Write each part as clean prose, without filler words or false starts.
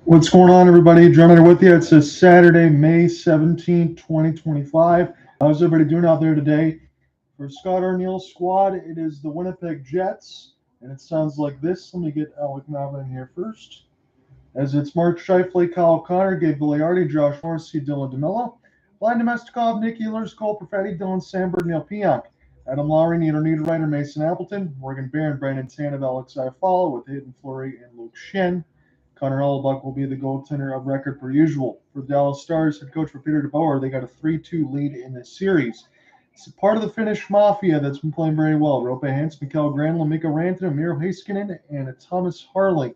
What's going on, everybody? John here with you. It's a Saturday, May 17th, 2025. How's everybody doing out there today? For Scott Arneal's squad, it is the Winnipeg Jets, and it sounds like this. Let me get Alec Nava in here first. As it's Mark Scheifele, Kyle Connor, Gabe Villiardi, Josh Horsey, Dylan DeMillo, Blind Domestikov, Nick Ehlers, Cole Perfetti, Dylan Sandberg, Neil Pionk, Adam Lowry, Nieder Ryder, Mason Appleton, Morgan Barron, Brandon Tanev, Alex Iafallo, with Hayden Fleury and Luke Schenn. Connor Hellebuck will be the goaltender of record per usual. For the Dallas Stars, head coach for Peter DeBoer, they got a 3-2 lead in this series. It's a part of the Finnish Mafia that's been playing very well. Roope, Hintz, Mikael Granlund, Mikko Rantanen, Miro Heiskanen, and Thomas Harley.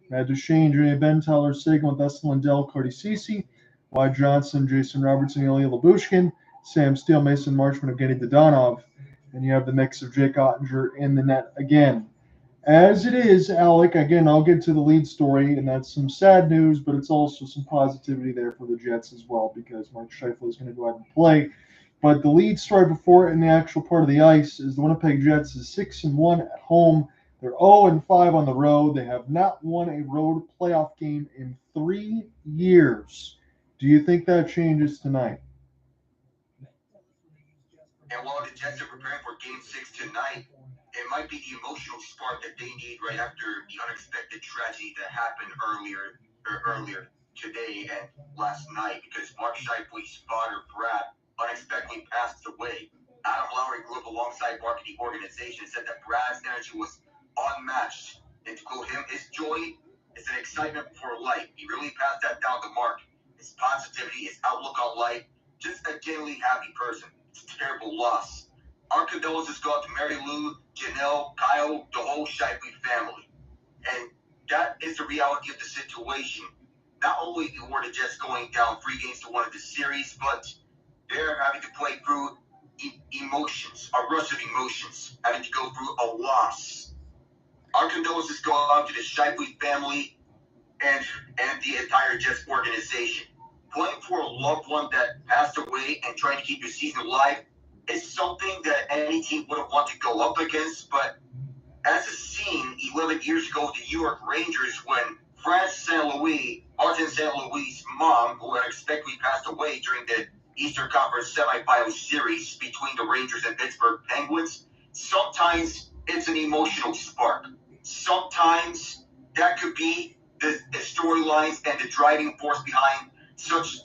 Duchene, Benn, Seguin, Lindell, Cody Ceci, Wyatt, Johnston, Jason Robertson, Ilya Lyubushkin, Sam Steele, Mason Marchment, Evgeny Dodonov. And you have the mix of Jake Ottinger in the net again. As it is, Alec, again, I'll get to the lead story, and that's some sad news, but it's also some positivity there for the Jets as well, because Mark Scheifele is going to go ahead and play. But the lead story before it in the actual part of the ice is the Winnipeg Jets is 6-1 at home. They're 0-5 on the road. They have not won a road playoff game in 3 years. Do you think that changes tonight? And while the Jets are preparing for Game 6 tonight, it might be the emotional spark that they need right after the unexpected tragedy that happened earlier today and last night, because Mark Scheifele's father, Brad, unexpectedly passed away. Adam Lowry grew up alongside Mark in the organization and said that Brad's energy was unmatched. And to quote him, his joy is an excitement for life. He really passed that down to Mark. His positivity, his outlook on life, just a genuinely happy person. It's a terrible loss. Our condolences go out to Mary Lou, Janelle, Kyle, the whole Scheifele family. And that is the reality of the situation. Not only were the Jets going down 3-1 in the series, but they're having to play through emotions, a rush of emotions, having to go through a loss. Our condolences go out to the Scheifele family and the entire Jets organization. Playing for a loved one that passed away and trying to keep your season alive is something that any team wouldn't want to go up against. But as is seen 11 years ago with the New York Rangers, when Martin St. Louis' mom, who unexpectedly passed away during the Eastern Conference semifinal series between the Rangers and Pittsburgh Penguins, sometimes it's an emotional spark. Sometimes that could be the storylines and the driving force behind such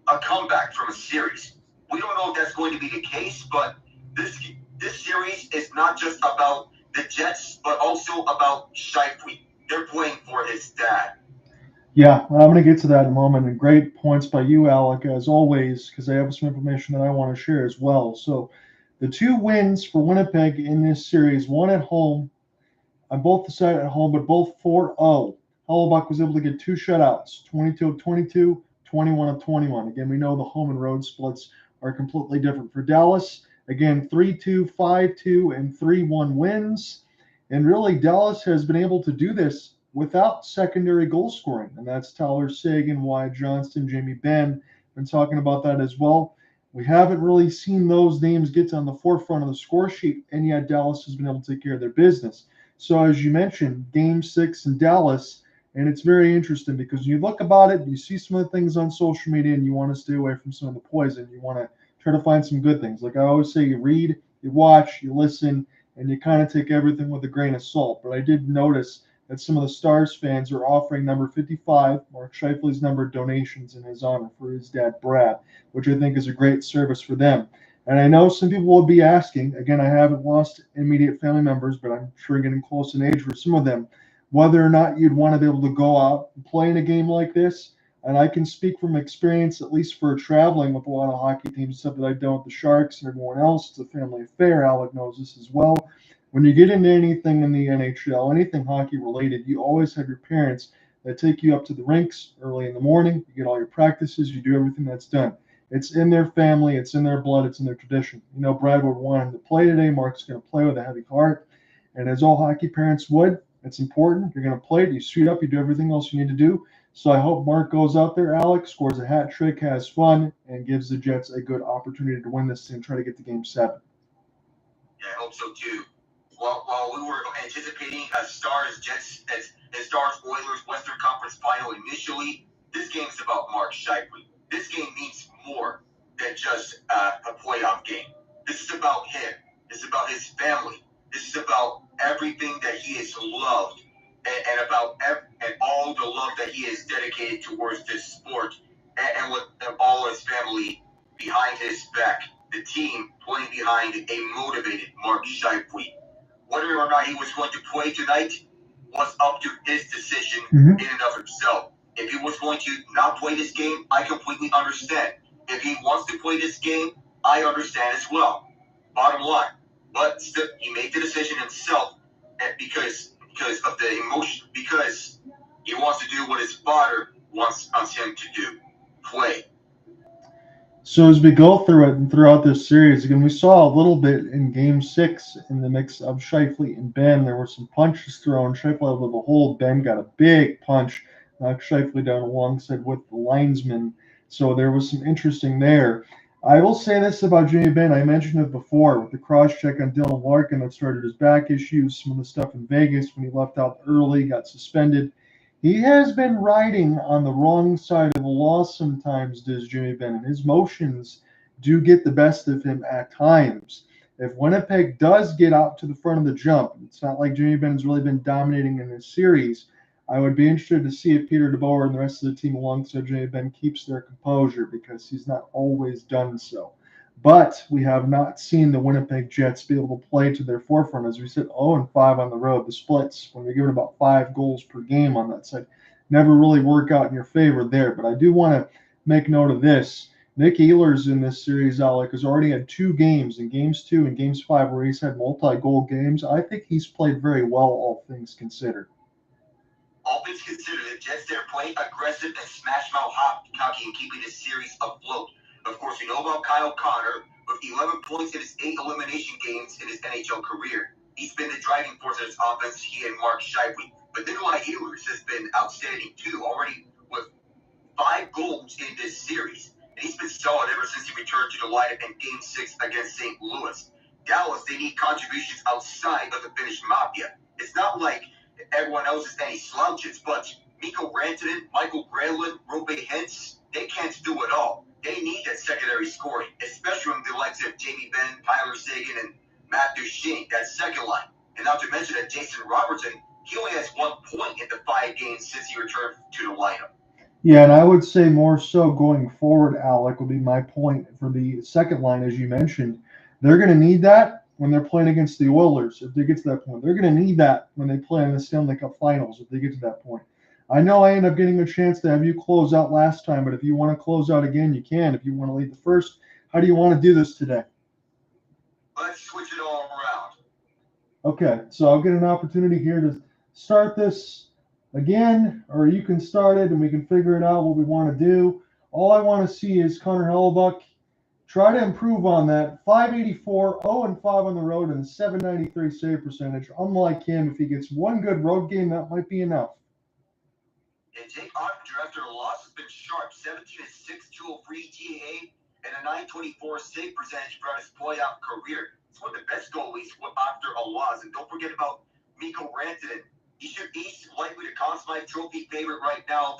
a comeback from a series. We don't know if that's going to be the case, but this series is not just about the Jets, but also about Scheifele. They're playing for his dad. Yeah, I'm going to get to that in a moment. And great points by you, Alec, as always, because I have some information that I want to share as well. So the 2 wins for Winnipeg in this series, one at home, on both the side at home, but both 4-0. Hellebuck was able to get 2 shutouts, 22 of 22, 21 of 21. Again, we know the home and road splits are completely different. For Dallas, again, 3-2, 5-2, and 3-1 wins. And really, Dallas has been able to do this without secondary goal scoring. And that's Tyler Seguin, Wyatt, Johnston, Jamie Benn. Been talking about that as well. We haven't really seen those names get on the forefront of the score sheet, and yet Dallas has been able to take care of their business. So as you mentioned, Game 6 in Dallas, and it's very interesting because you look about it, you see some of the things on social media, and you want to stay away from some of the poison. You want to try to find some good things. Like I always say, you read, you watch, you listen, and you kind of take everything with a grain of salt. But I did notice that some of the Stars fans are offering number 55, Mark Scheifele's number, donations in his honor for his dad, Brad, which I think is a great service for them. And I know some people will be asking, again, I haven't lost immediate family members, but I'm sure getting close in age for some of them, whether or not you'd want to be able to go out and play in a game like this. And I can speak from experience, at least for traveling with a lot of hockey teams, stuff that I've done with the Sharks and everyone else. It's a family affair. Alec knows this as well. When you get into anything in the NHL, anything hockey related, you always have your parents that take you up to the rinks early in the morning. You get all your practices. You do everything that's done. It's in their family. It's in their blood. It's in their tradition. You know, Brad would want him to play today. Mark's going to play with a heavy heart. And as all hockey parents would, it's important. You're going to play it. You suit up. You do everything else you need to do. So I hope Mark goes out there, Alex, scores a hat trick, has fun, and gives the Jets a good opportunity to win this and try to get to Game 7. Yeah, I hope so too. while we were anticipating a Stars Jets as Stars Oilers Western Conference Final initially, this game is about Mark Scheifele. This game means more than just a playoff game. This is about him. This is about his family. This is about everything that he has loved and about and all the love that he has dedicated towards this sport and with all his family behind his back. The team playing behind a motivated Mark Scheifele. Whether or not he was going to play tonight was up to his decision in and of himself. If he was going to not play this game, I completely understand. If he wants to play this game, I understand as well. Bottom line. But still, he made the decision himself because of the emotion, because he wants to do what his father wants him to do. Play. So as we go through it and throughout this series, again, we saw a little bit in Game 6 in the mix of Scheifele and Benn. There were some punches thrown. Scheifele with a hold. Benn got a big punch, knocked Scheifele down alongside with the linesman. So there was some interesting there. I will say this about Jamie Benn. I mentioned it before with the cross-check on Dylan Larkin that started his back issues, some of the stuff in Vegas when he left out early, got suspended. He has been riding on the wrong side of the law sometimes, does Jimmy Benn, and his motions do get the best of him at times. If Winnipeg does get out to the front of the jump, it's not like Jimmy Benn has really been dominating in this series. I would be interested to see if Peter DeBoer and the rest of the team alongside Jimmy Benn keeps their composure because he's not always done so. But we have not seen the Winnipeg Jets be able to play to their forefront. As we said, 0-5 on the road. The splits, when you're giving about 5 goals per game on that side, never really work out in your favor there. But I do want to make note of this. Nick Ehlers in this series, Alec, has already had 2 games, in Games 2 and Games 5, where he's had multi-goal games. I think he's played very well, all things considered. All things considered, the Jets, they're playing aggressive and smash-mouth hockey and keeping this series afloat. Of course, we know about Kyle Connor with 11 points in his 8 elimination games in his NHL career. He's been the driving force of his offense, he and Mark Scheifele. But Nikolai Ehlers has been outstanding too, already with 5 goals in this series. And he's been solid ever since he returned to the lineup in Game 6 against St. Louis. Dallas, they need contributions outside of the Finnish Mafia. It's not like everyone else is any slouches, but Mikko Rantanen, Michael Granlund, Roope Hintz, they can't do it all. They need that secondary scoring, especially from the likes of Jamie Benn, Tyler Seguin, and Matt Duchene, that second line. And not to mention that Jason Robertson, he only has 1 point in the 5 games since he returned to the lineup. Yeah, and I would say more so going forward, Alec, would be my point for the second line, as you mentioned. They're going to need that when they're playing against the Oilers, if they get to that point. They're going to need that when they play in the Stanley Cup Finals, if they get to that point. I know I ended up getting a chance to have you close out last time, but if you want to close out again, you can. If you want to lead the first, how do you want to do this today? Let's switch it all around. Okay, so I'll get an opportunity here to start this again, or you can start it and we can figure it out what we want to do. All I want to see is Connor Hellebuyck try to improve on that. 584, 0-5 on the road, and a 793 save percentage. Unlike him, if he gets 1 good road game, that might be enough. And Jake Ottinger, after a loss, has been sharp. 17-6, 203 GAA, and a 924 save percentage throughout his playoff career. He's one of the best goalies after a loss. And don't forget about Mikko Rantanen. He's likely the Conn Smythe Trophy favorite right now.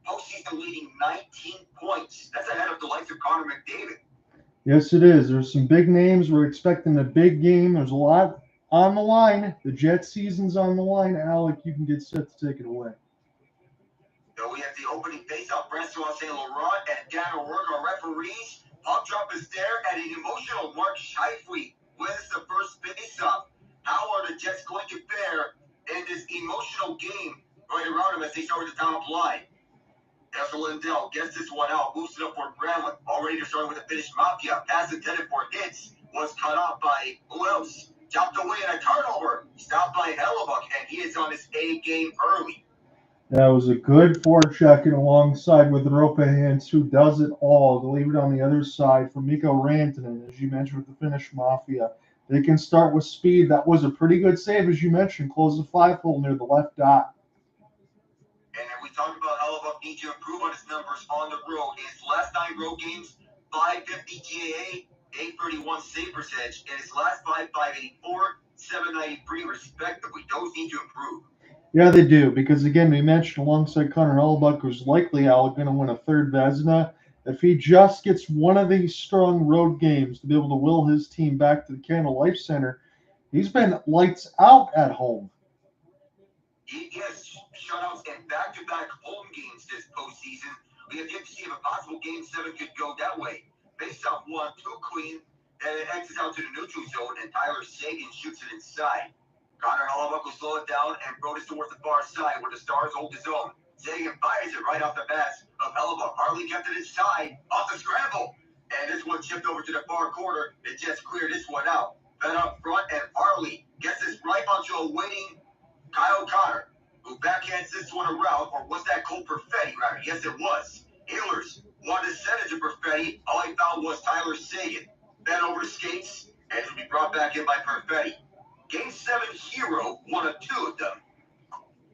Postseason leading 19 points. That's ahead of the likes of Connor McDavid. Yes, it is. There's some big names. We're expecting a big game. There's a lot on the line. The Jets season's on the line. Alec, you can get set to take it away. So we have the opening face-off, Francois St. Laurent and Dan O'Rourke are referees. Puck drop is there, and an emotional Mark Scheifele wins the first face-off. How are the Jets going to fare in this emotional game right around them as they start with the top line? After Lindell gets this one out, moves it up for Granlund. Already they're starting with the Finnish Mafia. Pass intended for Hintz was cut off by who else? Jumped away in a turnover. Stopped by Hellebuyck, and he is on his A game early. That was a good forechecking alongside with Roope Hintz, who does it all. To leave it on the other side for Mikko Rantanen, as you mentioned with the Finnish Mafia. They can start with speed. That was a pretty good save, as you mentioned. Close the 5-hole near the left dot. And we talked about Hellebuyck need to improve on his numbers on the road. In his last 9 road games, 550 GAA, 831 save percentage. In his last 5, 584, 793 respectively. Those need to improve. Yeah, they do, because again, we mentioned alongside Connor Hellebuyck, who's likely Alec going to win a third Vezina. If he just gets one of these strong road games to be able to will his team back to the Canada Life Center, he's been lights out at home. He has shutouts and back-to-back home games this postseason. We have yet to see if a possible Game 7 could go that way. Based off 1-2 clean, and it exits out to the neutral zone, and Tyler Seguin shoots it inside. Connor Hellebuyck will slow it down and throw this towards the far side where the Stars hold his own. Seguin fires it right off the bat of Hellebuyck. Harley kept it inside off the scramble. And this one chipped over to the far corner. The Jets clear this one out. Benn up front, and Harley gets this right onto a waiting Kyle Connor, who backhands this one around. Or was that Cole Perfetti, rather? Yes, it was. Healers wanted to send it to Perfetti. All he found was Tyler Seguin. Benn over skates, and it will be brought back in by Perfetti. Game 7 hero, one of two of them.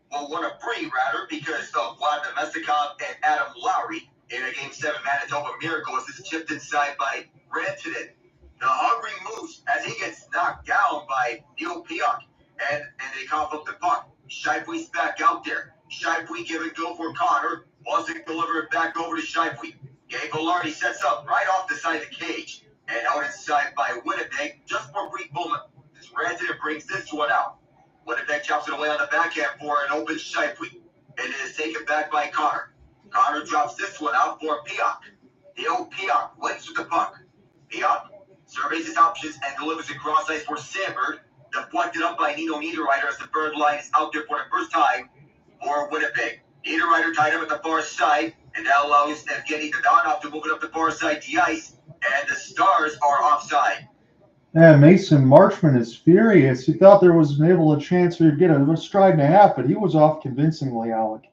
Well, one of three, rather, because of Vlad Domestikov and Adam Lowry in a Game 7 Manitoba Miracle as this chipped inside by Rantanen. The Hungry Moose as he gets knocked down by Neil Pionk, and they cough up the puck. Scheifele's back out there. Scheifele give it go for Connor. Wants to deliver it back over to Scheifele. Gabe Velarde sets up right off the side of the cage. And out inside by Winnipeg, just for a brief moment. This Rantanen brings this one out. Winnipeg chops it away on the backhand for an open Scheifele. And it is taken back by Connor. Connor drops this one out for Pionk. The old Pionk waits with the puck. Pionk surveys his options and delivers it cross ice for Sandberg. Deflected up by Nino Niederreiter as the third line is out there for the first time for Winnipeg. Niederreiter tied up at the far side, and that allows Evgeny Dadonov to move it up the far side of the ice, and the Stars are offside. Yeah, Mason Marchment is furious. He thought there was able a chance to get a stride and a half, but he was off convincingly, Alec.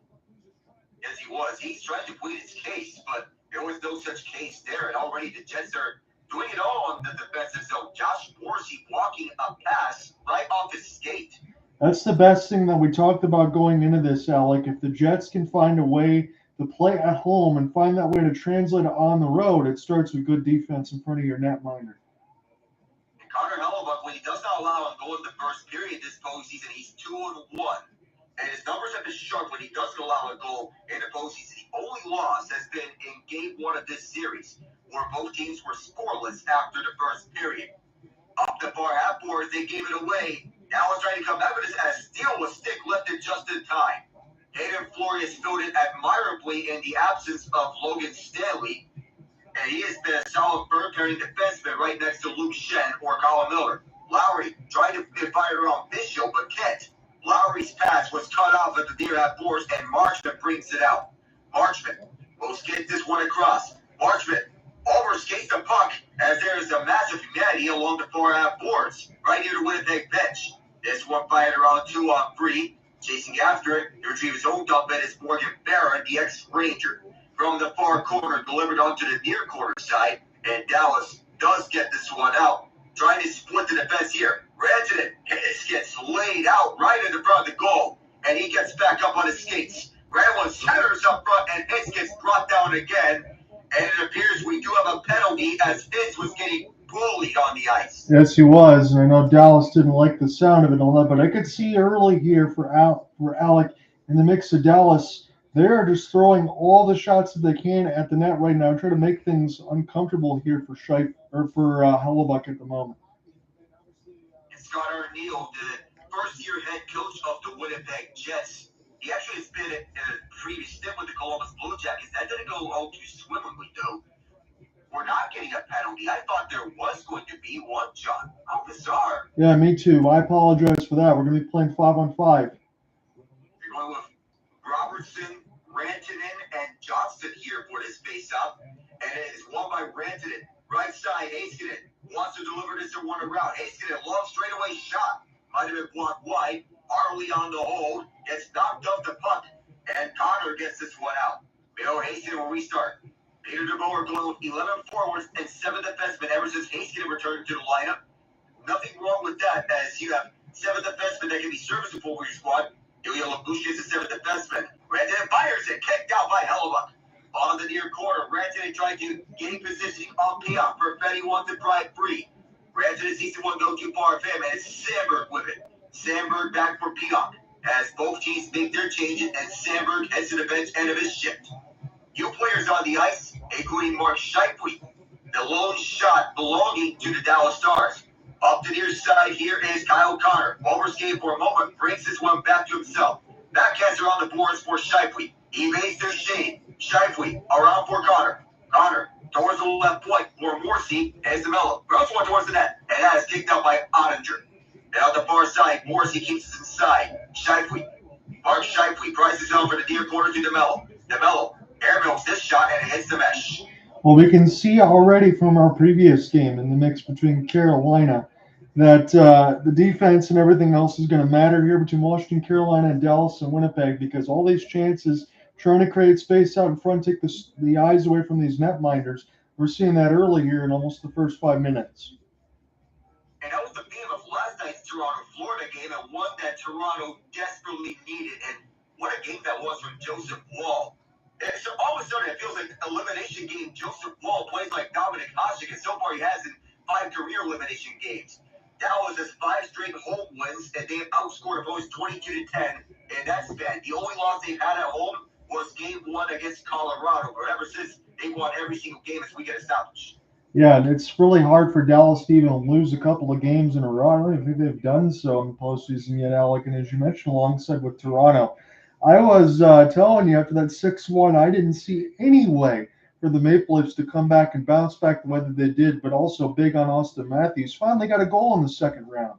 Yes, he was. He's trying to plead his case, but there was no such case there, and already the Jets are doing it all on the defensive zone. Josh Morrissey blocking a pass right off his skate. That's the best thing that we talked about going into this, Alec. If the Jets can find a way to play at home and find that way to translate it on the road, it starts with good defense in front of your netminder. And Connor Hellebuyck, when he does not allow a goal in the first period this postseason, he's 2-1. And his numbers have been sharp when he doesn't allow a goal in the postseason. The only loss has been in Game 1 of this series, where both teams were scoreless after the first period. Up the far half boards, they gave it away. Now it's trying to come back with this as Steele was stick lifted just in time. Hayden Fleury filled it admirably in the absence of Logan Stanley. And he has been a solid third-pairing defenseman right next to Luke Shen or Colin Miller. Lowry tried to get fired around Bishop, but can't. Lowry's pass was cut off at the near half boards, and Marchment brings it out. Marchment will skate this one across. Marchment overskates the puck as there is a massive humanity along the far half boards, right near the Winnipeg bench. This one fired around 2-on-3. Chasing after it, to retrieve his own dump at is Morgan Barron, the ex-Ranger. From the far corner, delivered onto the near corner side, and Dallas does get this one out. Trying to split the defense here. Rantanen, Hintz gets laid out right in the front of the goal, and he gets back up on his skates. Granlund centers up front, and Hintz gets brought down again. And it appears we do have a penalty as Hintz was getting bullied on the ice. Yes, he was. And I know Dallas didn't like the sound of it and all that, but I could see early here for Alec in the mix of Dallas. They're just throwing all the shots that they can at the net right now, trying to make things uncomfortable here for Hellebuyck at the moment. And Scott Arneal, the first-year head coach of the Winnipeg Jets, he actually has been in a previous stint with the Columbus Blue Jackets. That didn't go all too swimmingly, though. We're not getting a penalty. I thought there was going to be one, John. How bizarre. Yeah, me too. I apologize for that. We're going to be playing 5-on-5. You're going with Robertson, Rantanen, and Johnston here for this face-off. And it is won by Rantanen. Right side, Heiskanen wants to deliver this one around. Heiskanen, long straightaway shot. Might have been blocked wide. Harley on the hold. Gets knocked off the puck. And Connor gets this one out. Miro Heiskanen will restart. Peter DeBoer going with 11 forwards and 7 defensemen ever since Heiskanen returned to the lineup. Nothing wrong with that, as you have 7 defensemen that can be serviceable for your squad. Ilya Labushkin is the 7th defenseman. Rantanen fires it, kicked out by Hellebuyck. On the near corner, Rantanen trying to gain positioning on Pionk. Perfetti wants to pry free. Granted, the season won't go too far of him, and it's Sandberg with it. Sandberg back for Pionk, as both teams make their changes, and Sandberg heads to the bench end of his shift. New players on the ice, including Mark Scheifele, the lone shot belonging to the Dallas Stars. Up the near side here is Kyle Connor. Overskated for a moment, brings this one back to himself. Backhander on the boards for Scheifele. Evades Duchene. Scheifele around for Connor. Connor towards the left point for Morrissey as the mellow. Gross one towards the net, and that is kicked out by Ottinger. And on the far side, Morrissey keeps it inside. Scheifele. Mark Scheifele tries his own for the near corner to DeMello. DeMello air milks this shot, and it hits the mesh. Well, we can see already from our previous game in the mix between Carolina that the defense and everything else is going to matter here between Washington, Carolina, and Dallas and Winnipeg, because all these chances trying to create space out in front, take the eyes away from these netminders. We're seeing that early here in almost the first 5 minutes. And that was the theme of last night's Toronto-Florida game, and one that Toronto desperately needed. And what a game that was from Joseph Woll. And so all of a sudden, it feels like elimination game. Joseph Woll plays like Dominic Hasek, and so far he has in 5 career elimination games. Dallas has 5 straight home wins, and they have outscored opponents 22-10 in that span. The only loss they've had at home was game 1 against Colorado, but ever since, they won every single game as we get established. Yeah, and it's really hard for Dallas to even lose a couple of games in a row. I don't even think they've done so in the postseason yet, Alec. And as you mentioned, alongside with Toronto, I was telling you after that 6-1, I didn't see any way for the Maple Leafs to come back and bounce back the way that they did, but also big on Austin Matthews. Finally got a goal in the second round.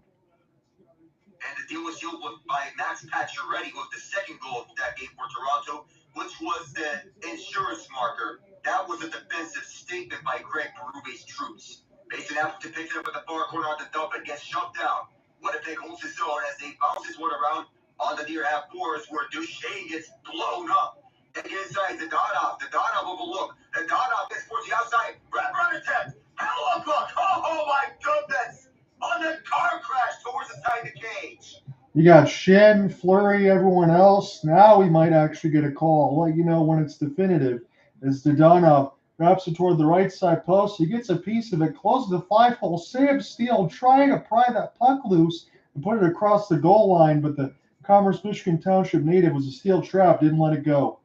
And the deal was sealed by Max Pacioretty with the second goal of that game for Toronto, which was the insurance marker. That was a defensive statement by Craig Berube's troops. Mason Appleton picked it up at the far corner on the dump and gets shut down. Winnipeg holds his own as they bounce this one around on the near half boards where Duchene gets blown up. And inside the Donov. The Donov overlooked. The Donov gets towards the outside. Red run attempt. Hell of a puck. Oh my goodness. On the car crash towards the side of the cage. You got Shen, Fleury, everyone else. Now we might actually get a call. I'll let you know when it's definitive. As Donov wraps it toward the right side post, he gets a piece of it, closes the 5-hole, Sam Steele trying to pry that puck loose and put it across the goal line, but the Commerce, Michigan Township native was a steel trap, didn't let it go.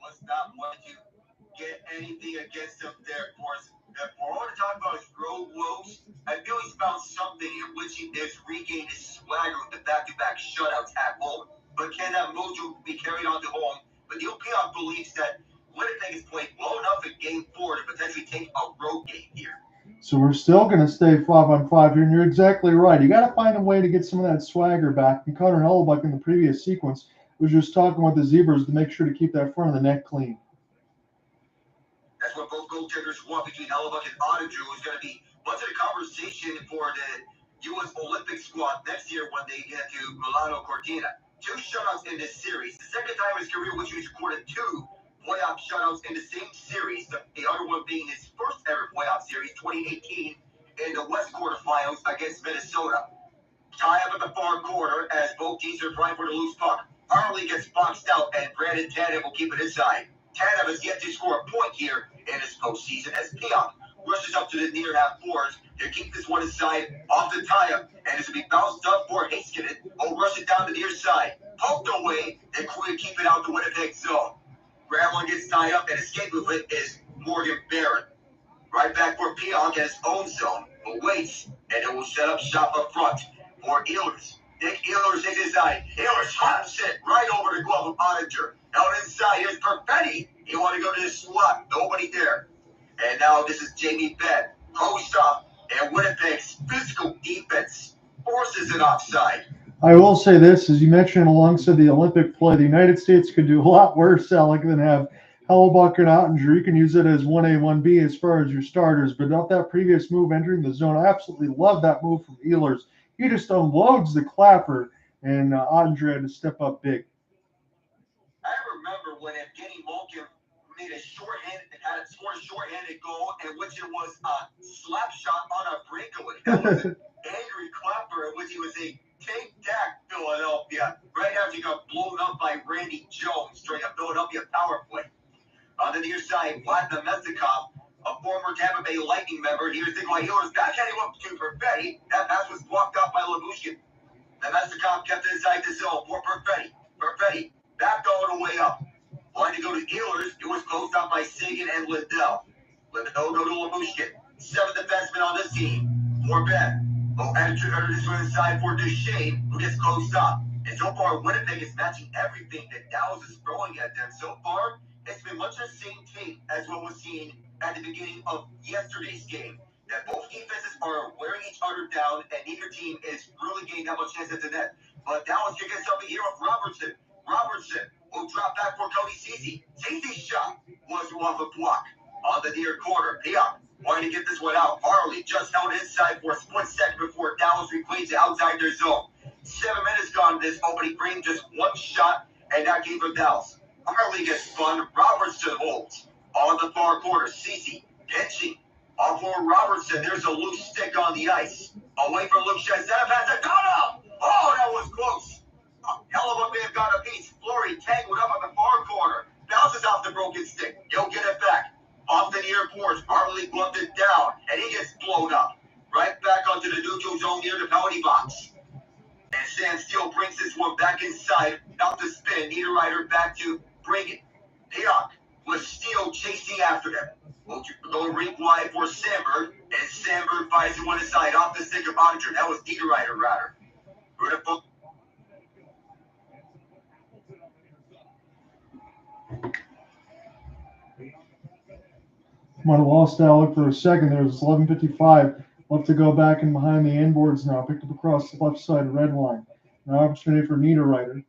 Was not want to get anything against him there, of course. If we're going to talk about his road woes, I feel he's found something in which he has regained his swagger with the back-to-back shutouts at home. But can that mojo be carried on to home? But Neil Pionk believes that Winnipeg is playing well enough in Game 4 to potentially take a road game here. So we're still going to stay 5-on-5 here, and you're exactly right. You got to find a way to get some of that swagger back. And Connor Hellebuyck in the previous sequence was just talking with the Zebras to make sure to keep that front of the net clean. That's what both goaltenders want between Hellebuyck and Ottinger, who's going to be much of the conversation for the U.S. Olympic squad next year when they get to Milano Cortina. 2 shutouts in this series. The second time in his career, which he's recorded 2 playoff shutouts in the same series. The other one being his first ever playoff series, 2018, in the West quarterfinals against Minnesota. Tie up at the far corner as both teams are trying for the loose puck. Harley gets boxed out, and Brandon Tanev will keep it inside. Tanev has yet to score a point here in his postseason as Pionk rushes up to the near half boards to keep this one inside off the tie-up, and it's going to be bounced up for Heiskanen. Will rush it down the near side. Poked away, and Quinn keep it out the Winnipeg zone. Gravelin gets tied up, and escape movement is Morgan Barron. Right back for Pionk at his own zone, but waits, and it will set up shop up front for Ehlers. Nick Ehlers is inside. Ehlers hops it right over the glove of Ottinger. Out inside, here's Perfetti. He want to go to the slot. Nobody there. And now this is Jamie Benn. Post up, and Winnipeg's physical defense forces it offside. I will say this, as you mentioned, alongside the Olympic play, the United States could do a lot worse, Alec, than have Hellebuyck and Ottinger. You can use it as 1A, 1B as far as your starters, but not that previous move entering the zone. I absolutely love that move from Ehlers. He just unloads the clapper, and Ottinger had to step up big. I remember when Evgeny Malkin made had scored a shorthanded goal, in which it was a slap shot on a breakaway. That was an angry clapper, in which he was a take-tack Philadelphia right after he got blown up by Randy Jones during a Philadelphia power play. On the near side, Vladimir Mezikov a former Tampa Bay Lightning member. Here's Nikolai Hiller's backhanding up to Perfetti. That pass was blocked up by Labushkin. The Mestikov kept it inside the zone for Perfetti. Perfetti backed all the way up. Wanted to go to Ehlers. It was closed up by Seguin and Lindell. Lindell go to Labushkin. 7 defensemen on this team. For Benn. Oh, and this one inside for Duchene, who gets closed up. And so far, Winnipeg is matching everything that Dallas is throwing at them. So far, it's been much the same tape as what was seen at the beginning of yesterday's game. That both defenses are wearing each other down, and neither team is really getting that much chance at the net. But Dallas can get something here with Robertson. Robertson will drop back for Cody Ceci. Ceci's shot was off a block on the near corner. Pionk wanting to get this one out. Harley just held inside for a split second before Dallas reclaims it outside their zone. 7 minutes gone in this opening frame, just one shot, and that came from Dallas. Harley gets spun. Robertson holds on the far corner. Ceci pitching off for Robertson. There's a loose stick on the ice. Away from Luke Scheifele. Has it gone out? Oh, that was close. Hellebuck may have got a piece. Fleury tangled up on the far corner. Bounces off the broken stick. He'll get it back. Off the near boards. Harley gloved it down, and he gets blown up. Right back onto the neutral zone near the penalty box. And Sam Steele brings this one back inside. Out the spin. Niederreiter back to bring it. Pionk with Steele chasing after them. Will go rink wide for Sandberg, and Sandberg fires it one aside off the stick of Ottinger. That was Niederreiter, rather. Beautiful. Might have lost Alec for a second. There was 11:55 left to go back and behind the inboards now. Picked up across the left side red line. Now opportunity for Niederreiter.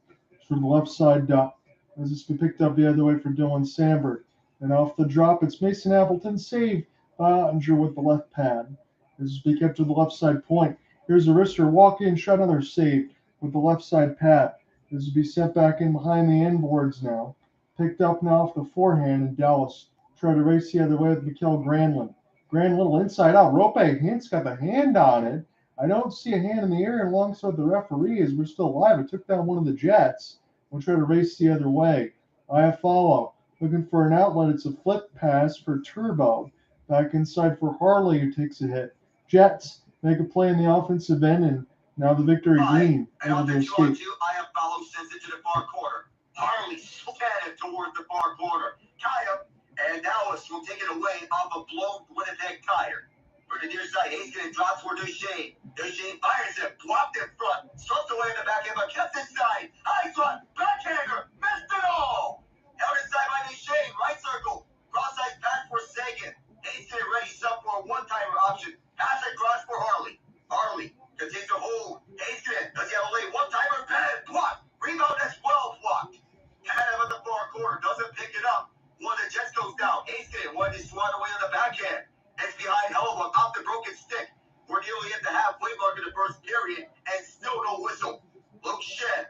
From the left side dot. As this be picked up the other way for Dylan Sandberg. And off the drop, it's Mason Appleton save by Ottinger with the left pad. This be kept to the left side point. Here's a wrister walk in, shot another save with the left side pad. This will be sent back in behind the inboards now. Picked up now off the forehand, and Dallas try to race the other way with Mikael Granlund. Granlund little inside out. Roope Hintz got the hand on it. I don't see a hand in the air alongside the referee as we're still alive. It took down one of the Jets. We'll try to race the other way. I follow. Looking for an outlet. It's a flip pass for Turbo. Back inside for Harley, who takes a hit. Jets make a play in the offensive end, and now the victory green. And on the 2-on-2, I follow sends it to the far corner. Harley scattered towards the far corner. Kaya and Dallas will take it away off a blown Winnipeg tire. For the near side, Heiskanen drops for Duchene. Duchene fires it, blocked in front, swept away in the backhand, but kept inside. High front, backhander, missed it all. Held inside by Duchene, right circle. Cross-ice pass for Seguin. Heiskanen ready, sub for a one-timer option. Pass across for Harley. Harley continues to hold. Heiskanen, does he have a late one-timer? Benn, blocked. Rebound as well blocked. Had him at the far corner, doesn't pick it up. One of the Jets goes down. Heiskanen wanted to swat away on the backhand. It's behind Hellebuck off the broken stick. We're nearly at the halfway mark of the first period, and still no whistle. Luke Shed,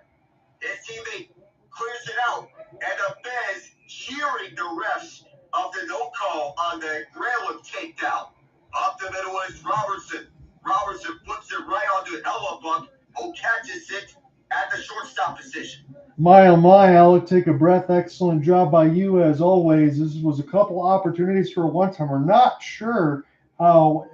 his teammate, clears it out, and the fans cheering the refs of the no call on the Granlund takedown. Up the middle is Robertson. Robertson puts it right onto Hellebuck, who catches it at the shortstop position. My, oh my, Alec, take a breath. Excellent job by you, as always. This was a couple opportunities for a one-timer. Not sure how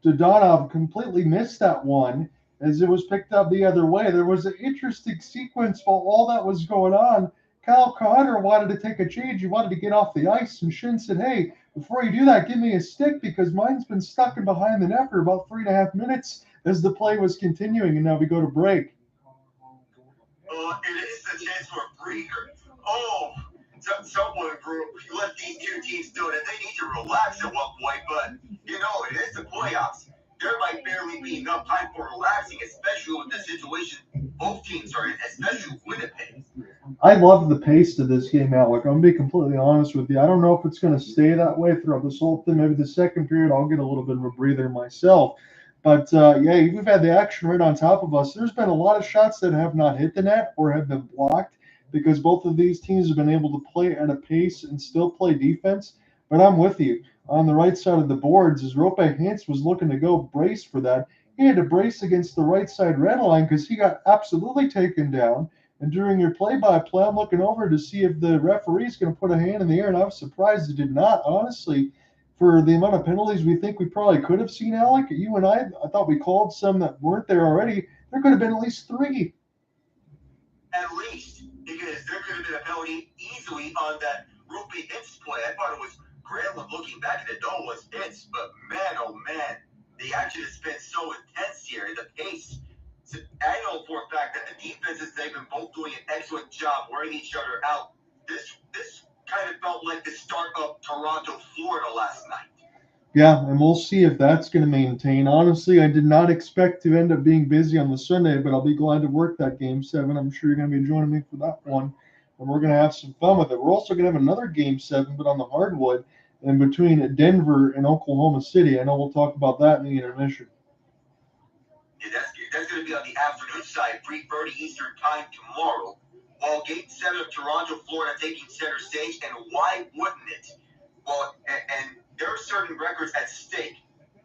Dodonov completely missed that one as it was picked up the other way. There was an interesting sequence while all that was going on. Kyle Carter wanted to take a change. He wanted to get off the ice, and Shin said, hey, before you do that, give me a stick because mine's been stuck in behind the net for about 3.5 minutes as the play was continuing, and now we go to break. It is a chance for a breather. Oh, someone let these two teams do it. They need to relax at one point, but, you know, it is the playoffs. There might barely be enough time for relaxing, especially with the situation both teams are in, especially Winnipeg. I love the pace of this game, Alec. I'm going to be completely honest with you. I don't know if it's going to stay that way throughout this whole thing. Maybe the second period I'll get a little bit of a breather myself. But, yeah, we've had the action right on top of us. There's been a lot of shots that have not hit the net or have been blocked because both of these teams have been able to play at a pace and still play defense. But I'm with you. On the right side of the boards, as Roope Hintz was looking to go brace for that, he had to brace against the right side red line because he got absolutely taken down. And during your play-by-play, I'm looking over to see if the referee's going to put a hand in the air, and I was surprised he did not. Honestly, for the amount of penalties we think we probably could have seen, Alec. You and I thought we called some that weren't there already. There could have been at least 3. At least, because there could have been a penalty easily on that Roope Hintz play. I thought it was Graham looking back at it. No, it was Hintz. But man, oh man, the action has been so intense here. The pace. I know for a fact that the defenses, they've been both doing an excellent job wearing each other out. This kind of felt like the start of Toronto, Florida last night. Yeah, and we'll see if that's going to maintain. Honestly, I did not expect to end up being busy on the Sunday, but I'll be glad to work that Game 7. I'm sure you're going to be joining me for that one, and we're going to have some fun with it. We're also going to have another Game 7, but on the hardwood, in between Denver and Oklahoma City. I know we'll talk about that in the intermission. Yeah, that's going to be on the afternoon side, 3:30 Eastern Time tomorrow. While Game 7 of Toronto, Florida taking center stage, and why wouldn't it? Well, and there are certain records at stake.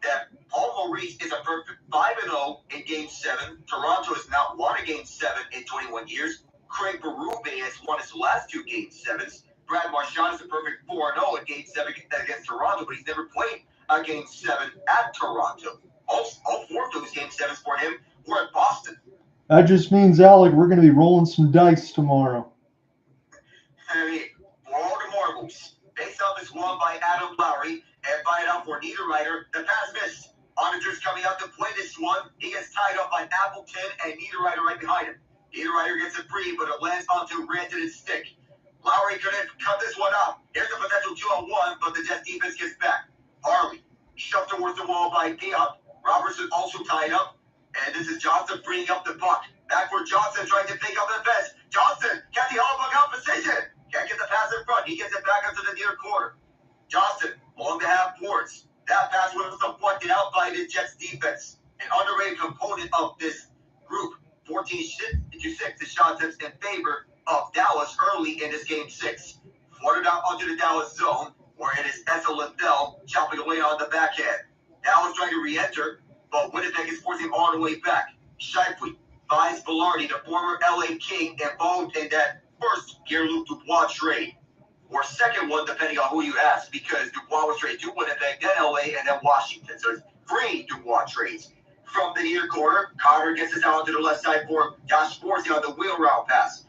That Paul Maurice is a perfect 5-0 in Game 7. Toronto has not won a Game 7 in 21 years. Craig Berube has won his last 2 Game 7s. Brad Marchment is a perfect 4-0 in Game 7 against Toronto, but he's never played a Game 7 at Toronto. All 4 of those Game 7s for him were at Boston. That just means, Alec, we're going to be rolling some dice tomorrow. I mean, for all the marbles. Face-off is won by Adam Lowry, and find out for Niederreiter. The pass missed. Auditors coming out to play this one. He gets tied up by Appleton and Niederreiter right behind him. Niederreiter gets it free, but it lands onto Rantanen's stick. Lowry couldn't cut this one off. Here's a potential 2-on-1, but the Jets defense gets back. Harley shoved towards the wall by Pionk. Robertson also tied up, and this is Johnston freeing up the puck. Back for Johnston trying to pick up the fence. Johnston gets the all puck out position. Can't get the pass in front. He gets it back into the near corner. Johnston along the half boards. That pass was deflected out by the Jets defense. An underrated component of this group. 14-6 the shot attempts in favor of Dallas early in this Game 6. Flooded out onto the Dallas zone, where it is Lindell chopping away on the backhand. Dallas trying to re-enter, but Winnipeg is forcing him all the way back. Scheifele finds Velarde, the former LA King, involved in that first Pierre-Luc Dubois trade. Or second one, depending on who you ask, because Dubois was traded to Winnipeg, then LA, and then Washington. So it's 3 Dubois trades. From the near corner, Carter gets it out to the left side for Josh Morrissey on the wheel route pass.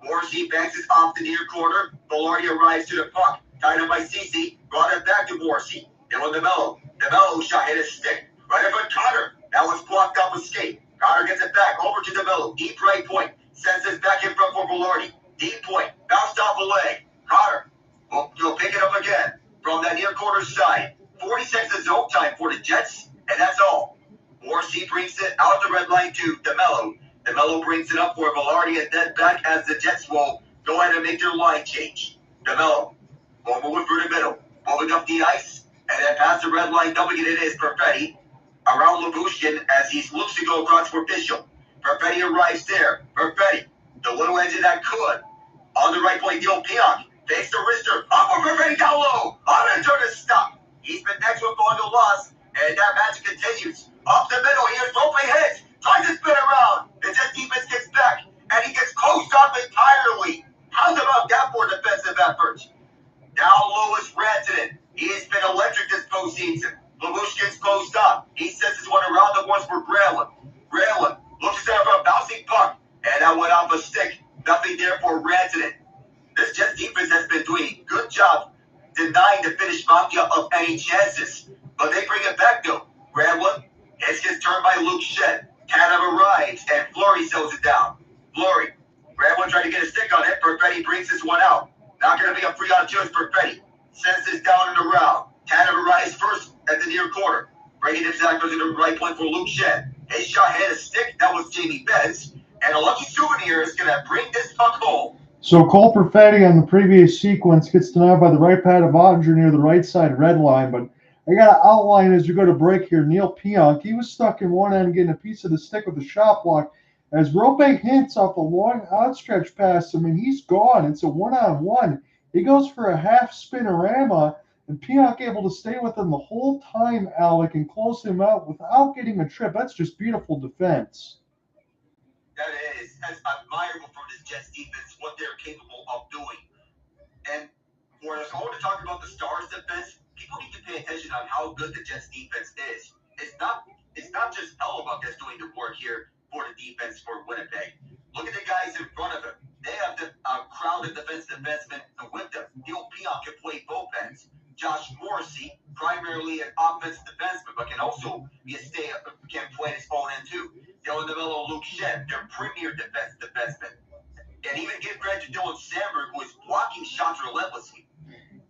Morrissey banks it off the near corner. Velarde arrives to the puck. Tied up by Ceci. Brought it back to Morrissey. Then on DeMello. DeMello shot hit his stick. Right in front Carter. That was blocked off with skate. Carter gets it back over to DeMello. Deep right point. Sends this back in front for Velarde. Deep point. Bounced off a leg. Carter will pick it up again from that near corner side. 40 seconds of zone time for the Jets, and that's all. Morrissey brings it out the red line to DeMello. DeMello brings it up for Velarde and then back as the Jets will go ahead and make their line change. DeMello over through the middle, moving up the ice, and then past the red line, dumping it in is Perfetti. Around Labushkin as he looks to go across for Bishop. Perfetti arrives there. Perfetti, the little engine that could. On the right point, Neil Pionk takes the wrister. Up for Perfetti down low. On and turn to stop. He's been excellent on the loss, and that magic continues. Up the middle, here's Roope Hintz. Tries to spin around. The Jets defense gets back, and he gets closed off entirely. How's about that for defensive effort? Now Louis Rantanen. He has been electric this postseason. Labushkin's closed up. He sends this one around the horse for Granlund. Granlund looks there for a bouncing puck, and that went off a stick. Nothing there for Rantanen. This Jets defense has been doing a good job denying the Finnish Mafia of any chances. But they bring it back, though. Granlund gets turned by Luke Shed. Tanev arrives, and Fleury settles it down. Fleury. Granlund trying to get a stick on it. Perfetti brings this one out. Not going to be a 3-on-2 as Perfetti. Sends this down and around. Tanev arrives first at the near corner. Bringing it back to the right point for Luke Shed. His shot hit a stick. That was Jamie Benz. And a lucky souvenir is going to bring this puck home. So Cole Perfetti on the previous sequence gets denied by the right pad of Ottinger near the right side red line, but I got to outline as we go to break here. Neil Pionk, he was stuck in one end getting a piece of the stick with the shot block. As Roope Hintz off the long outstretch pass, I mean, he's gone. It's a one-on-one. He goes for a half spinorama, and Pionk able to stay with him the whole time, Alec, and close him out without getting a trip. That's just beautiful defense. That is. That's admirable from this Jets defense, what they're capable of doing. And for us all to talk about the Stars defense, people need to pay attention on how good the Jets defense is. It's not just Hellebuck that's doing the work here for the defense for Winnipeg. Look at the guys in front of him. They have the crowded defenseman with them. Neil Pionk can play both ends. Josh Morrissey, primarily an offensive defenseman, but can also can play his own end too. Dylan DeMello, Luke Shen, their premier defenseman. And even give credit to Dylan Sandberg, who is blocking shots relentlessly.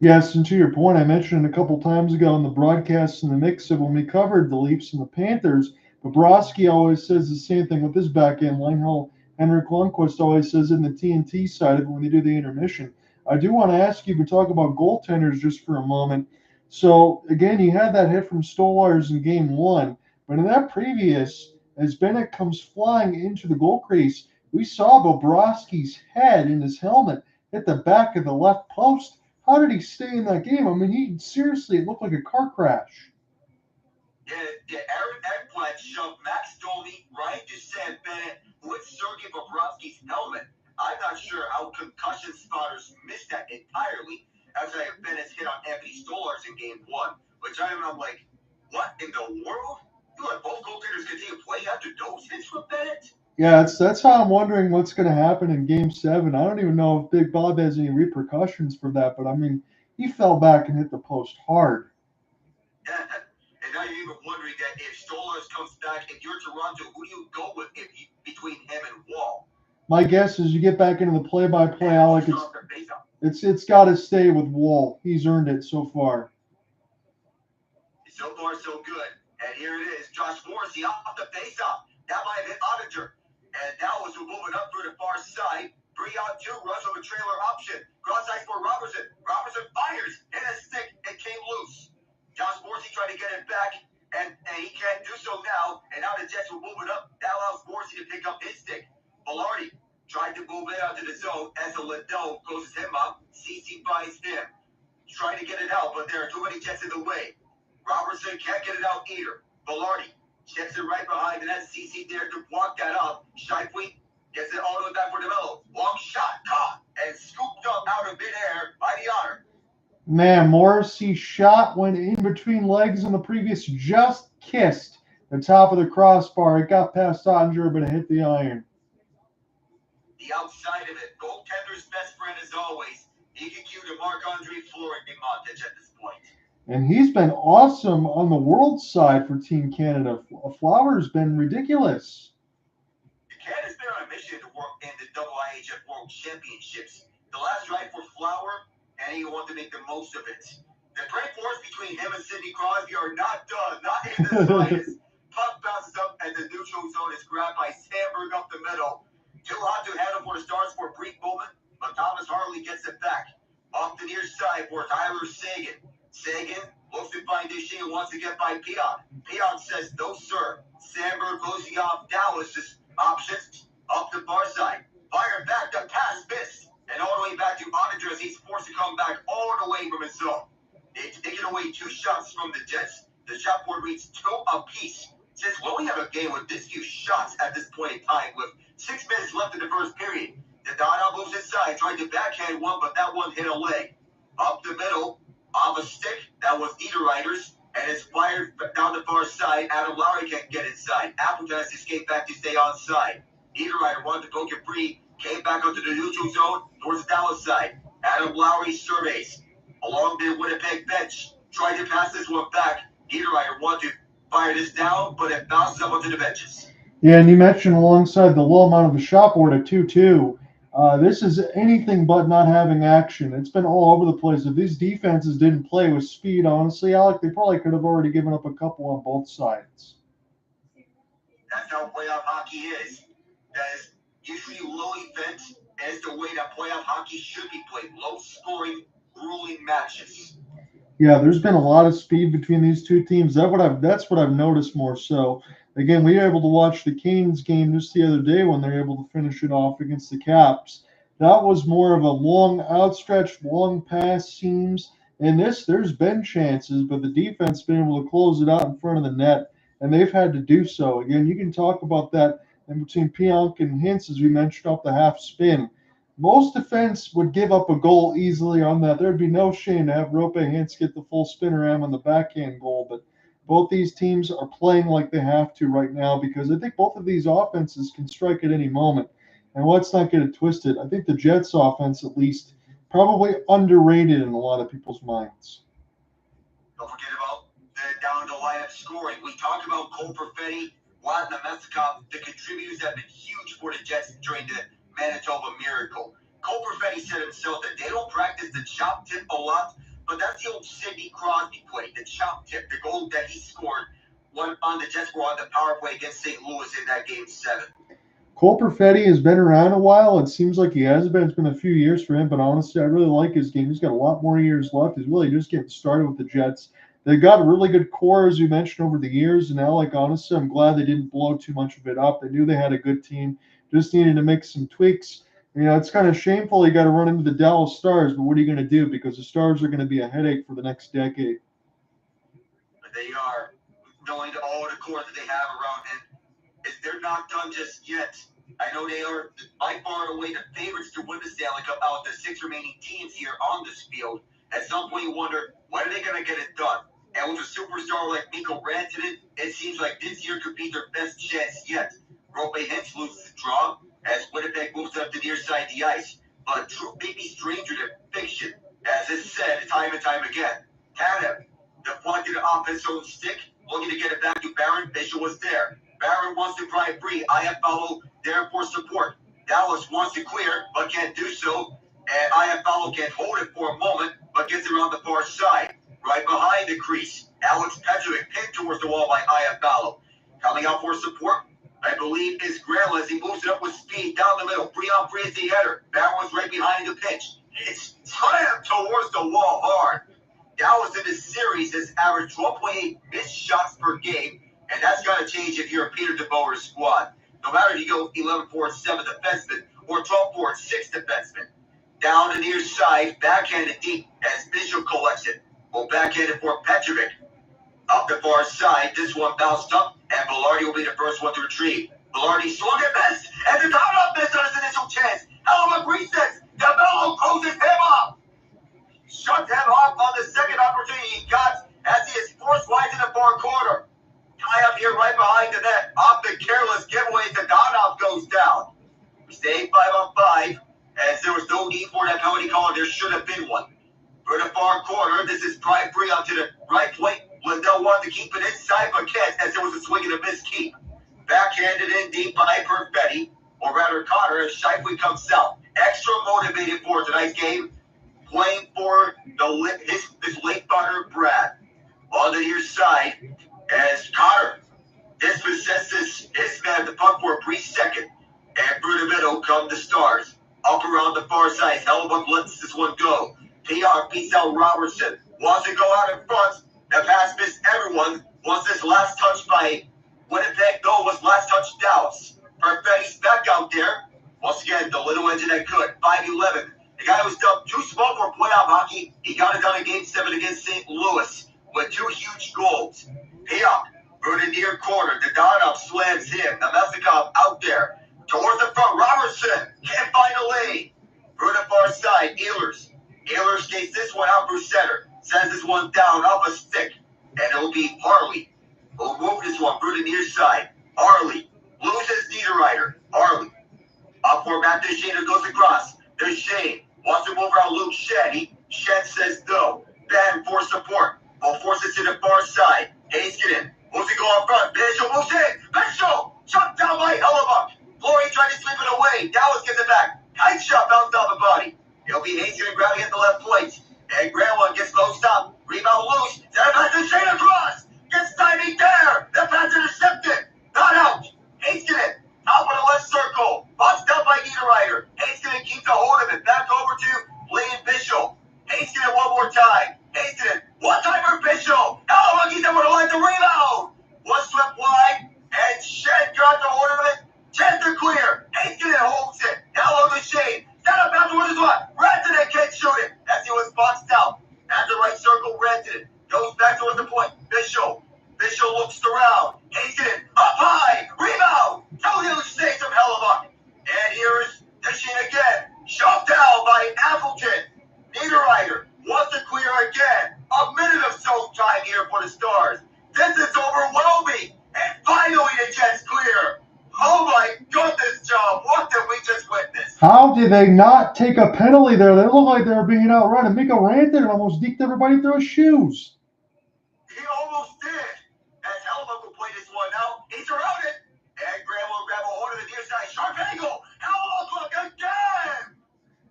Yes, and to your point, I mentioned a couple times ago in the broadcast in the mix of when we covered the Leafs and the Panthers, Bobrovsky always says the same thing with his back end line. How Henrik Lundkvist always says in the TNT side of it when they do the intermission. I do want to ask you to talk about goaltenders just for a moment. So, again, you had that hit from Stolarz in game one, but in that previous, as Bennett comes flying into the goal crease, we saw Bobrovsky's head in his helmet hit the back of the left post. How did he stay in that game? I mean, it looked like a car crash. Yeah, Aaron Ekblad shoved Max Domi, Ryan Duchene, Bennett with Sergei Bobrovsky's helmet. I'm not sure how concussion spotters missed that entirely after Bennett's hit on Anthony Stolarz in game one, which I'm like, what in the world? You let both goaltenders continue to play after those hits from Bennett? Yeah, that's how I'm wondering what's going to happen in Game 7. I don't even know if Big Bob has any repercussions for that, but I mean, he fell back and hit the post hard. Yeah, and now you're even wondering that if Stolarz comes back, if you're Toronto, who do you go with between him and Wall? My guess is you get back into the play-by-play, Alec. It's got to stay with Wall. He's earned it so far. So far, so good. And here it is, Josh Morrissey off the face-off. That might have hit Ottinger. And now as we're moving up through the far side, Brion 2 runs with a trailer option. Cross ice for Robertson. Robertson fires, hit a stick, and came loose. Josh Morrissey tried to get it back, and he can't do so now. And now the Jets will move it up. That allows Morrissey to pick up his stick. Velarde tried to move it out to the zone as a Lindell closes him up. CC buys him. Trying to get it out, but there are too many Jets in the way. Robertson can't get it out either. Velarde checks it right behind, and that's CC there to block that up. Scheifele gets it all the way back for DeMello. Long shot, caught, and scooped up out of midair by the Otter. Man, Morrissey's shot went in between legs in the previous, just kissed the top of the crossbar. It got past Ottinger, but it hit the iron. The outside of it, goaltender's best friend as always. EQ to Marc-Andre Fleury-Montage at this point. And he's been awesome on the world side for Team Canada. Flower's been ridiculous. Canada's been on a mission to work in the IIHF World Championships. The last drive for Flower, and he wanted to make the most of it. The break force between him and Sidney Crosby are not done, not in the slightest. Puck bounces up, and the neutral zone is grabbed by Sandberg up the middle. Too hot to handle for the Stars for a brief moment, but Thomas Harley gets it back. Off the near side for Tyler Seguin. Seguin looks to find Duchene and wants to get by Pionk. Pionk says, no, sir. Sandberg closing off Dallas' options up the far side. Fire back, the pass missed. And all the way back to Ottinger as he's forced to come back all the way from his zone. They've taken away 2 shots from the Jets. The shot board reads 2 apiece. Since when we have a game with this few shots at this point in time with 6 minutes left in the first period. The Dada moves inside, tried to backhand one, but that one hit a leg. Up the middle, off a stick, that was Niederreiter's, and it's fired down the far side. Adam Lowry can't get inside. Appleton has to escape back to stay onside. Niederreiter wanted to poke it free, came back onto the neutral zone towards the Dallas side. Adam Lowry surveys along the Winnipeg bench, tried to pass this one back. Niederreiter wanted to fire this down, but it bounces up onto the benches. Yeah, and you mentioned alongside the low amount of the shot board at 2-2, this is anything but not having action. It's been all over the place. If these defenses didn't play with speed, honestly, Alec, they probably could have already given up a couple on both sides. That's how playoff hockey is. That is usually low event as the way that playoff hockey should be played. Low-scoring, grueling matches. Yeah, there's been a lot of speed between these two teams. That's what I've noticed more so. Again, we were able to watch the Canes game just the other day when they were able to finish it off against the Caps. That was more of a long, outstretched, long pass seams. And there's been chances, but the defense has been able to close it out in front of the net, and they've had to do so. Again, you can talk about that in between Pionk and Hintz, as we mentioned, off the half spin. most defense would give up a goal easily on that. There'd be no shame to have Roope Hintz get the full spinner ram on the backhand goal, but both these teams are playing like they have to right now because I think both of these offenses can strike at any moment. And let's not get it twisted. I think the Jets offense, at least, probably underrated in a lot of people's minds. Don't forget about the down the lineup scoring. We talked about Cole Perfetti, Wyatt, and Meskov. The contributors have been huge for the Jets during the Manitoba Miracle. Cole Perfetti said himself that they don't practice the chop tip a lot, but that's the old Sidney Crosby play, the chop tip, the goal that he scored on the Jets were on the power play against St. Louis in that Game 7. Cole Perfetti has been around a while. It seems like he has been. It's been a few years for him, but honestly, I really like his game. He's got a lot more years left. He's really just getting started with the Jets. They've got a really good core, as you mentioned, over the years. And now, like, honestly, I'm glad they didn't blow too much of it up. They knew they had a good team, just needed to make some tweaks. You know, it's kind of shameful you got to run into the Dallas Stars, but what are you going to do? Because the Stars are going to be a headache for the next decade. But they are, knowing all the core that they have around, and they're not done just yet. I know they are by far and away the favorites to win the Stanley Cup out of the 6 remaining teams here on this field. At some point, you wonder, when are they going to get it done? And with a superstar like Mikko Rantanen, it seems like this year could be their best chance yet. Roope Hintz loses the draw as Winnipeg moves up the near side of the ice. But truth may be stranger than fiction, as is said time and time again. Tanev deflected it off his own stick, looking to get it back to Barron. Bishop was there. Barron wants to drive free. Iafallo there for support. Dallas wants to clear, but can't do so. And Iafallo can't hold it for a moment, but gets around the far side. Right behind the crease. Alex Petrovic pinned towards the wall by Iafallo. Coming out for support, I believe, is Grella as he moves it up with speed down the middle. Breon Free is the header. Barron was right behind the pitch. It's slammed towards the wall hard. Dallas in this series has averaged 12.8 missed shots per game, and that's got to change if you're a Peter DeBoer squad. No matter if you go 11-4-7 defenseman or 12-4-6 defenseman. Down the near side, backhanded deep as Bishop collects it. Well, backhanded for Petrovic. Up the far side, this one bounced up, and Velarde will be the first one to retrieve. Velarde swung and missed, and the down-up missed on his initial chance. Hell of a resets. DeBello closes him up. Shut him off on the second opportunity he got as he is forced wide to the far corner. Tie up here right behind the net. Off the careless giveaway, the down-off goes down. We stay 5-on-5, as there was no need for that penalty call, and there should have been one. For the far corner, this is Pride Free onto the right point. Lindell wanted to keep it inside, but can't, as there was a swing and a miss keep. Backhanded in deep by Perfetti, or rather Connor, as Scheifele comes south. Extra motivated for tonight's game, playing for his late partner, Brad. On the near side, as Connor dispossesses his man the puck for a brief second. And through the middle come the Stars. Up around the far side, Hellebuck lets this one go. PR beats out Robertson. Wants to go out in front. The pass missed everyone. Was this last touch by Winnipeg? No, was last touch Dallas. Perfetti's back out there. Once again, the little engine that could. 5'11". The guy was dubbed too small for playoff hockey. He got it done in Game 7 against St. Louis with 2 huge goals. Payop through the near corner. The down-up slams him. Namestnikov out there. Towards the front. Robertson can't find a lane. Through the far side. Ehlers skates this one out through center. Sends this one down up a stick. And it'll be Harley who'll move this one through the near side. Harley loses Niederreiter. Harley up for back to Duchene, goes across. Duchene wants to move around Luke Shen. Shen says no. Benn for support. Will force it to the far side. Heiskanen moves to go up front. Bishop moves in. Bishop shot down by Hellebuck. Fleury tried to sweep it away. Dallas gets it back. Tight shot bounced off the body. It'll be Heiskanen grabbing at the left plate. And Grella gets low stop. Rebound loose. Send it back to Duchene across. Gets timing there. The pass intercepted. Not out. Heiskanen top of the left circle. Bunched up by Niederreiter. Heiskanen keeps a hold of it. Back over to Blaine Bishop. Heiskanen one more time. Heiskanen. One time for Bishop. Hellebuck gets over the line to rebound. One swept wide. And Shed got the hold of it. Chance to clear. Heiskanen holds it. Now on the shade. Set up afterwards is what? Rantanen can't shoot it as he was boxed out. At the right circle, Rantanen goes back towards the point. Bishop How did they not take a penalty there? They looked like they were being outrun. And Mikko Rantanen almost deked everybody through his shoes. He almost did. As Hellebuck will play this one out, he's surrounded. And Graham will grab a hold of the near side. Sharp angle. Hellebuck again.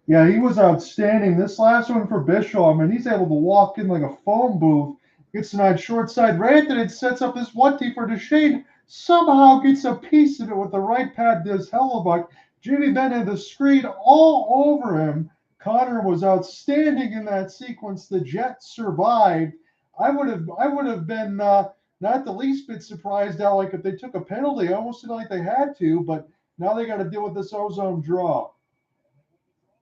Yeah, he was outstanding. This last one for Bischoff, I mean, he's able to walk in like a phone booth, gets denied short side. Rantanen sets up this 1-2 for Duchene, somehow gets a piece of it with the right pad, does Hellebuck. Jimmy Benn had the screen all over him. Connor was outstanding in that sequence. The Jets survived. I would have been not the least bit surprised, Alec, if they took a penalty. I almost feel like they had to, but now they got to deal with this ozone draw.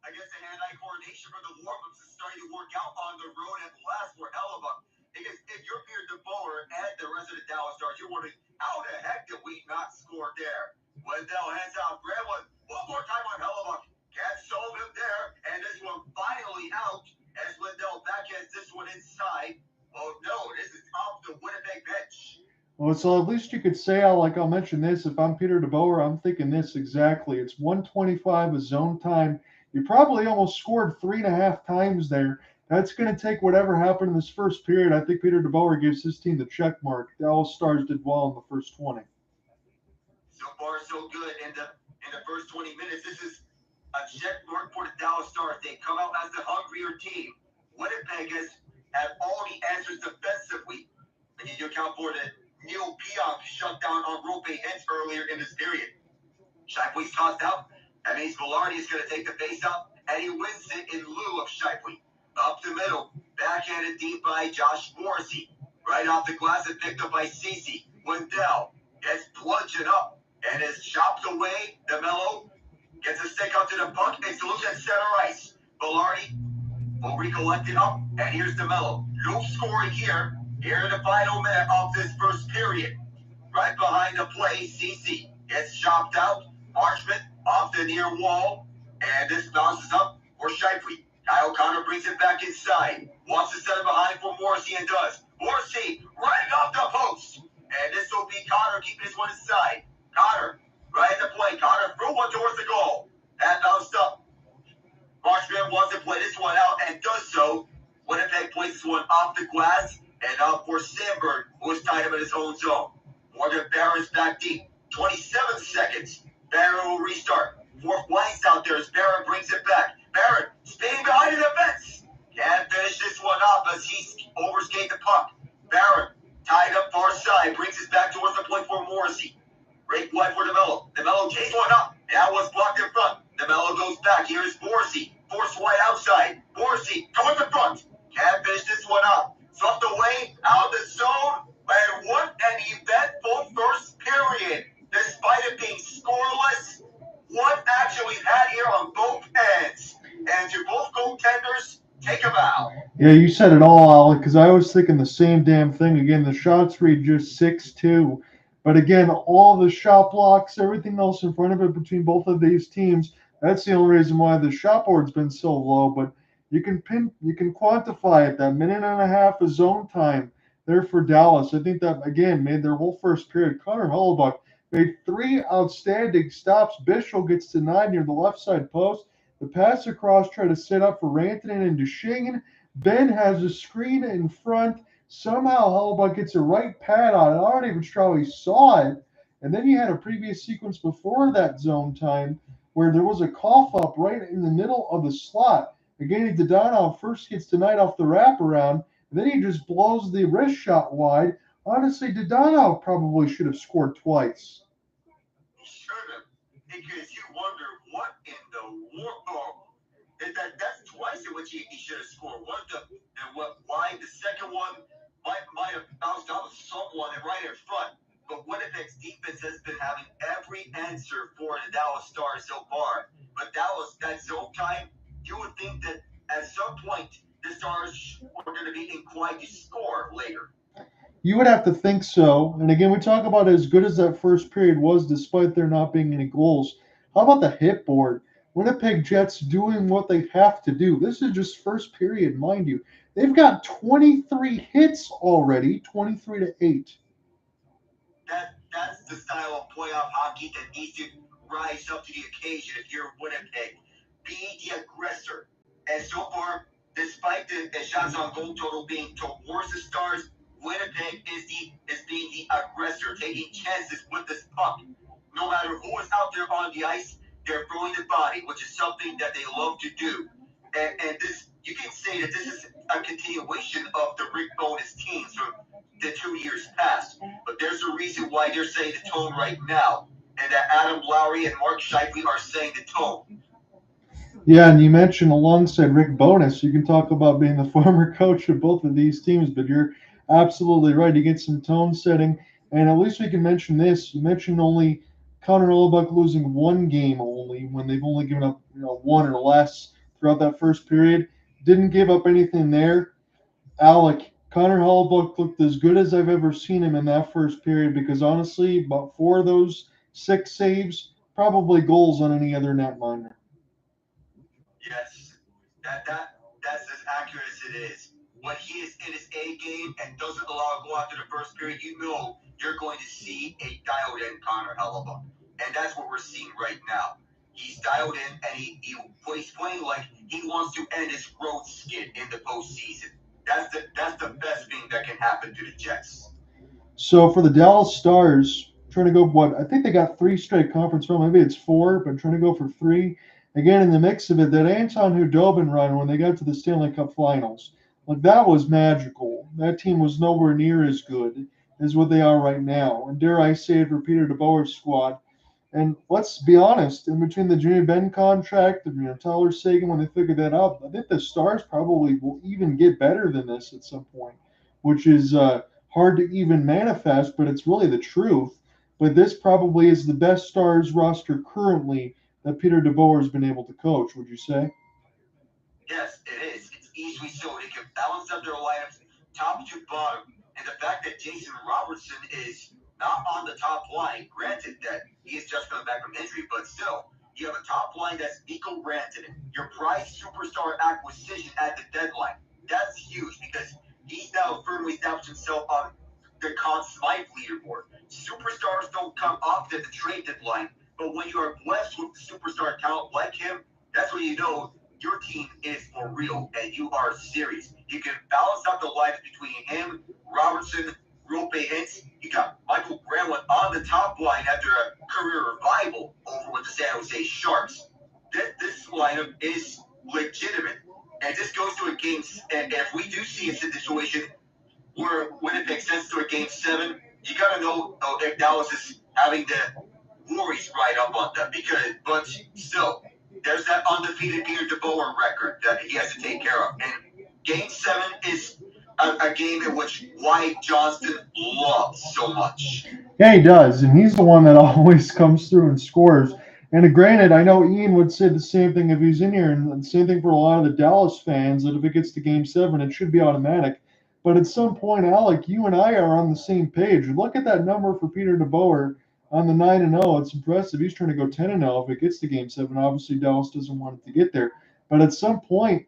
I guess the hand-eye coordination for the warm-ups is starting to work out on the road at last for Hellebuck. Because if you're here, DeBoer and the rest of the Dallas Stars, you're wondering, how the heck did we not score there? Lindell heads out, grab one more time on Hellebuck. Can't solve him there, and this one finally out as Lindell backhands this one inside. Oh no, this is off the Winnipeg bench. Well, so at least you could say, I'll mention this. If I'm Peter DeBoer, I'm thinking this exactly. It's 125 of zone time. You probably almost scored 3.5 times there. That's going to take whatever happened in this first period. I think Peter DeBoer gives his team the check mark. Dallas Stars did well in the first 20. So far, so good in the first 20 minutes. This is a check mark for the Dallas Stars. They come out as the hungrier team. Winnipeg has had all the answers defensively. And you account for the Neil Pionk shutdown on Roope Hintz earlier in this period. Scheifele's tossed out. That means Velarde is going to take the face-off, and he wins it in lieu of Scheifele. Up the middle, backhanded deep by Josh Morrissey. Right off the glass and picked up by Cece. Lindell gets plunging up and is chopped away. DeMello gets a stick up to the puck and salutes at center ice. Velarde will recollect it up, and here's DeMello. No scoring here in the final minute of this first period. Right behind the play, Cece gets chopped out. Marchment off the near wall, and this bounces up for Scheifele. Kyle Connor brings it back inside. Wants to set it behind for Morrissey and does. Morrissey right off the post. And this will be Connor keeping this one inside. Connor right at the play. Connor threw one towards the goal. That bounced up. Marchment wants to play this one out and does so. Winnipeg plays this one off the glass and up for Sandberg, who is tied up in his own zone. Morgan Barron's back deep. 27 seconds. Barron will restart. Fourth lines out there as Barron brings it back. Barron staying behind the defense. Can't finish this one off as he overskates the puck. Barron tied up far side. Brings it back towards the point for Morrissey. Great play for DeMello. DeMello takes one up. That was blocked in front. DeMello goes back. Here's Morrissey. Force wide outside. Morrissey towards the front. Can't finish this one up. Swept away out of the zone. And what an eventful first period. Despite it being scoreless, what action we've had here on both ends. And to both goaltenders, take a bow. Yeah, you said it all, Alec, because I was thinking the same damn thing. Again, the shots read just 6-2. But again, all the shot blocks, everything else in front of it between both of these teams, that's the only reason why the shot board's been so low. But you can quantify it, that minute and a half of zone time there for Dallas. I think that, again, made their whole first period. Connor Hellebuck made 3 outstanding stops. Bischoff gets denied near the left side post. The pass across tried to set up for Rantanen and Duchene. Benn has a screen in front. Somehow Hellebuck gets a right pad on it. I don't even sure how he saw it. And then you had a previous sequence before that zone time where there was a cough up right in the middle of the slot. Again, Dadonov first gets denied off the wraparound, and then he just blows the wrist shot wide. Honestly, Dadonov probably should have scored twice. He should have, because you wonder what in the world. That's twice in which he should have scored. One and why the second one might have bounced off of someone right in front. But Winnipeg's defense has been having every answer for the Dallas Stars so far. But that zone time, you would think that at some point the Stars were going to be inclined to score later. You would have to think so. And again, we talk about as good as that first period was, despite there not being any goals. How about the hit board? Winnipeg Jets doing what they have to do. This is just first period, mind you. They've got 23 hits already, 23-8. That's the style of playoff hockey that needs to rise up to the occasion if you're Winnipeg. Be the aggressor. And so far, despite the shots on goal total being towards the Stars, Winnipeg is being the aggressor, taking chances with this puck. No matter who is out there on the ice, they're throwing the body, which is something that they love to do. And this, you can say that this is a continuation of the Rick Bonus teams from the 2 years past. But there's a reason why they're setting the tone right now, and that Adam Lowry and Mark Scheifele are setting the tone. Yeah, and you mentioned alongside Rick Bonus, you can talk about being the former coach of both of these teams, but you're absolutely right. You get some tone setting, and at least we can mention this. You mentioned only Connor Hellebuyck losing one game only when they've only given up one or less throughout that first period. Didn't give up anything there. Alec, Connor Hellebuyck looked as good as I've ever seen him in that first period because honestly, about 4 of those 6 saves, probably goals on any other netminder. Yes, that's as accurate as it is. When he is in his A game and doesn't allow a goal after the first period, you know you're going to see a dialed-in Connor Hellebuyck, and that's what we're seeing right now. He's dialed in, and he's playing like he wants to end his growth skid in the postseason. That's the best thing that can happen to the Jets. So for the Dallas Stars, trying to go I think they got 3 straight conference runs. Maybe it's 4, but trying to go for 3. Again, in the mix of it, that Anton Hudobin run when they got to the Stanley Cup Finals, like that was magical. That team was nowhere near as good as what they are right now. And dare I say it for Peter DeBoer's squad. And let's be honest, in between the Jimmy Benn contract and Tyler Seguin, when they figured that out, I think the Stars probably will even get better than this at some point, which is hard to even manifest, but it's really the truth. But this probably is the best Stars roster currently that Peter DeBoer has been able to coach, would you say? Yes, it is. It's easily so. They can balance up their lineups top to bottom. And the fact that Jason Robertson is not on the top line, granted that he is just coming back from injury, but still, you have a top line that's Mikko Rantanen, your prize superstar acquisition at the deadline. That's huge because he's now firmly established himself on the Conn Smythe leaderboard. Superstars don't come often at the trade deadline, but when you are blessed with superstar talent like him, that's when you know your team is for real and you are serious. You can balance out the lines between him, Robertson, Roope, Hintz. You got Michael Granlund on the top line after a career revival over with the San Jose Sharks. This lineup is legitimate. And this goes to a game, and if we do see a situation where Winnipeg sends to a game 7, you got to know if Dallas is having the worries right up on them. But still, there's that undefeated Peter DeBoer record that he has to take care of. And game 7 is a game in which Wyatt Johnston loves so much. Yeah, he does, and he's the one that always comes through and scores. And granted, I know Ian would say the same thing if he's in here, and the same thing for a lot of the Dallas fans, that if it gets to Game 7, it should be automatic. But at some point, Alec, you and I are on the same page. Look at that number for Peter DeBoer on the 9-0. It's impressive. He's trying to go 10-0 if it gets to Game 7. Obviously, Dallas doesn't want it to get there. But at some point,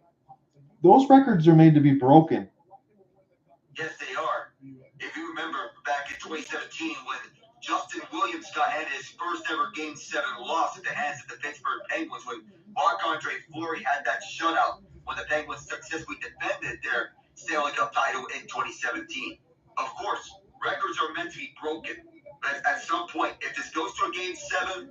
those records are made to be broken. Yes, they are. If you remember back in 2017 when Justin Williams got handed his first ever Game 7 loss at the hands of the Pittsburgh Penguins when Marc-Andre Fleury had that shutout when the Penguins successfully defended their Stanley Cup title in 2017. Of course, records are meant to be broken. But at some point, if this goes to a Game 7,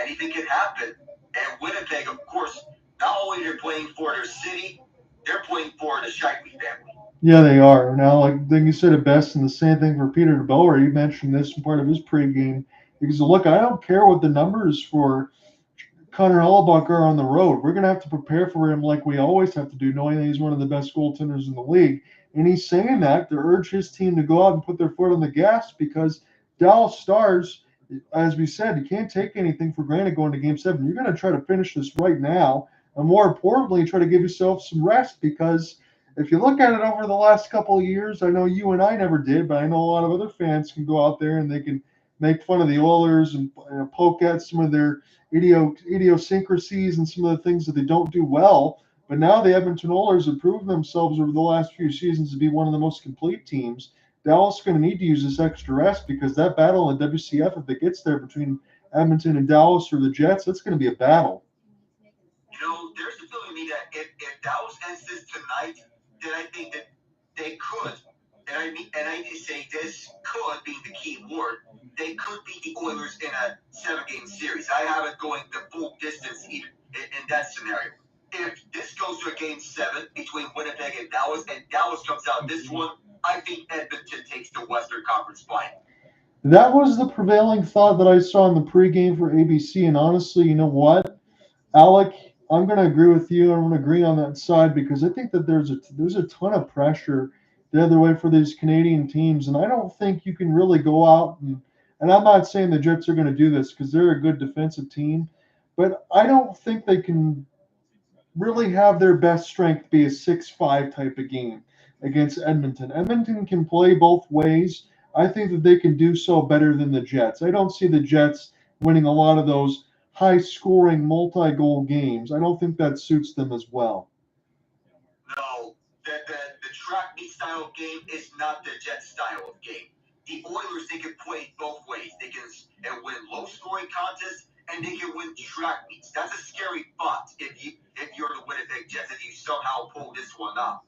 anything can happen. And Winnipeg, of course, not only they're playing for their city, they're playing for the Scheifele family. Yeah, they are. Now, like I think you said it best, and the same thing for Peter DeBoer. He mentioned this in part of his pregame. Because, look, I don't care what the numbers for Connor Hellebuyck are on the road. We're going to have to prepare for him like we always have to do, knowing that he's one of the best goaltenders in the league. And he's saying that to urge his team to go out and put their foot on the gas because Dallas Stars, as we said, you can't take anything for granted going to Game 7. You're going to try to finish this right now. And more importantly, try to give yourself some rest because if you look at it over the last couple of years, I know you and I never did, but I know a lot of other fans can go out there and they can make fun of the Oilers and poke at some of their idiosyncrasies and some of the things that they don't do well. But now the Edmonton Oilers have proven themselves over the last few seasons to be one of the most complete teams. Dallas is going to need to use this extra rest because that battle in WCF, if it gets there between Edmonton and Dallas or the Jets, that's going to be a battle. There's a feeling to me that if Dallas ends this tonight, then I think that they could, and I say this could being the key word, they could beat the Oilers in a 7-game series. I have it going the full distance even in that scenario. If this goes to a game 7 between Winnipeg and Dallas comes out this one, I think Edmonton takes the Western Conference final. That was the prevailing thought that I saw in the pregame for ABC, and honestly, you know what, Alec, I'm going to agree with you. I'm going to agree on that side because I think that there's a ton of pressure the other way for these Canadian teams, and I don't think you can really go out and I'm not saying the Jets are going to do this because they're a good defensive team, but I don't think they can really have their best strength be a 6-5 type of game against Edmonton. Edmonton can play both ways. I think that they can do so better than the Jets. I don't see the Jets winning a lot of those high-scoring, multi-goal games. I don't think that suits them as well. No, the track meet style of game is not the Jets style of game. The Oilers, they can play both ways. They can win low-scoring contests, and they can win track meets. That's a scary thought if you're the Winnipeg Jets, if you somehow pull this one off.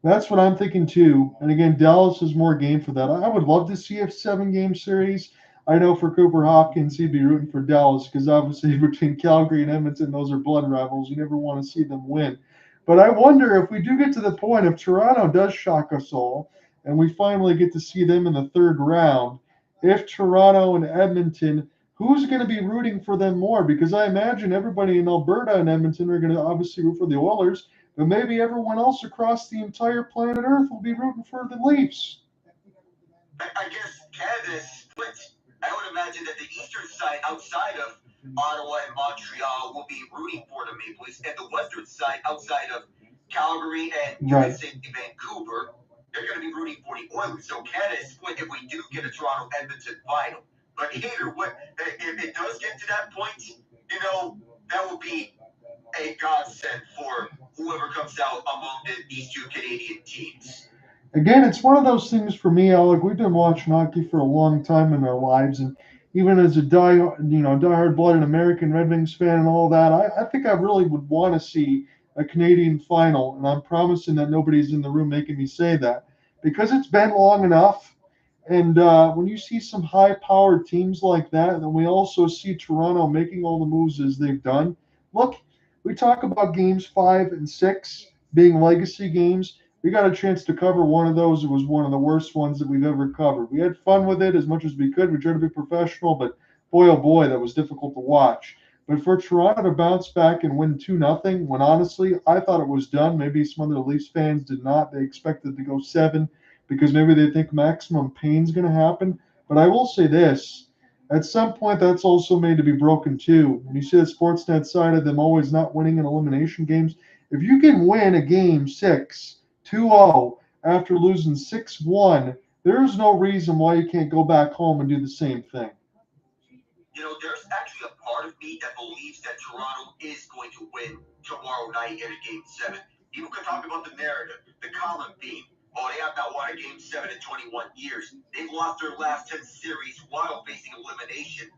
That's what I'm thinking too. And again, Dallas is more game for that. I would love to see a 7-game series. I know for Cooper Hopkins, he'd be rooting for Dallas because obviously between Calgary and Edmonton, those are blood rivals. You never want to see them win. But I wonder if we do get to the point if Toronto does shock us all and we finally get to see them in the 3rd round, if Toronto and Edmonton, who's going to be rooting for them more? Because I imagine everybody in Alberta and Edmonton are going to obviously root for the Oilers, but maybe everyone else across the entire planet Earth will be rooting for the Leafs. I guess Canada is split. I would imagine that the eastern side, outside of Ottawa and Montreal, will be rooting for the Maple Leafs, and the western side, outside of Calgary and USA Vancouver, they're going to be rooting for the Oilers. So Canada is split if we do get a Toronto-Edmonton final. But either way, if it does get to that point, that would be a godsend for whoever comes out among these two Canadian teams. Again, it's one of those things for me, Alec. We've been watching hockey for a long time in our lives, and even as a diehard-blooded American Red Wings fan and all that, I think I really would want to see a Canadian final, and I'm promising that nobody's in the room making me say that because it's been long enough. And when you see some high-powered teams like that, and then we also see Toronto making all the moves as they've done. Look, we talk about games 5 and 6 being legacy games. We got a chance to cover one of those. It was one of the worst ones that we've ever covered. We had fun with it as much as we could. We tried to be professional, but boy, oh boy, that was difficult to watch. But for Toronto to bounce back and win 2-0, when honestly, I thought it was done. Maybe some other Leafs fans did not. They expected to go 7 because maybe they think maximum pain's going to happen. But I will say this. At some point, that's also made to be broken too. When you see the Sportsnet side of them always not winning in elimination games, if you can win a game 6, 2-0 after losing 6-1, there's no reason why you can't go back home and do the same thing. There's actually a part of me that believes that Toronto is going to win tomorrow night in a game 7. People can talk about the narrative, the common theme. Oh, they have not won a game 7 in 21 years. They've lost their last 10 series while facing elimination.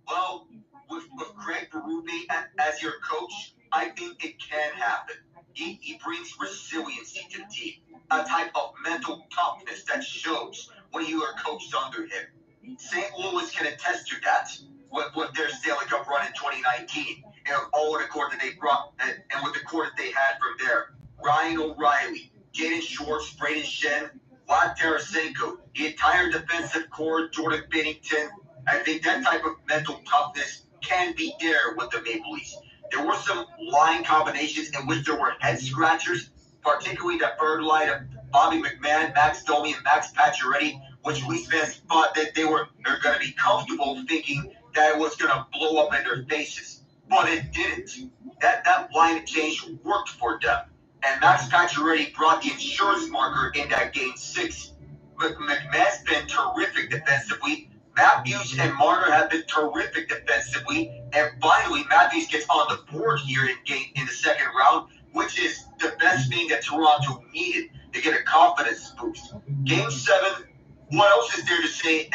Well, with Craig Roope as your coach, I think it can happen. He brings resiliency to the team, a type of mental toughness that shows when you are coached under him. St. Louis can attest to that with their Stanley Cup run in 2019 and all the core that they brought and with the core that they had from there. Ryan O'Reilly, Jaden Schwartz, Braden Shen, Vlad Tarasenko, the entire defensive core, Jordan Binnington. I think that type of mental toughness can be there with the Maple Leafs. There were some line combinations in which there were head scratchers, particularly that third line of Bobby McMann, Max Domi, and Max Pacioretty, which Leafs fans thought that they're going to be comfortable thinking that it was going to blow up in their faces. But it didn't. That line change worked for them. And Max Pacioretty brought the insurance marker in that game 6. McMahon's been terrific defensively. Matthews and Marner have been terrific defensively. And finally, Matthews gets on the board here in the second round, which is the best thing that Toronto needed to get a confidence boost. Game 7, what else is there to say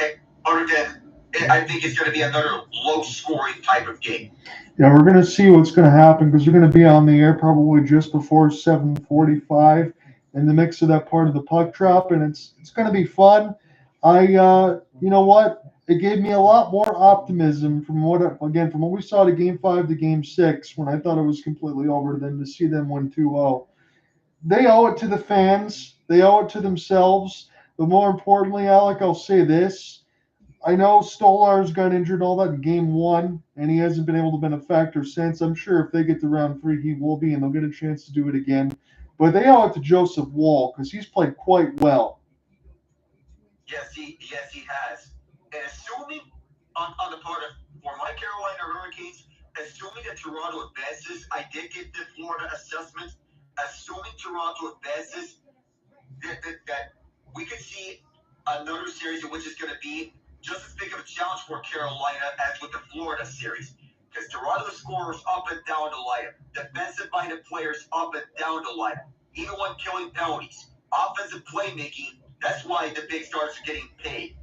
other than I think it's going to be another low-scoring type of game. Yeah, we're going to see what's going to happen because we're going to be on the air probably just before 7:45 in the mix of that part of the puck drop, and it's going to be fun. You know what? It gave me a lot more optimism from from what we saw to Game 5 to Game 6 when I thought it was completely over than to see them win 2-0. They owe it to the fans. They owe it to themselves. But more importantly, Alec, I'll say this. I know Stolar's got injured all that in game one, and he hasn't been able to be a factor since. I'm sure if they get to round three, he will be, and they'll get a chance to do it again. But they owe it to Joseph Wall because he's played quite well. Yes, he has. And assuming on the part of for my Carolina Hurricanes, assuming that Toronto advances, I did get the Florida assessment. Assuming Toronto advances, that we could see another series in which it's going to be just as big of a challenge for Carolina as with the Florida series. Because Toronto scorers up and down the lineup, defensive-minded players up and down the lineup, even when killing penalties, offensive playmaking. That's why the big stars are getting paid.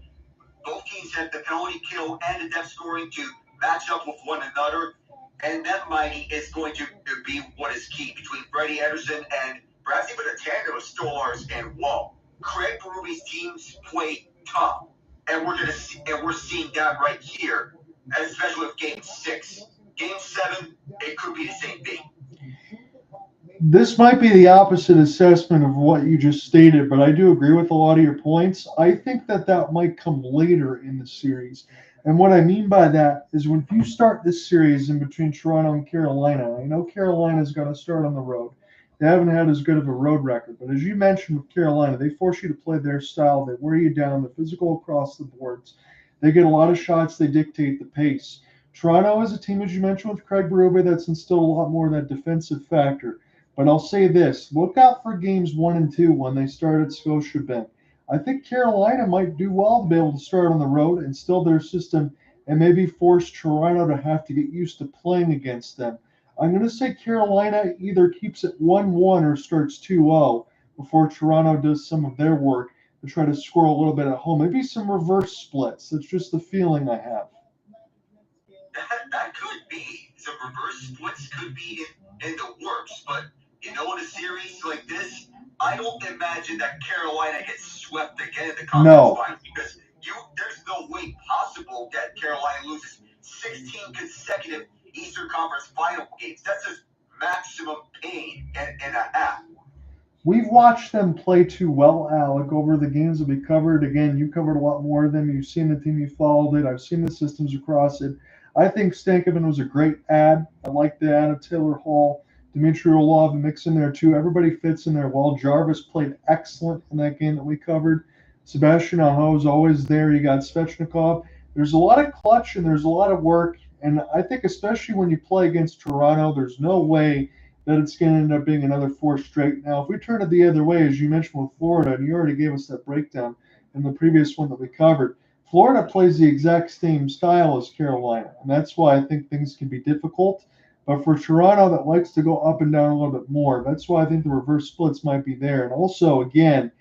Both teams have the penalty kill and the depth scoring to match up with one another, and net mining is going to be what is key between Freddie Anderson and perhaps even a tandem of Stolars and Wall. Craig Berube's teams play tough, and we're seeing that right here, especially with Game 6. Game 7, it could be the same thing. This might be the opposite assessment of what you just stated, but I do agree with a lot of your points. I think that might come later in the series. And what I mean by that is when you start this series in between Toronto and Carolina, I know Carolina's going to start on the road. They haven't had as good of a road record. But as you mentioned with Carolina, they force you to play their style. They wear you down. They're physical across the boards. They get a lot of shots. They dictate the pace. Toronto is a team, as you mentioned, with Craig Berube, that's instilled a lot more of that defensive factor. But I'll say this, look out for games 1 and 2 when they start at Scotiabank. I think Carolina might do well to be able to start on the road, instill their system, and maybe force Toronto to have to get used to playing against them. I'm going to say Carolina either keeps it 1-1 or starts 2-0 before Toronto does some of their work to try to score a little bit at home. Maybe some reverse splits. That's just the feeling I have. That could be. Some reverse splits could be in the works, but in a series like this, I don't imagine that Carolina gets swept again in the conference finals because there's no way possible that Carolina loses 16 consecutive Eastern Conference final games. That's just maximum pain and a half. We've watched them play too well, Alec, over the games that we covered. Again, you covered a lot more of them. You've seen the team, you followed it. I've seen the systems across it. I think Stankoven was a great add. I like the add of Taylor Hall. Dmitry Orlov mix in there too. Everybody fits in there well. Jarvis played excellent in that game that we covered. Sebastian Aho is always there. You got Svechnikov. There's a lot of clutch and there's a lot of work. And I think especially when you play against Toronto, there's no way that it's going to end up being another 4 straight. Now, if we turn it the other way, as you mentioned with Florida, and you already gave us that breakdown in the previous one that we covered, Florida plays the exact same style as Carolina, and that's why I think things can be difficult. But for Toronto, that likes to go up and down a little bit more. That's why I think the reverse splits might be there. And also, again,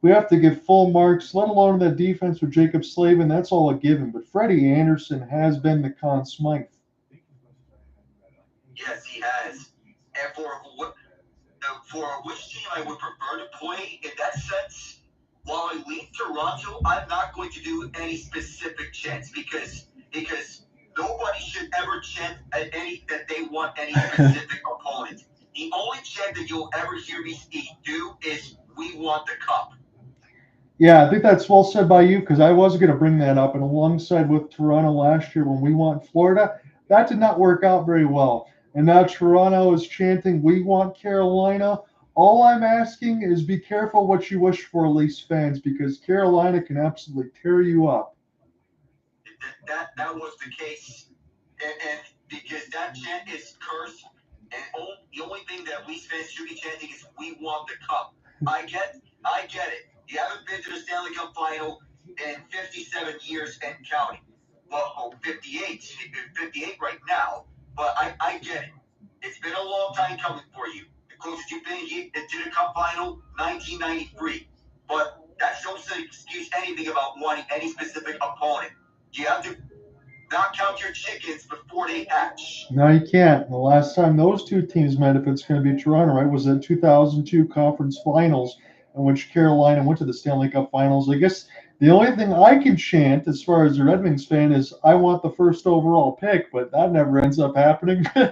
we have to give full marks, let alone that defense with Jacob Slavin. That's all a given. But Freddie Anderson has been the Conn Smythe. Yes, he has. And for which team I would prefer to play in that sense, while I leave Toronto, I'm not going to do any specific chants because nobody should ever chant that they want any specific opponent. The only chant that you'll ever hear me do is "We want the cup." Yeah, I think that's well said by you because I was going to bring that up. And alongside with Toronto last year when we want Florida, that did not work out very well. And now Toronto is chanting, "We want Carolina." All I'm asking is be careful what you wish for, Leafs fans, because Carolina can absolutely tear you up. That was the case, and because that chant is cursed, and the only thing that Leafs fans should be chanting is "We want the cup." I get it. You haven't been to the Stanley Cup final in 57 years and counting. Well, 58 right now. But I get it. It's been a long time coming for you. The closest you've been to the Cup final, 1993. But that doesn't excuse anything about wanting any specific opponent. You have to not count your chickens before they hatch. No, you can't. The last time those two teams met, if it's going to be Toronto, right, was the 2002 conference finals in which Carolina went to the Stanley Cup finals. I guess the only thing I can chant as far as a Red Wings fan is I want the first overall pick, but that never ends up happening. Well,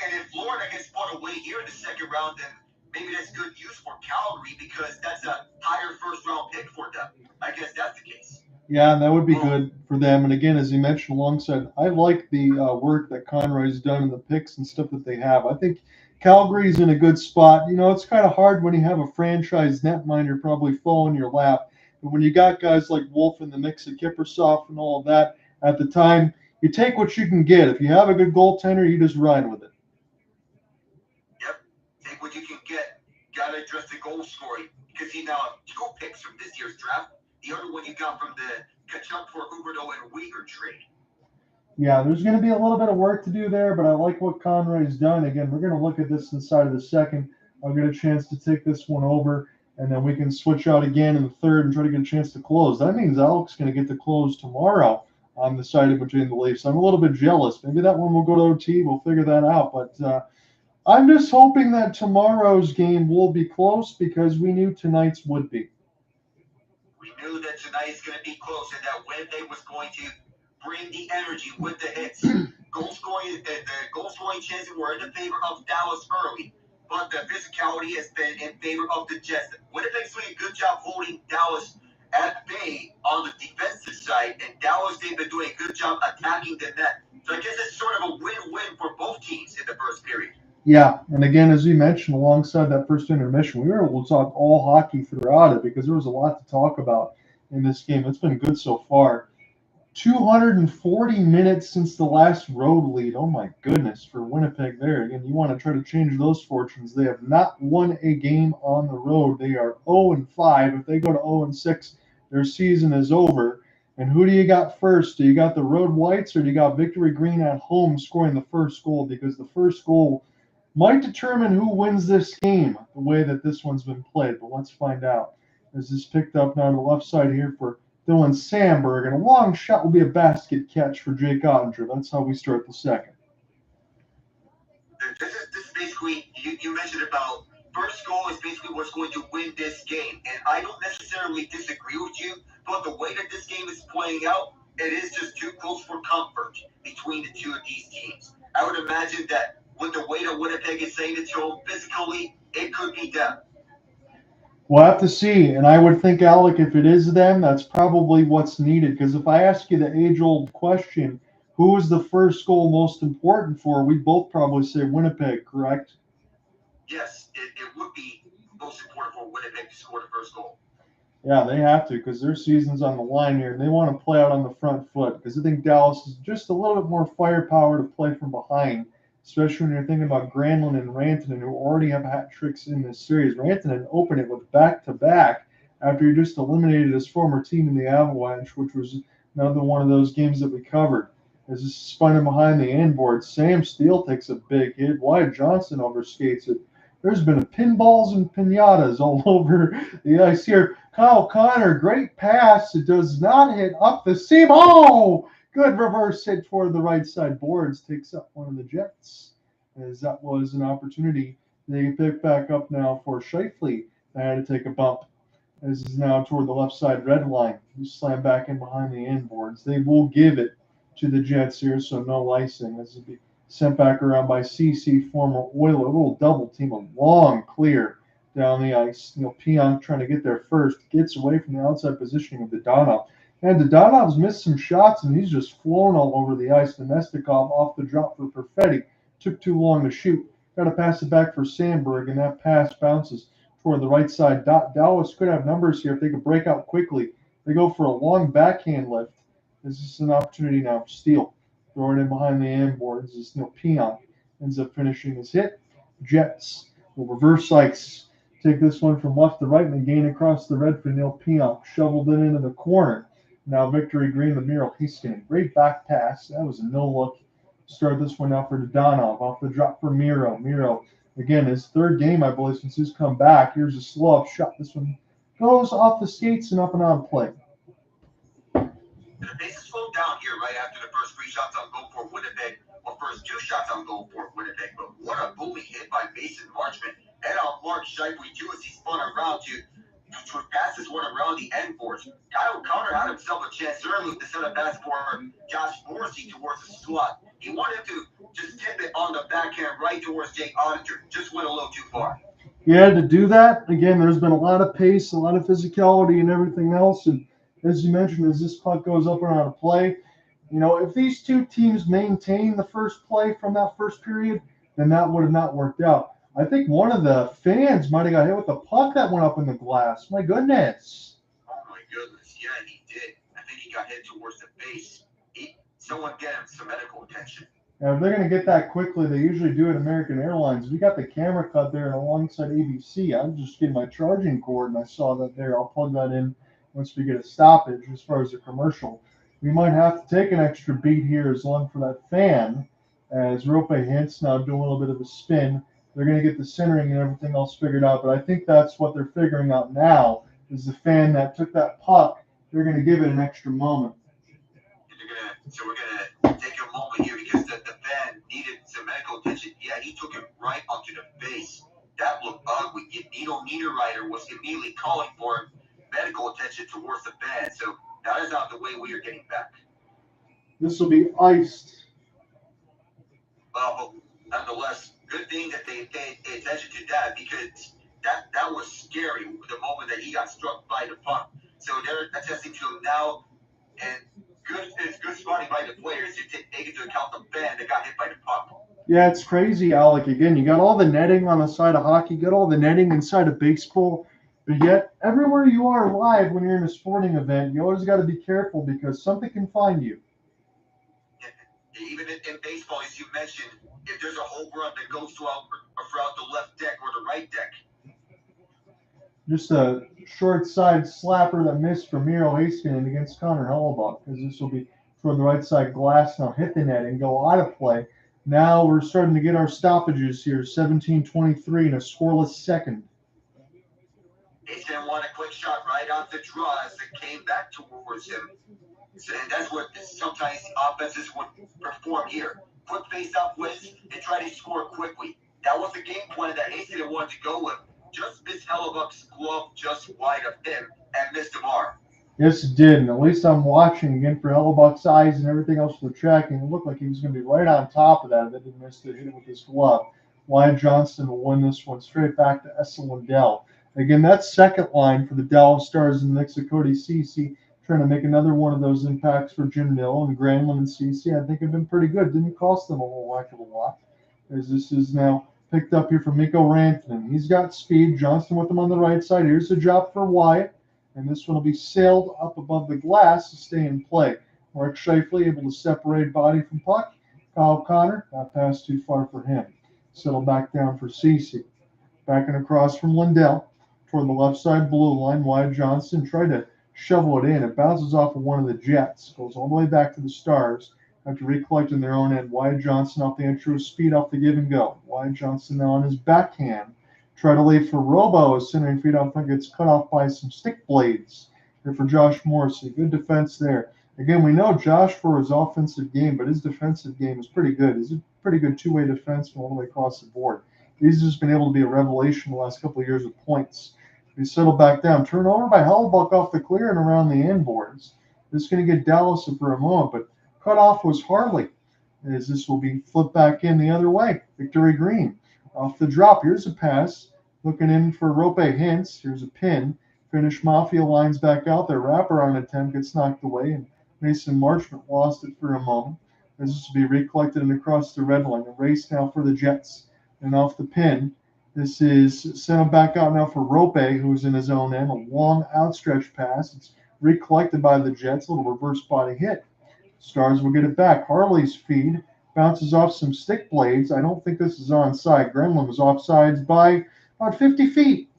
and if Florida gets fought away here in the second round, then maybe that's good use for Calgary because that's a higher first round pick for them. I guess that's the case. Yeah, and that would be good for them. And again, as you mentioned alongside, I like the work that Conroy's done in the picks and stuff that they have. I think Calgary's in a good spot. You know, it's kind of hard when you have a franchise netminder probably fall in your lap. But when you got guys like Wolf in the mix of Kippersoft and all of that at the time, you take what you can get. If you have a good goaltender, you just ride with it. Yep, take what you can get. Got to address the goal scoring because you now have 2 picks from this year's draft. The other one you got from the Kachuk for Huberdeau and Uyghur trade. Yeah, there's going to be a little bit of work to do there, but I like what Conroy's done. Again, we're going to look at this inside of the second. I'll get a chance to take this one over, and then we can switch out again in the third and try to get a chance to close. That means Alec's going to get to close tomorrow on the side of between the Leafs. I'm a little bit jealous. Maybe that one will go to OT. We'll figure that out. But I'm just hoping that tomorrow's game will be close because we knew tonight's would be. We knew that tonight is going to be close and that Wednesday was going to bring the energy with the hits. The goal scoring chances were in the favor of Dallas early, but the physicality has been in favor of the Jets. Winnipeg's doing a good job holding Dallas at bay on the defensive side, and Dallas, they've been doing a good job attacking the net. So I guess it's sort of a win-win for both teams in the first period. Yeah, and again, as we mentioned, alongside that first intermission, we were able to talk all hockey throughout it because there was a lot to talk about in this game. It's been good so far. 240 minutes since the last road lead. Oh my goodness, for Winnipeg there. Again, you want to try to change those fortunes. They have not won a game on the road. They are 0-5. If they go to 0-6, their season is over. And who do you got first? Do you got the Road Whites or do you got Victory Green at home scoring the first goal? Because the first goal might determine who wins this game, the way that this one's been played. But let's find out. As this picked up now to the left side here for Dylan Sandberg, and a long shot will be a basket catch for Jake Ottinger. That's how we start the second. This is basically, you mentioned about first goal is basically what's going to win this game. And I don't necessarily disagree with you, but the way that this game is playing out, it is just too close for comfort between the two of these teams. I would imagine that with the way that Winnipeg is saying it to them physically, it could be them. We'll have to see, and I would think, Alec, if it is them, that's probably what's needed. Because if I ask you the age-old question, who is the first goal most important for, we'd both probably say Winnipeg, correct? Yes, it would be most important for Winnipeg to score the first goal. Yeah, they have to because their season's on the line here, and they want to play out on the front foot because I think Dallas is just a little bit more firepower to play from behind, especially when you're thinking about Granlund and Rantanen, who already have hat tricks in this series. Rantanen opened it with back-to-back after he just eliminated his former team in the Avalanche, which was another one of those games that we covered. As this spun him behind the inboard, Sam Steele takes a big hit. Wyatt Johnston overskates it. There's been pinballs and pinatas all over the ice here. Kyle Connor, great pass. It does not hit up the seam. Oh! Good reverse hit toward the right side boards. Takes up one of the Jets, as that was an opportunity. They pick back up now for Scheifele. They had to take a bump. This is now toward the left side red line. You slam back in behind the inboards. They will give it to the Jets here, so no icing. This will be sent back around by CC, former Oiler. A little double team, a long clear down the ice. Pionk trying to get there first. Gets away from the outside positioning of Dadonov. And Dadonov's missed some shots, and he's just flown all over the ice. Domestikov off the drop for Perfetti. Took too long to shoot. Got to pass it back for Sandberg, and that pass bounces toward the right side. Dallas could have numbers here if they could break out quickly. They go for a long backhand lift. This is an opportunity now for Steele. Throwing in behind the inboards is Pionk. Ends up finishing his hit. Jets will reverse ice. Take this one from left to right and gain across the red for Neil Pionk. Shoveled it into the corner. Now Victory Green with Miro Heiskanen. Great back pass. That was a no-look. Start this one out for Dadonov. Off the drop for Miro. Miro, again, his third game, I believe, since he's come back. Here's a slow-up shot. This one goes off the skates and up and on play. The pace is slowed down here right after the first 3 shots on goal for Winnipeg, or first 2 shots on goal for Winnipeg. But what a bully hit by Mason Marchment. And on Mark Scheifele too as he spun around to pass this one around the end boards. Kyle Connor had himself a chance early to set a pass for Josh Morrissey towards the slot. He wanted to just tip it on the backhand right towards Jake Auditor. Just went a little too far. Yeah, to do that, again, there's been a lot of pace, a lot of physicality and everything else. And as you mentioned, as this puck goes up and out of play, if these two teams maintain the first play from that first period, then that would have not worked out. I think one of the fans might have got hit with the puck that went up in the glass. My goodness. Oh, my goodness. Yeah, he did. I think he got hit towards the face. Someone get him some medical attention. Now, if they're going to get that quickly, they usually do it American Airlines. We got the camera cut there and alongside ABC. I'm just getting my charging cord, and I saw that there. I'll plug that in once we get a stoppage as far as the commercial. We might have to take an extra beat here as long for that fan, as Roope Hintz now doing a little bit of a spin. They're going to get the centering and everything else figured out, but I think that's what they're figuring out now is the fan that took that puck. They're going to give it an extra moment. So we're going to take a moment here because the fan needed some medical attention. Yeah, he took it right onto the face. That looked ugly. Nino Niederreiter was immediately calling for medical attention towards the fan. So that is not the way we are getting back. This will be iced. Well, nonetheless, good thing that they paid attention to that because that was scary the moment that he got struck by the puck. So they're attesting to him now, and it's good spotting by the players to take into account the fan that got hit by the puck. Yeah, it's crazy, Alec. Again, you got all the netting on the side of hockey, you got all the netting inside of baseball, but yet everywhere you are live when you're in a sporting event, you always got to be careful because something can find you. Even in baseball, as you mentioned, if there's a home run that goes throughout the left deck or the right deck. Just a short side slapper that missed from Miro Heiskanen against Connor Hellebuyck, because this will be toward the right side glass now, hit the net and go out of play. Now we're starting to get our stoppages here, 17:23 in a scoreless second. He's going to want a quick shot right off the draw as it came back towards him. So, and that's what sometimes offenses would perform here. Quick face-off wins and try to score quickly. That was the game plan that Heiskanen wanted to go with. Just missed Hellebuck's glove just wide of him and missed the bar. Yes, it did. And at least I'm watching again for Hellebuck's eyes and everything else for the tracking. It looked like he was going to be right on top of that. They didn't miss to hit it with his glove. Wyatt Johnston will win this one straight back to Lindell. Again, that's second line for the Dallas Stars in the mix of Cody Ceci, trying to make another one of those impacts for Jim Nill and Granlund and Ceci. I think have been pretty good. Didn't cost them a whole heck of a lot. As this is now picked up here from Mikko Rantanen. He's got speed. Johnston with him on the right side. Here's the drop for Wyatt. And this one will be sailed up above the glass to stay in play. Mark Scheifele able to separate body from puck. Kyle Connor, not pass too far for him. Settle back down for Ceci. Backing across from Lindell toward the left side blue line. Wyatt Johnston tried to shovel it in. It bounces off of one of the Jets. Goes all the way back to the Stars. After recollecting their own end, Wyatt Johnston off the entry speed off the give and go. Wyatt Johnston now on his backhand. Try to leave for Robo as centering feed off gets cut off by some stick blades. Here for Josh Morrissey. Good defense there. Again, we know Josh for his offensive game, but his defensive game is pretty good. He's a pretty good two-way defenseman all the way across the board. He's just been able to be a revelation the last couple of years with points. He settled back down. Turned over by Hellebuyck off the clear and around the end boards. This is going to get Dallas for a moment, but cut off was Harley. As this will be flipped back in the other way. Victory Green. Off the drop, here's a pass. Looking in for Roope Hintz. Here's a pin. Finnish Mafia lines back out there. Wraparound attempt gets knocked away, and Mason Marchment lost it for a moment. This is to be recollected and across the red line. A race now for the Jets. And off the pin, this is sent back out now for Roope, who's in his own end. A long outstretched pass. It's recollected by the Jets. A little reverse body hit. Stars will get it back. Harley's feed bounces off some stick blades. I don't think this is onside. Granlund was offsides by about 50 feet.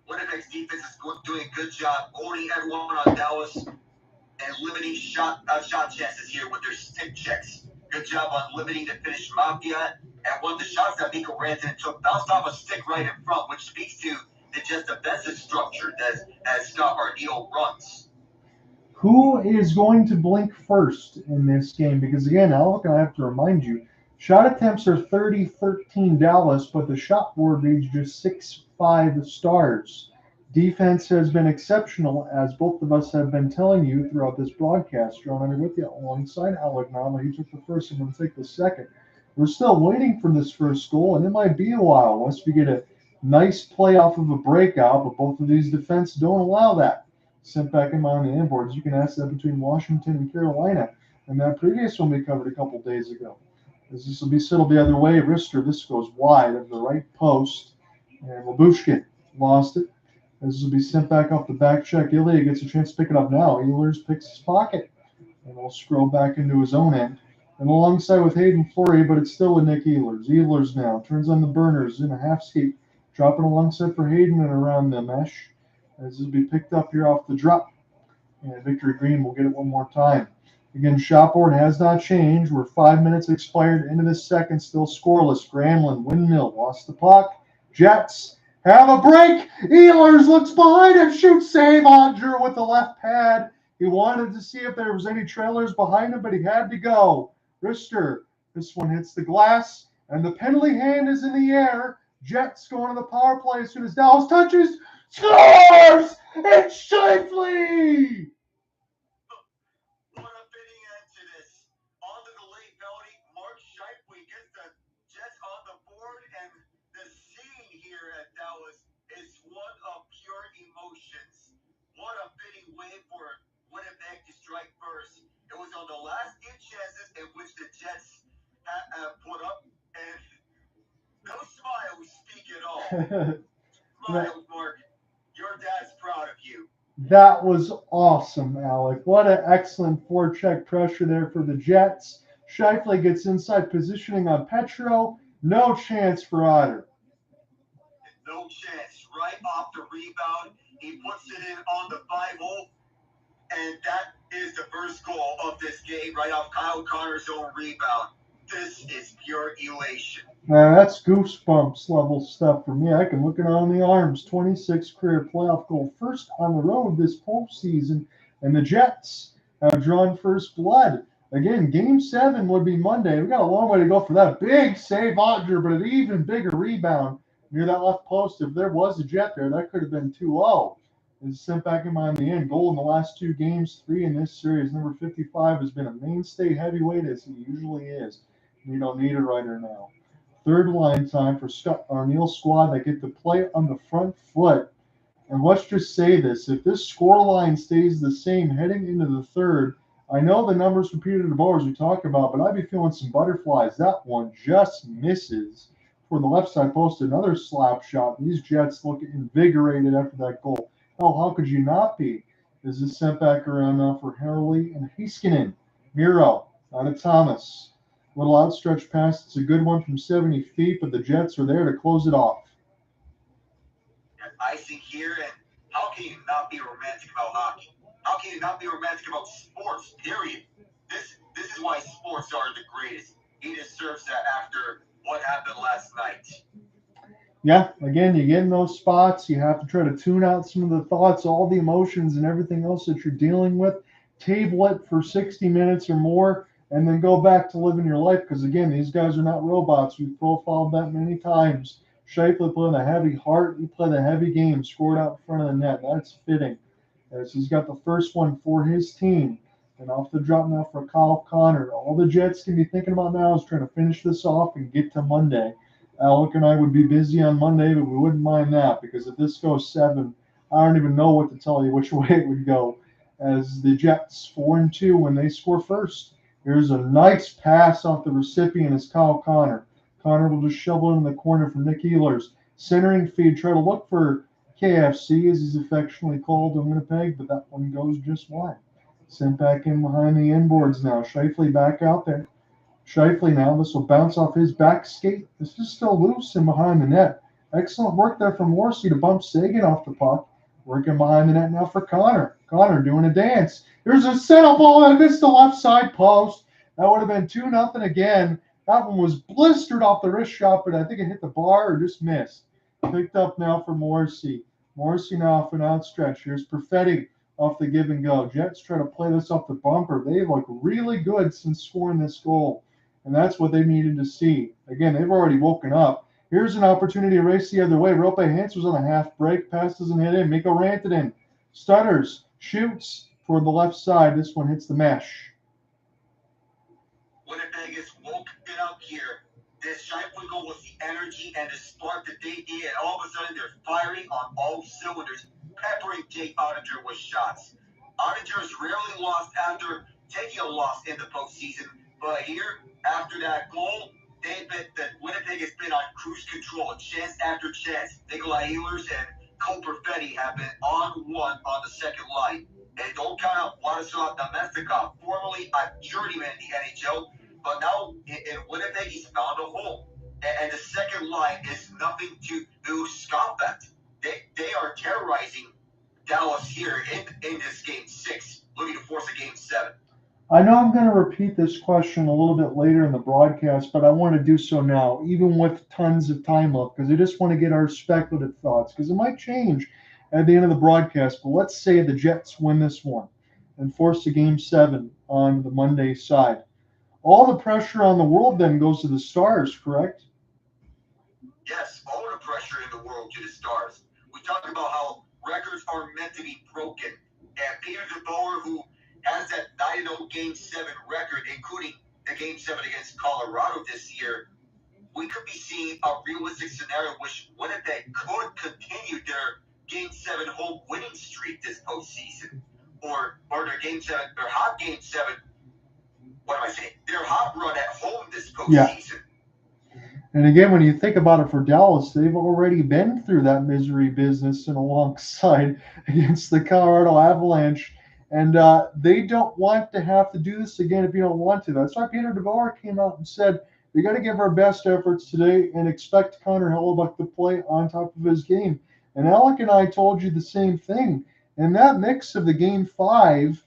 Winnipeg's defense is doing a good job owning everyone on Dallas and limiting shot chances here with their stick checks. Good job on limiting the Finnish Mafia. And one of the shots that Mikko Rantanen took bounced off a stick right in front, which speaks to the Jets' defensive structure as Scott Arneal runs. Who is going to blink first in this game? Because again, Alec, I have to remind you, shot attempts are 30-13 Dallas, but the shot board reads just 6-5 Stars. Defense has been exceptional, as both of us have been telling you throughout this broadcast. John, I'm with you alongside Alec Nava. He took the first, I'm going to take the second. We're still waiting for this first goal, and it might be a while once we get a nice play off of a breakout, but both of these defense don't allow that. Sent back in on the inboards. You can ask that between Washington and Carolina, and that previous one we covered a couple days ago. This will be settled the other way. Rister, this goes wide of the right post, and Labushkin lost it. This will be sent back off the back check. Ilya gets a chance to pick it up now. Ehlers picks his pocket, and will scroll back into his own end. And alongside with Hayden Fleury, but it's still with Nick Ehlers. Ehlers now turns on the burners in a half skate, dropping alongside for Hayden and around the mesh. As this will be picked up here off the drop. And Victory Green will get it one more time. Again, shot board has not changed. We're 5 minutes expired into the second, still scoreless. Granlund, windmill, lost the puck. Jets have a break. Ehlers looks behind him, shoots save Andre with the left pad. He wanted to see if there was any trailers behind him, but he had to go. Rister, this one hits the glass, and the penalty hand is in the air. Jets going to the power play as soon as Dallas touches. Scores! It's Scheifele! What a fitting end to this. Onto the late penalty, Mark Scheifele gets the Jets on the board, and the scene here at Dallas is one of pure emotions. What a fitting way for Winnipeg to strike first. It was on the last few chances in which the Jets have put up, and no smiles speak at all. Smiles, Mark. Your dad's proud of you. That was awesome, Alec. What an excellent forecheck pressure there for the Jets. Scheifele gets inside positioning on Petro. No chance for Otter. No chance. Right off the rebound. He puts it in on the 5-hole. And that is the first goal of this game, right off Kyle Connor's own rebound. This is pure elation. That's goosebumps level stuff for me. I can look it on the arms. 26 career playoff goal. First on the road this postseason. And the Jets have drawn first blood. Again, Game 7 would be Monday. We've got a long way to go for that. Big save, Andre, but an even bigger rebound near that left post. If there was a Jet there, that could have been 2-0. It's sent back in on the end. Goal in the last two games, 3 in this series. Number 55 has been a mainstay heavyweight as he usually is. You don't need a writer now. Third line time for Scott Arneal's squad that get to play on the front foot. And let's just say this. If this score line stays the same heading into the third, I know the numbers for Peter DeBoer as we talk about, but I'd be feeling some butterflies. That one just misses for the left side post. Another slap shot. These Jets look invigorated after that goal. Oh, how could you not be? This is sent back around now for Harley and Heiskanen. Miro on to Thomas. Little outstretched pass. It's a good one from 70 feet, but the Jets are there to close it off. Icing here, and how can you not be romantic about hockey? How can you not be romantic about sports, period? This is why sports are the greatest. He deserves that after what happened last night. Yeah, again, you get in those spots. You have to try to tune out some of the thoughts, all the emotions, and everything else that you're dealing with. Table it for 60 minutes or more, and then go back to living your life. Because, again, these guys are not robots. We've profiled that many times. Scheifele played a heavy heart. He played a heavy game, scored out in front of the net. That's fitting. As he's got the first one for his team. And off the drop now for Kyle Connor. All the Jets can be thinking about now is trying to finish this off and get to Monday. Alec and I would be busy on Monday, but we wouldn't mind that because if this goes 7, I don't even know what to tell you which way it would go. As the Jets 4-2 when they score first. Here's a nice pass off the recipient is Kyle Connor. Connor will just shovel it in the corner from Nick Ehlers. Centering feed, try to look for KFC as he's affectionately called in Winnipeg, but that one goes just wide. Sent back in behind the inboards now. Scheifele back out there. Scheifele now, this will bounce off his back skate. This is still loose and behind the net. Excellent work there from Morrissey to bump Seguin off the puck. Working behind the net now for Connor. Connor doing a dance. Here's a setup ball that missed the left side post. That would have been 2-0 again. That one was blistered off the wrist shot, but I think it hit the bar or just missed. Picked up now for Morrissey. Morrissey now off an outstretch. Here's Perfetti off the give and go. Jets try to play this off the bumper. They look really good since scoring this goal, and that's what they needed to see. Again, they've already woken up. Here's an opportunity to race the other way. Roope Hintz was on a half break. Pass doesn't hit in. Mikko Rantanen stutters, shoots toward the left side. This one hits the mesh. Winnipeg is woken up here. This Scheifele goal was the energy and the spark that they did, and all of a sudden they're firing on all cylinders, peppering Jake Ottinger with shots. Ottinger has rarely lost after taking a loss in the postseason, but here, after that goal, Winnipeg has been on cruise control, chance after chance. Nikolai Ehlers and Cole Perfetti have been on one on the second line. And don't count out Władysław Namestnikov, formerly a journeyman in the NHL, but now in Winnipeg he's found a home. And the second line is nothing to scoff at. They are terrorizing Dallas here in this game 6, looking to force a game 7. I know I'm going to repeat this question a little bit later in the broadcast, but I want to do so now, even with tons of time left, because I just want to get our speculative thoughts, because it might change at the end of the broadcast. But let's say the Jets win this one and force a game 7 on the Monday side. All the pressure on the world then goes to the Stars, correct? Yes, all the pressure in the world to the Stars. We talk about how records are meant to be broken. And Peter DeBoer, who has that 9-0 Game 7 record, including the Game 7 against Colorado this year, we could be seeing a realistic scenario in which Winnipeg could continue their Game 7 home winning streak this postseason. Or their Game 7, their hot Game 7, what am I saying? Their hot run at home this postseason. Yeah. And again, when you think about it for Dallas, they've already been through that misery business and alongside against the Colorado Avalanche. And they don't want to have to do this again if you don't want to. That's why Peter DeBoer came out and said, we got to give our best efforts today and expect Connor Hellebuyck to play on top of his game. And Alec and I told you the same thing. And that mix of the Game 5,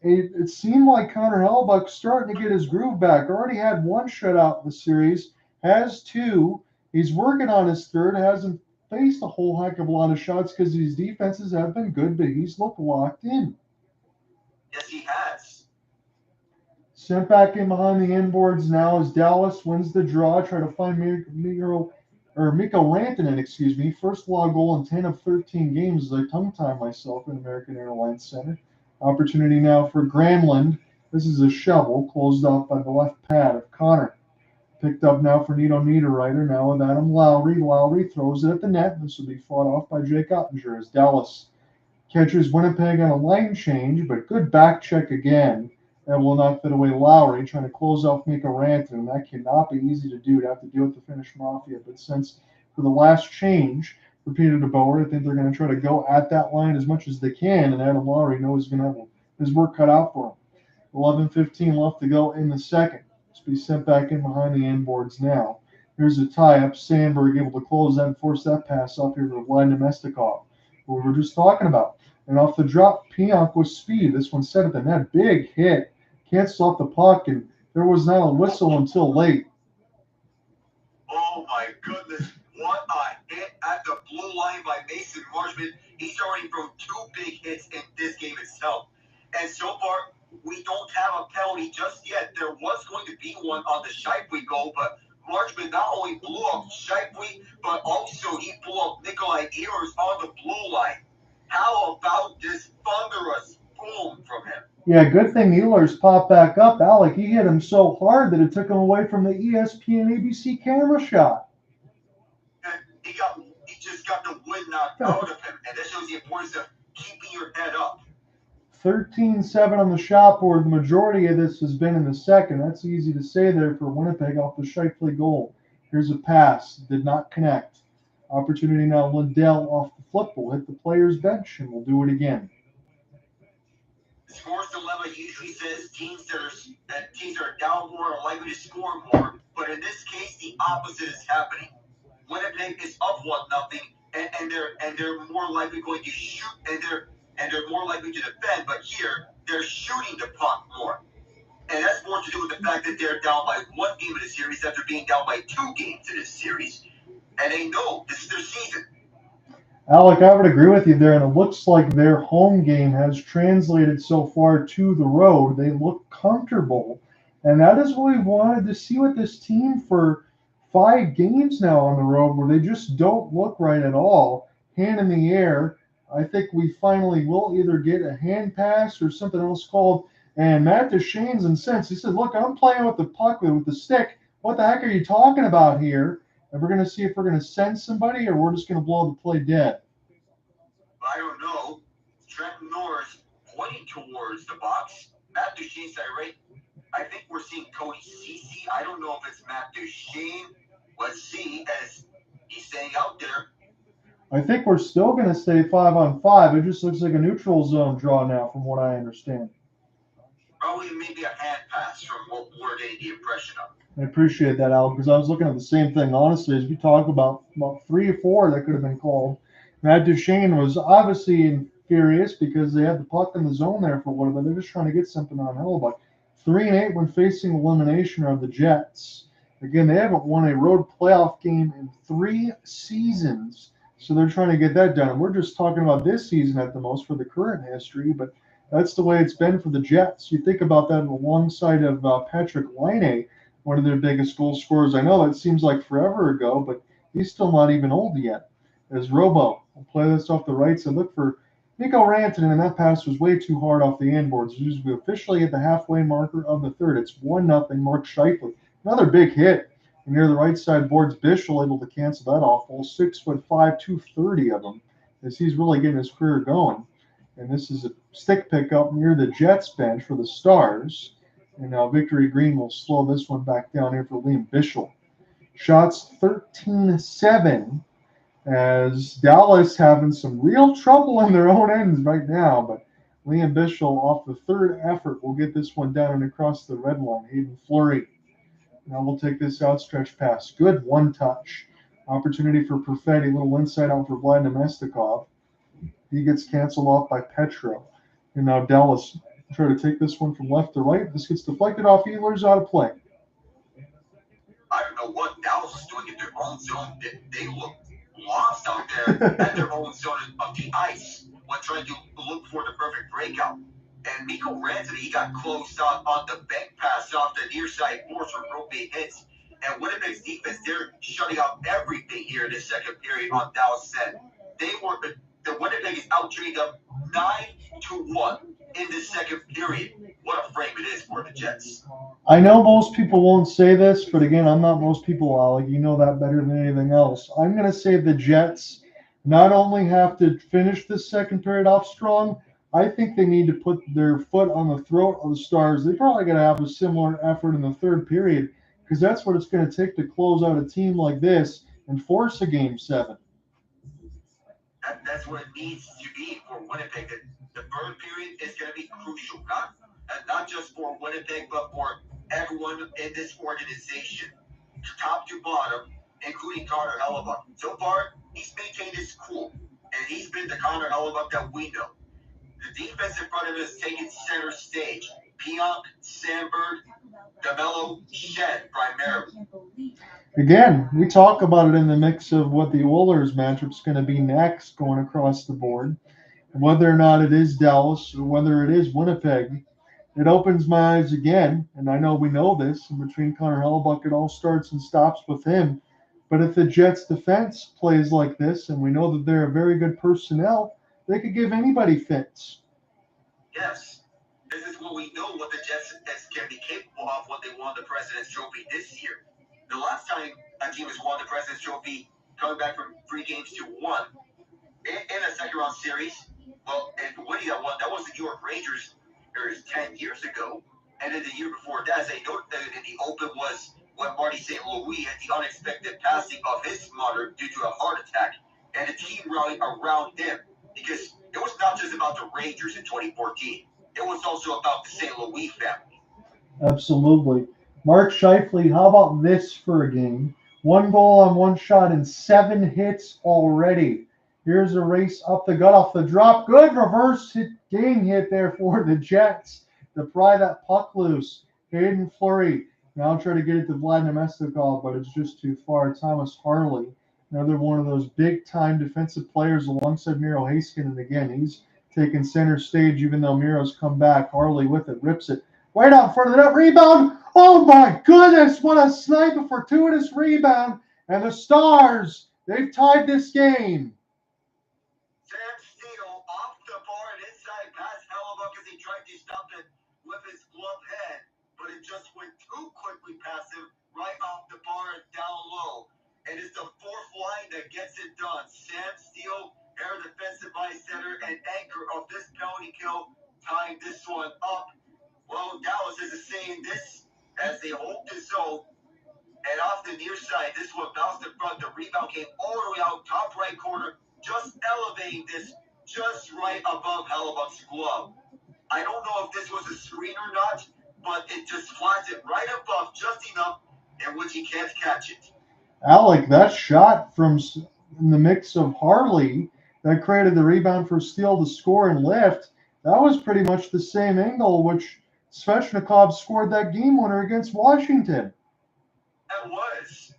it seemed like Connor Hellebuyck's starting to get his groove back. Already had 1 shutout in the series, has 2. He's working on his 3rd, hasn't faced a whole heck of a lot of shots because these defenses have been good, but he's looked locked in. Yes, he has. Sent back in behind the inboards now as Dallas wins the draw. Try to find Mikko Rantanen, first log goal in 10 of 13 games as I tongue-tie myself in American Airlines Center. Opportunity now for Granlund. This is a shovel closed off by the left pad of Connor. Picked up now for Nito Niederreiter. Now with Adam Lowry. Lowry throws it at the net. This will be fought off by Jake Ottinger as Dallas catches Winnipeg on a line change, but good back check again. That will not fit away Lowry, trying to close off Mikko Rantanen. That cannot be easy to do to have to deal with the Finnish Mafia. But since for the last change for Peter DeBoer, I think they're going to try to go at that line as much as they can, and Adam Lowry knows he's going to have his work cut out for him. 11:15 left to go in the second. Just be sent back in behind the inboards now. Here's a tie-up. Sandberg able to close that and force that pass up here to Wyatt Namestnikov, who we were just talking about. And off the drop, Pionk with speed. This one set at the net. Big hit. Cancels off the puck, and there was not a whistle until late. Oh, my goodness. What a hit at the blue line by Mason Marchment. He's already thrown 2 big hits in this game itself. And so far, we don't have a penalty just yet. There was going to be one on the Scheifele goal, but Marchment not only blew up Scheifele, but also he blew up Nikolai Ehlers on the blue line. How about this thunderous boom from him? Yeah, good thing Ehlers popped back up. Alec, he hit him so hard that it took him away from the ESPN ABC camera shot. And he just got the wind knocked out of him, and that shows the importance of keeping your head up. 13-7 on the shot board. The majority of this has been in the second. That's easy to say there for Winnipeg off the Scheifele goal. Here's a pass. Did not connect. Opportunity now. Lindell off the flip will hit the player's bench, and we'll do it again. Sports Dilemma usually says teams that are down more are likely to score more, but in this case, the opposite is happening. Winnipeg is up 1-0, and they're more likely going to shoot, and they're more likely to defend. But here, they're shooting the puck more, and that's more to do with the fact that they're down by 1 game in the series after being down by 2 games in this series. and they know this is their season. Alec, I would agree with you there, and it looks like their home game has translated so far to the road. They look comfortable, and that is what we wanted to see with this team for 5 games now on the road, where they just don't look right at all. Hand in the air. I think we finally will either get a hand pass or something else called. And Matt Duchene's incensed. He said, "Look, I'm playing with the puck with the stick. What the heck are you talking about here?" And we're going to see if we're going to send somebody or we're just going to blow the play dead. I don't know. Trent Norris pointing towards the box. Matt Duchene's irate. I think we're seeing Cody Ceci. I don't know if it's Matt Duchene. Let's see, as he's staying out there. I think we're still going to stay 5-on-5. It just looks like a neutral zone draw now, from what I understand. Probably maybe a hand pass from what we're getting the impression of. I appreciate that, Al, because I was looking at the same thing. Honestly, as we talk about 3 or 4 that could have been called. Matt Duchene was obviously furious because they had the puck in the zone there for a while, but they're just trying to get something on Hellebuck. 3-8 when facing elimination are the Jets. Again, they haven't won a road playoff game in 3 seasons, so they're trying to get that done. And we're just talking about this season at the most for the current history, but that's the way it's been for the Jets. You think about that alongside of Patrick Laine, one of their biggest goal scorers. I know that seems like forever ago, but he's still not even old yet. As Robo will play this off the right side, look for Mikko Rantanen, and that pass was way too hard off the inboards. We officially at the halfway marker of the third. It's 1-0. Mark Scheifele, another big hit. And near the right side boards, Bischel able to cancel that off. All 6'5", 230 of them, as he's really getting his career going. And this is a stick pickup near the Jets bench for the Stars. And now Victory Green will slow this one back down here for Liam Bischel. Shots 13-7 as Dallas having some real trouble in their own ends right now. But Liam Bischel off the third effort will get this one down and across the red line. Hayden Fleury. Now we'll take this outstretched pass. Good one touch. Opportunity for Perfetti. Little inside out for Vlad Nemestikov. He gets canceled off by Petro. And now Dallas try to take this one from left to right. This gets deflected off Ehlers, out of play. I don't know what Dallas is doing in their own zone. They look lost out there at their own zone of the ice when trying to look for the perfect breakout. And Mikko Rantanen, he got closed on the bank pass off the near side boards from Roope Hintz. And Winnipeg's defense, they're shutting out everything here in the second period on Dallas' end. The Winnipeg is out-training them 9-1 in the second period. What a frame it is for the Jets. I know most people won't say this, but again, I'm not most people, Alec. You know that better than anything else. I'm going to say the Jets not only have to finish this second period off strong, I think they need to put their foot on the throat of the Stars. They probably got to have a similar effort in the third period because that's what it's going to take to close out a team like this and force a Game 7. That's what it needs to be for Winnipeg. The third period is going to be crucial, not just for Winnipeg, but for everyone in this organization, top to bottom, including Connor Hellebuck. So far, he's maintained his cool, and he's been the Connor Hellebuck that we know. The defense in front of him has taken center stage. Pionk, Sandberg, DeMello, Shed primarily. Again, we talk about it in the mix of what the Oilers matchup's going to be next going across the board. Whether or not it is Dallas or whether it is Winnipeg, it opens my eyes again. And I know we know this. And between Connor Hellebuck, it all starts and stops with him. But if the Jets' defense plays like this, and we know that they're a very good personnel, they could give anybody fits. Yes. This is what we know what the Jets can be capable of when they won the President's Trophy this year. The last time a team has won the President's Trophy, coming back from 3 games to 1 in a second-round series, well, and winning that one, that was the New York Rangers 10 years ago. And then the year before that, as I noted in the open, was when Marty St. Louis had the unexpected passing of his mother due to a heart attack, and the team rallied around him because it was not just about the Rangers in 2014. It was also about the St. Louis family. Absolutely. Mark Scheifele, how about this for a game? 1 goal on 1 shot and 7 hits already. Here's a race up the gut off the drop. Good reverse game hit there for the Jets to pry that puck loose. Hayden Fleury now try to get it to Vlad Nemestikov, but it's just too far. Thomas Harley Another one of those big-time defensive players alongside Miro Heiskanen. And again, he's taking center stage even though Miro's come back. Harley with it, rips it right out in front of the net. Rebound! Oh my goodness, what a sniper, fortuitous rebound. And the Stars, they've tied this game. Sam Steele off the bar and inside past Hellebuck as he tried to stop it with his glove head, but it just went too quickly past him right off the bar and down low. And it's the fourth line that gets it done. Sam Steele, air defensive by center and anchor of this penalty kill, tying this one up. Well, Dallas is saying this as they hold the zone. And off the near side, this one bounced in front. The rebound came all the way out, top right corner, just elevating this just right above Hellebuck's glove. I don't know if this was a screen or not, but it just flies it right above just enough in which he can't catch it. Alec, that shot from in the mix of Harley that created the rebound for Steele to score and lift, that was pretty much the same angle which Svechnikov scored that game winner against Washington. That was.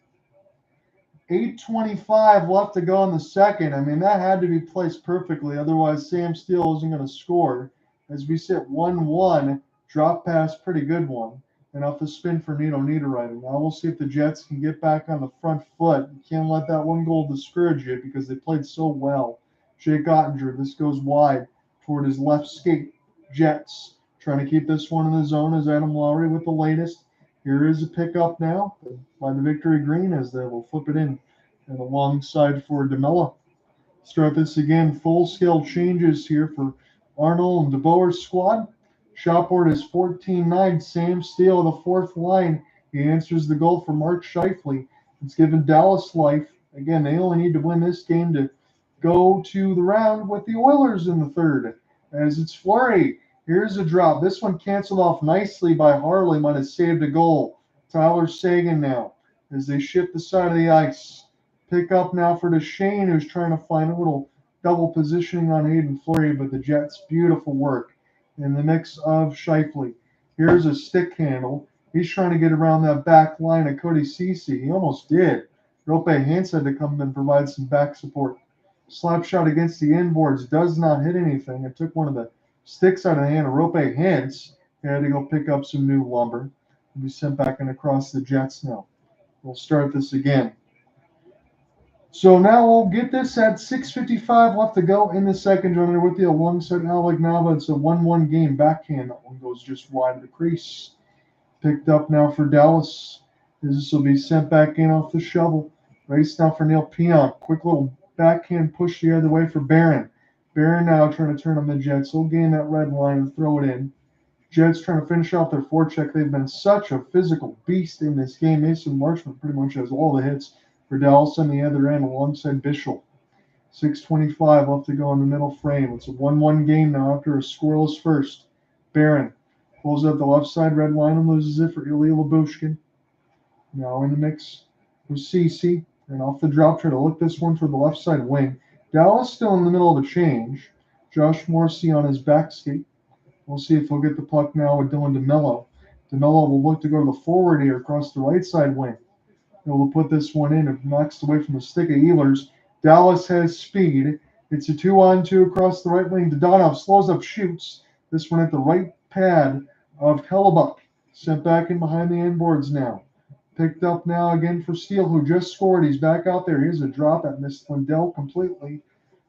8:25 left to go in the second. I mean, that had to be placed perfectly. Otherwise, Sam Steele isn't going to score. As we sit 1-1, drop pass, pretty good one. And off the spin for Nito Niederreiter. Now we'll see if the Jets can get back on the front foot. You can't let that one goal discourage you because they played so well. Jake Ottinger, this goes wide toward his left skate. Jets trying to keep this one in the zone as Adam Lowry with the latest. Here is a pickup now by the Victory Green as they will flip it in and alongside for DeMella. Start this again. Full-scale changes here for Arnold and DeBoer's squad. Shot board is 14-9. Sam Steele, the fourth line. He answers the goal for Mark Scheifele. It's given Dallas life. Again, they only need to win this game to go to the round with the Oilers in the third. As it's Fleury. Here's a drop. This one canceled off nicely by Harley. Might have saved a goal. Tyler Seguin now as they shift the side of the ice. Pick up now for Duchene, who's trying to find a little double positioning on Hayden Fleury, but the Jets, beautiful work in the mix of Scheifele. Here's a stick handle. He's trying to get around that back line of Cody Ceci. He almost did. Roope Hintz had to come and provide some back support. Slap shot against the inboards does not hit anything. It took one of the sticks out of the hand of Roope Hintz. He had to go pick up some new lumber. He'll be sent back and across the Jets now. We'll start this again. So now we'll get this at 6:55 left to go in the second. Joining with you alongside Alec Nava. It's a 1-1 game backhand. That one goes just wide of the crease. Picked up now for Dallas. This will be sent back in off the shovel. Race now for Neil Pionk. Quick little backhand push the other way for Benn. Benn now trying to turn on the Jets. He'll gain that red line and throw it in. Jets trying to finish off their forecheck. They've been such a physical beast in this game. Mason Marchment pretty much has all the hits for Dallas on the other end alongside Bishop. 6:25 left to go in the middle frame. It's a 1-1 game now after a scoreless first. Barron pulls up the left side red line and loses it for Ilya Lyubushkin. Now in the mix with Ceci. And off the drop, try to look this one for the left side wing. Dallas still in the middle of a change. Josh Morrissey on his back skate. We'll see if he'll get the puck now with Dylan DeMello. DeMello will look to go to the forward here across the right side wing. He'll put this one in. It knocks away from the stick of Ehlers. Dallas has speed. It's a 2-on-2 across the right wing. Dodonov slows up, shoots. This one at the right pad of Hellebuck. Sent back in behind the inboards now. Picked up now again for Steele, who just scored. He's back out there. Here's a drop that missed Lindell completely.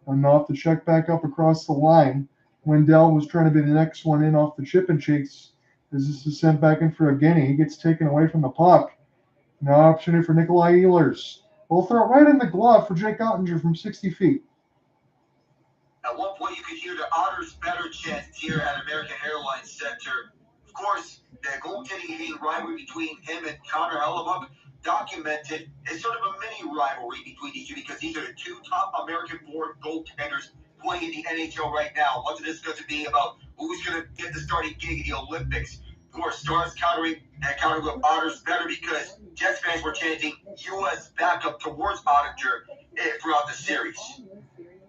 Enough to check back up across the line. Lindell was trying to be the next one in off the chip and chase. As this is sent back in for Evgeny. He gets taken away from the puck. Now opportunity for Nikolai Ehlers. We'll throw it right in the glove for Jake Ottinger from 60 feet. At one point, you could hear the Otters' better chant here at American Airlines Center. Of course, the goaltending rivalry between him and Connor Hellebuck documented is sort of a mini rivalry between these two because these are the two top American-born goaltenders playing in the NHL right now. Much of this is going to be about who's going to get the starting gig in the Olympics. Of course, Stars countering with Otters better because Jets fans were chanting U.S. backup towards Ottinger throughout the series.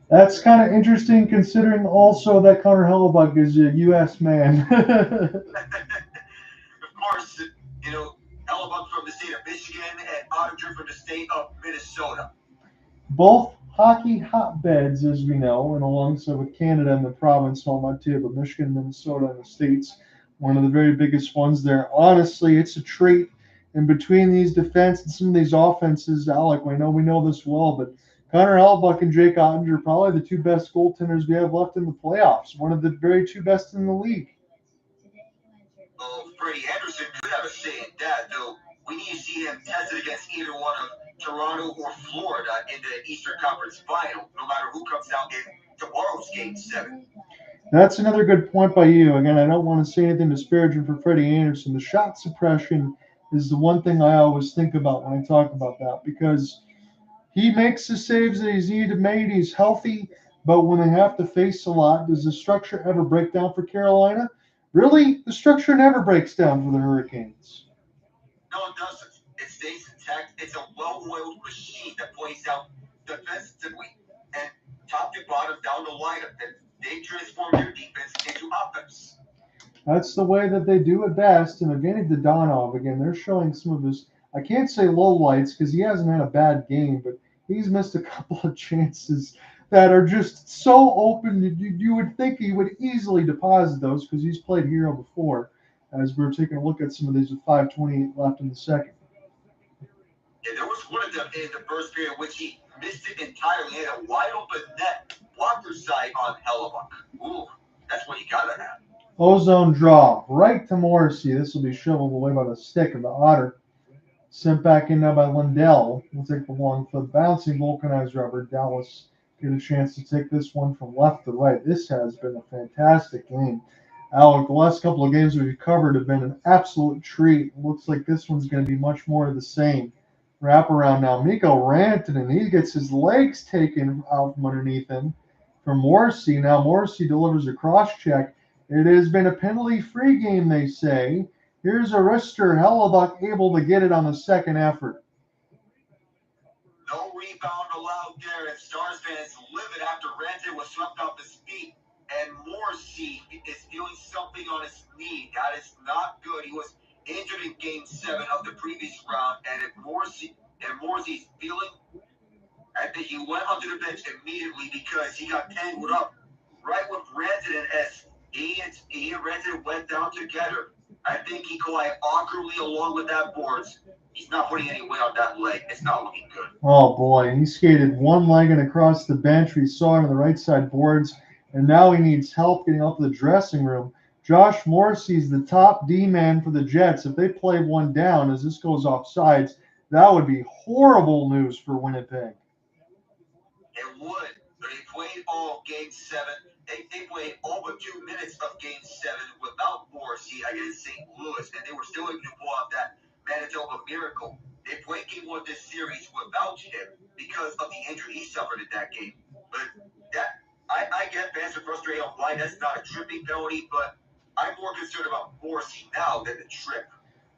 That's kind of interesting considering also that Connor Hellebuck is a U.S. man. Of course, Hellebuck from the state of Michigan and Ottinger from the state of Minnesota. Both hockey hotbeds, as we know, and alongside with Canada and the province home too, but Michigan, Minnesota, and the States, one of the very biggest ones there. Honestly, it's a trait in between these defense and some of these offenses. Alec, we know this well, but Connor Hellebuyck and Jake Ottinger are probably the two best goaltenders we have left in the playoffs. One of the very two best in the league. Oh, Freddie Anderson could have a say in that, though. We need to see him tested against either one of Toronto or Florida in the Eastern Conference Final, no matter who comes out in tomorrow's Game 7. That's another good point by you. Again, I don't want to say anything disparaging for Freddie Anderson. The shot suppression is the one thing I always think about when I talk about that because he makes the saves that he's needed to make. He's healthy, but when they have to face a lot, does the structure ever break down for Carolina? Really, the structure never breaks down for the Hurricanes. No, it doesn't. It stays intact. It's a well-oiled machine that plays out defensively and top to bottom down the lineup. And they transform their defense into offense. That's the way that they do it best. And Evgeny Dodonov, again, they're showing some of his, I can't say low lights because he hasn't had a bad game, but he's missed a couple of chances that are just so open. You would think he would easily deposit those because he's played hero before, as we're taking a look at some of these with 5:28 left in the second. Yeah, there was one of them in the first period which he missed it entirely. He had a wide open net, blocker side on Hellebuyck. Ooh, that's what you gotta have. Ozone draw right to Morrissey. This will be shoveled away by the stick of the Otter. Sent back in now by Lindell. We'll take the long foot bouncing vulcanized rubber. Dallas get a chance to take this one from left to right. This has been a fantastic game. Alec, the last couple of games we've covered have been an absolute treat. Looks like this one's going to be much more of the same. Wrap around now. Mikko Rantanen, he gets his legs taken out from underneath him from Morrissey. Now Morrissey delivers a cross check. It has been a penalty-free game, they say. Here's a wrister. Hellebuyck able to get it on the second effort. No rebound allowed there, and Stars fans livid after Rantanen was swept off his feet. And Morrissey is feeling something on his knee. That is not good. He was injured in Game 7 of the previous round, and if Morrissey's feeling, I think he went onto the bench immediately because he got tangled up right with Rantanen as he and Rantanen went down together. I think he collided awkwardly along with that boards. He's not putting any weight on that leg. It's not looking good. Oh boy, he skated one leg and across the bench. We saw it on the right side boards, and now he needs help getting up to the dressing room. Josh Morrissey's the top D man for the Jets. If they play one down as this goes off sides, that would be horrible news for Winnipeg. It would. But they played all Game 7. They played all but 2 minutes of Game 7 without Morrissey against St. Louis, and they were still able to pull off that Manitoba miracle. They played Game 1 this series without him because of the injury he suffered in that game. But that I get fans are frustrated on why that's not a tripping penalty, but I'm more concerned about Morrissey now than the trip.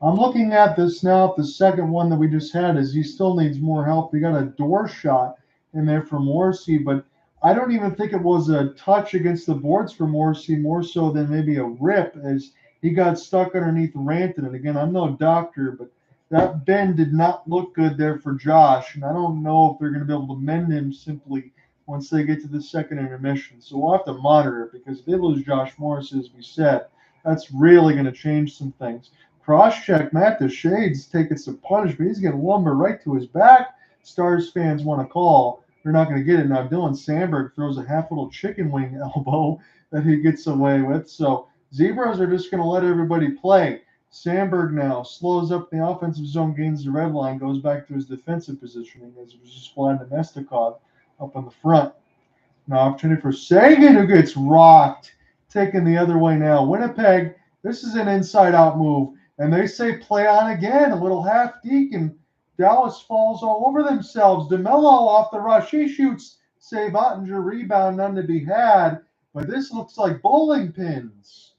I'm looking at this now. The second one that we just had is he still needs more help. He got a door shot in there for Morrissey, but I don't even think it was a touch against the boards for Morrissey, more so than maybe a rip as he got stuck underneath Rantanen. And again, I'm no doctor, but that Benn did not look good there for Josh, and I don't know if they're going to be able to mend him simply once they get to the second intermission. So we'll have to monitor it because if they lose Josh Morrissey, as we said, that's really going to change some things. Cross check, Matt Duchene's taking some punishment. He's getting lumber right to his back. Stars fans want to call. They're not going to get it. Now, Dylan Sandberg throws a half little chicken wing elbow that he gets away with. So, Zebras are just going to let everybody play. Sandberg now slows up the offensive zone, gains the red line, goes back to his defensive positioning as it was just flying to Mestikov up on the front. Now, opportunity for Seguin, who gets rocked, taken the other way now. Winnipeg, this is an inside-out move. And they say play on again, a little half deke, and Dallas falls all over themselves. DeMello off the rush. He shoots. Save Ottinger, rebound, none to be had. But this looks like bowling pins.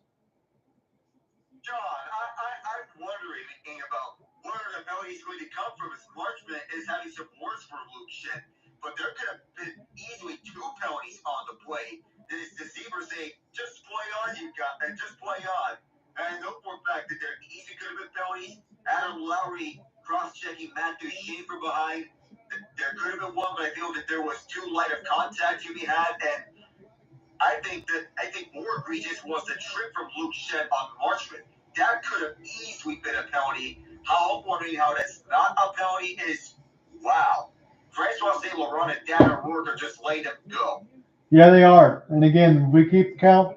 John, I'm wondering about where the penalty is going to come from. As Marchment is having some words for Duchene, but there could have been easily 2 penalties on the play. The Zebras say, just play on, you got, and just play on. And no for a fact that there easily could have been penalties. Adam Lowry cross-checking Matt Duchene from behind. There could have been one, but I feel that there was too light of contact to be had, and I think more egregious was the trip from Duchene on Marchment. That could have easily been a penalty. How I'm wondering how that's not a penalty is wow. Francois St. Laurent and Dan O'Rourke are just letting them go. Yeah, they are. And again, we keep the count.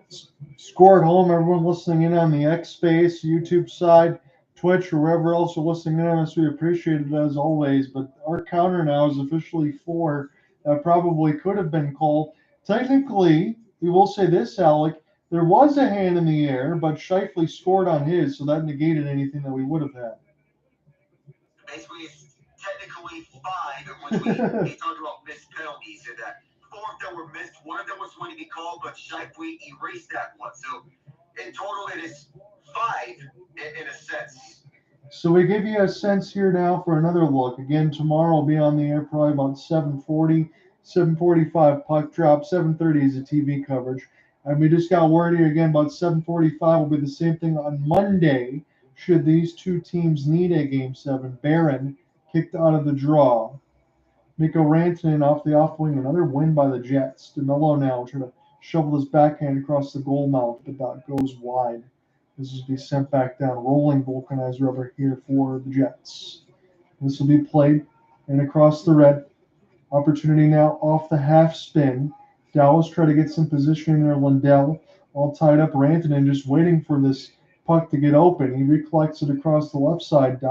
Score at home. Everyone listening in on the X Space, YouTube side, Twitch, or wherever else you're listening in on us, we appreciate it as always. But our counter now is officially 4. That probably could have been called. Technically, we will say this, Alec. There was a hand in the air, but Scheifele scored on his, so that negated anything that we would have had. Basically, it's technically 5, in which we talked about missed penalties and that 4 that were missed. One of them was going to be called, but Scheifele erased that one. So in total, it is 5 in a sense. So we give you a sense here now for another look. Again, tomorrow will be on the air probably about 7:40, 7:45 puck drop, 7:30 is the TV coverage. And we just got word here again about 7:45 will be the same thing on Monday should these two teams need a Game 7. Benn kicked out of the draw. Mikko Rantanen off the off wing, another win by the Jets. DeMello now trying to shovel his backhand across the goal mouth, but that goes wide. This will be sent back down. Rolling vulcanizer over here for the Jets. This will be played and across the red. Opportunity now off the half spin. Dallas try to get some positioning there. Lindell all tied up. Rantanen just waiting for this puck to get open. He recollects it across the left side.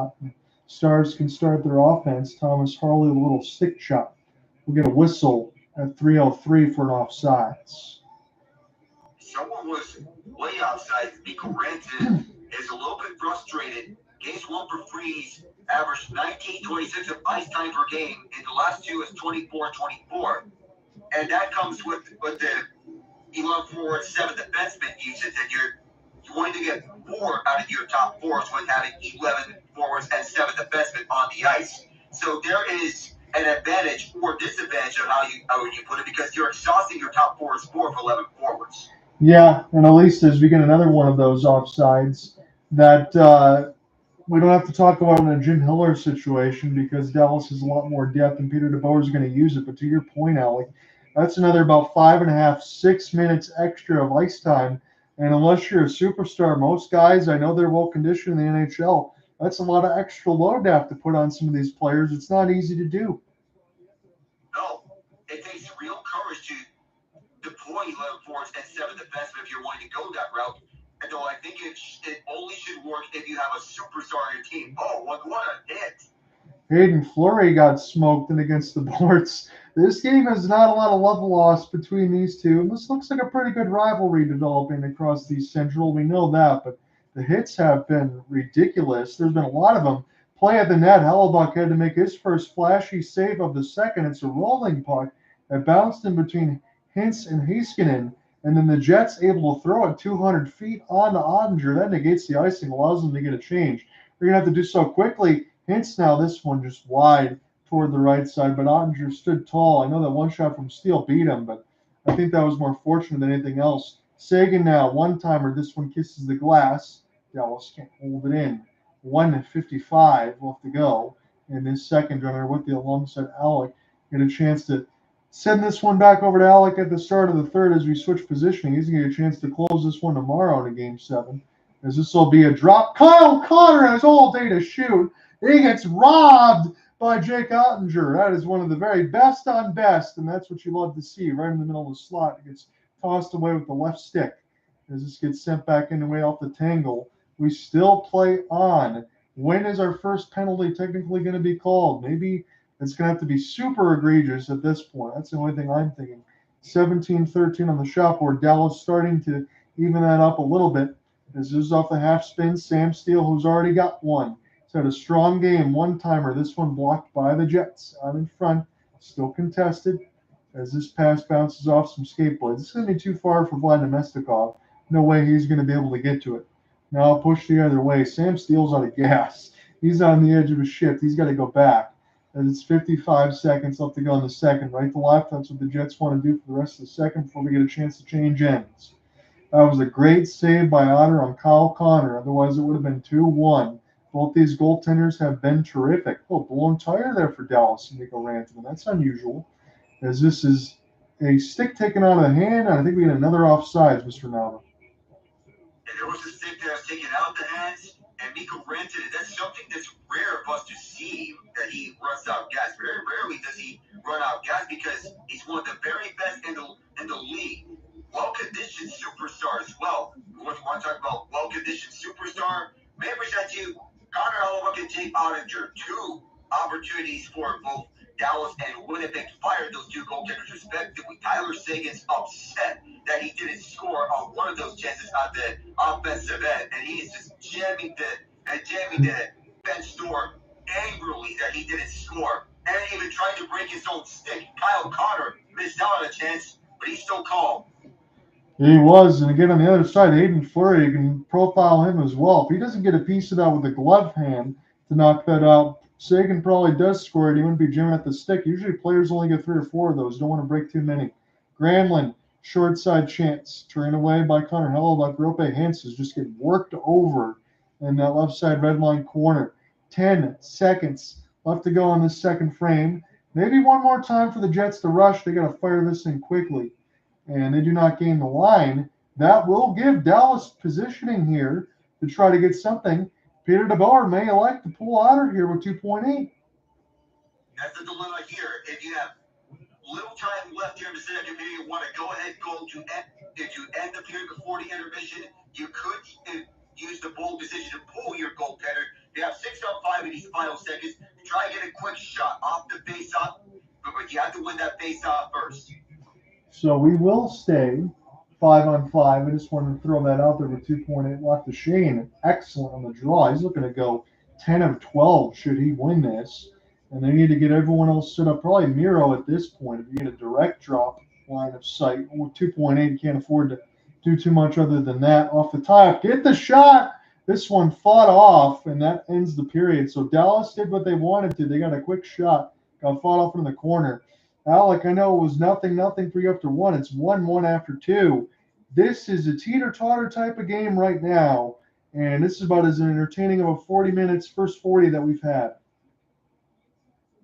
Stars can start their offense. Thomas Harley, a little stick shot. We'll get a whistle at 3:03 for an offsides. Someone was way outside. Mikko Rantanen is a little bit frustrated. Games 1 for Freeze averaged 19.26 of ice time per game. In the last 2 is 24.24. And that comes with the 11 forward, 7 defensemen usage. And you're going to get 4 out of your top 4s with having 11 forwards and 7 defensemen on the ice. So there is an advantage or disadvantage of how you put it, because you're exhausting your top 4's score for 11 forwards. Yeah, and at least as we get another one of those offsides that we don't have to talk about in a Jim Hiller situation because Dallas has a lot more depth and Peter DeBoer is going to use it. But to your point, Alec, that's another about 5.5, 6 minutes extra of ice time. And unless you're a superstar, most guys, I know they're well conditioned in the NHL, that's a lot of extra load to have to put on some of these players. It's not easy to do. No, it takes real courage to deploy 11 forwards and 7 defensemen if you're wanting to go that route. And though I think it only should work if you have a superstar on your team. Oh, what a hit. Hayden Fleury got smoked in against the boards. This game has not a lot of level loss between these two. And this looks like a pretty good rivalry developing across the Central. We know that, but the hits have been ridiculous. There's been a lot of them. Play at the net. Hellebuck had to make his first flashy save of the second. It's a rolling puck that bounced in between Hintz and Heiskanen. And then the Jets able to throw it 200 feet on to Ottinger. That negates the icing, allows them to get a change. They're going to have to do so quickly. Hintz now, this one just wide toward the right side, but Ottinger stood tall. I know that one shot from Steele beat him, but I think that was more fortunate than anything else. Seguin now, one-timer. This one kisses the glass. Dallas can't hold it in. 1:55 left to go. And this second runner with the alongside Alec get a chance to send this one back over to Alec at the start of the third as we switch positioning. He's going to get a chance to close this one tomorrow in a Game 7. As this will be a drop. Kyle Connor has all day to shoot. He gets robbed by Jake Ottinger. That is one of the very best on best, and that's what you love to see right in the middle of the slot. It gets tossed away with the left stick. As this gets sent back in the way off the tangle, we still play on. When is our first penalty technically going to be called? Maybe it's going to have to be super egregious at this point. That's the only thing I'm thinking. 17-13 on the shot board. Dallas starting to even that up a little bit. As this is off the half spin, Sam Steele, who's already got one. He's had a strong game, one-timer. This one blocked by the Jets. Out in front, still contested. As this pass bounces off some skateboards. This is going to be too far for Vlad Nemestikov. No way he's going to be able to get to it. Now push the other way. Sam Steele's out of gas. He's on the edge of a shift. He's got to go back. As it's 55 seconds left to go in the second. Right to left, that's what the Jets want to do for the rest of the second before we get a chance to change ends. That was a great save by Otter on Kyle Connor. Otherwise, it would have been 2-1 Both these goaltenders have been terrific. Oh, blown tire there for Dallas and Mikko Rantanen. That's unusual, as this is a stick taken out of the hand, and I think we get another offsides, Mr. Nava. And there was a stick that was taken out of the hands, and Mikko Rantanen, that's something that's rare for us to see, that he runs out of gas. Very rarely does he run out of gas because he's one of the very best in the league. Well-conditioned superstar as well. You want to talk about well-conditioned superstar? May I present you Connor Hellebuyck and Jake Ottinger. Two opportunities for both Dallas and Winnipeg to fire those two goaltenders respectively. Tyler Seguin's upset that he didn't score on one of those chances on the offensive end, and he is just jamming the bench door angrily that he didn't score, and even trying to break his own stick. Kyle Connor missed out on a chance, but he's still calm. He was, and again on the other side, Hayden Fleury, you can profile him as well. If he doesn't get a piece of that with a glove hand to knock that out, Seguin probably does score it. He wouldn't be jamming at the stick. Usually players only get 3 or 4 of those. Don't want to break too many. Granlund, short side chance, turned away by Connor Hellebuyck. Roope Hintz is just getting worked over in that left side red line corner. 10 seconds left to go on this second frame. Maybe one more time for the Jets to rush. They got to fire this in quickly, and they do not gain the line. That will give Dallas positioning here to try to get something. Peter DeBoer may elect to pull out of here with 2.8. That's the dilemma here. If you have little time left here in the second period, you want to go ahead, if you end the period before the intermission, you could use the bold decision to pull your goaltender. You have 6-on-5 in these final seconds to try and get a quick shot off the face-off, but you have to win that face-off first. So we will stay 5-on-5. I just wanted to throw that out there with 2.8 left. Duchene, excellent on the draw. He's looking to go 10 of 12 should he win this. And they need to get everyone else set up. Probably Miro at this point. If you get a direct drop line of sight with 2.8, you can't afford to do too much other than that. Off the top, get the shot. This one fought off, and that ends the period. So Dallas did what they wanted to. They got a quick shot, got fought off in the corner. Alec, I know it was nothing for you after 1. It's 1-1 after 2. This is a teeter-totter type of game right now, and this is about as entertaining of a 40 minutes, first 40 that we've had.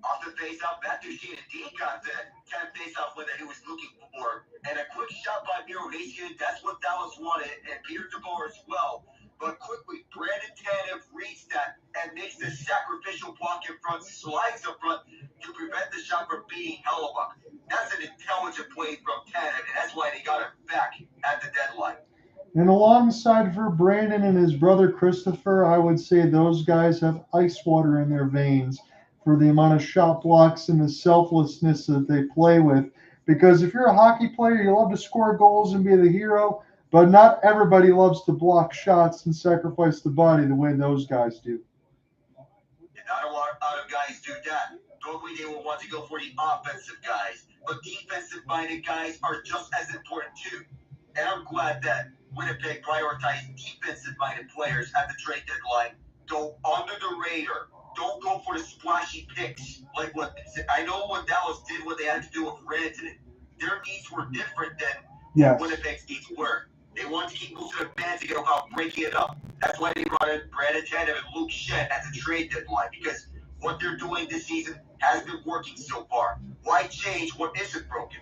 Off the face-off, Matt Duchene indeed got the 10 face-off win that he was looking for. And a quick shot by Miro Heiskanen, that's what Dallas wanted, and Peter DeBoer as well. But quickly, Brandon Tanev reads that and makes the sacrificial block in front, slides up front to prevent the shot from beating Hellebuyck. That's an intelligent play from Tanev, and that's why they got him back at the deadline. And alongside for Brandon and his brother Christopher, I would say those guys have ice water in their veins for the amount of shot blocks and the selflessness that they play with. Because if you're a hockey player, you love to score goals and be the hero, but not everybody loves to block shots and sacrifice the body the way those guys do. And not a lot of guys do that. Normally they will want to go for the offensive guys, but defensive-minded guys are just as important too. And I'm glad that Winnipeg prioritized defensive-minded players at the trade deadline. Go under the radar. Don't go for the splashy picks like what I know what Dallas did, what they had to do with Rantanen. Their needs were different than what Winnipeg's needs were. They wanted to keep most of the fans to get about breaking it up. That's why they brought in Brandon Tanev and Luke Schenn at the trade deadline, because what they're doing this season has been working so far. Why change what isn't broken?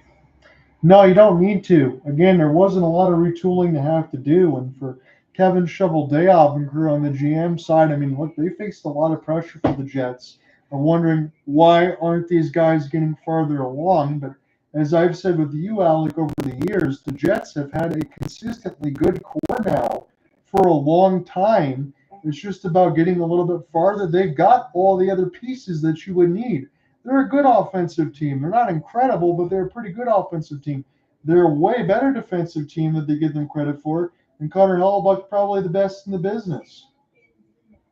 No, you don't need to. Again, there wasn't a lot of retooling to have to do, and for Kevin Shovel-Dayoff and crew on the GM side, I mean, look, they faced a lot of pressure for the Jets. I'm wondering why aren't these guys getting farther along? But as I've said with you, Alec, over the years, the Jets have had a consistently good core now for a long time. It's just about getting a little bit farther. They've got all the other pieces that you would need. They're a good offensive team. They're not incredible, but they're a pretty good offensive team. They're a way better defensive team that they give them credit for. And Connor Hellebuyck probably the best in the business.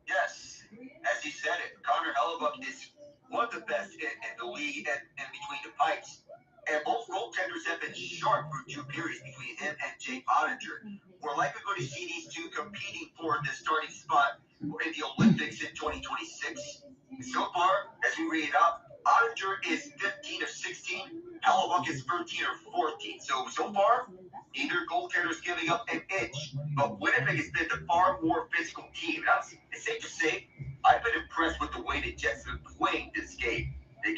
Yes, as you said it, Connor Hellebuyck is one of the best in the league and between the pipes. And both goaltenders have been sharp for 2 periods between him and Jake Ottinger. We're likely going to see these two competing for the starting spot in the Olympics in 2026. So far, as we read it up, Ottinger is 15 of 16. Hellebuyck is 13 or 14. So far, neither goaltender is giving up an inch. But Winnipeg has been the far more physical team. It's safe to say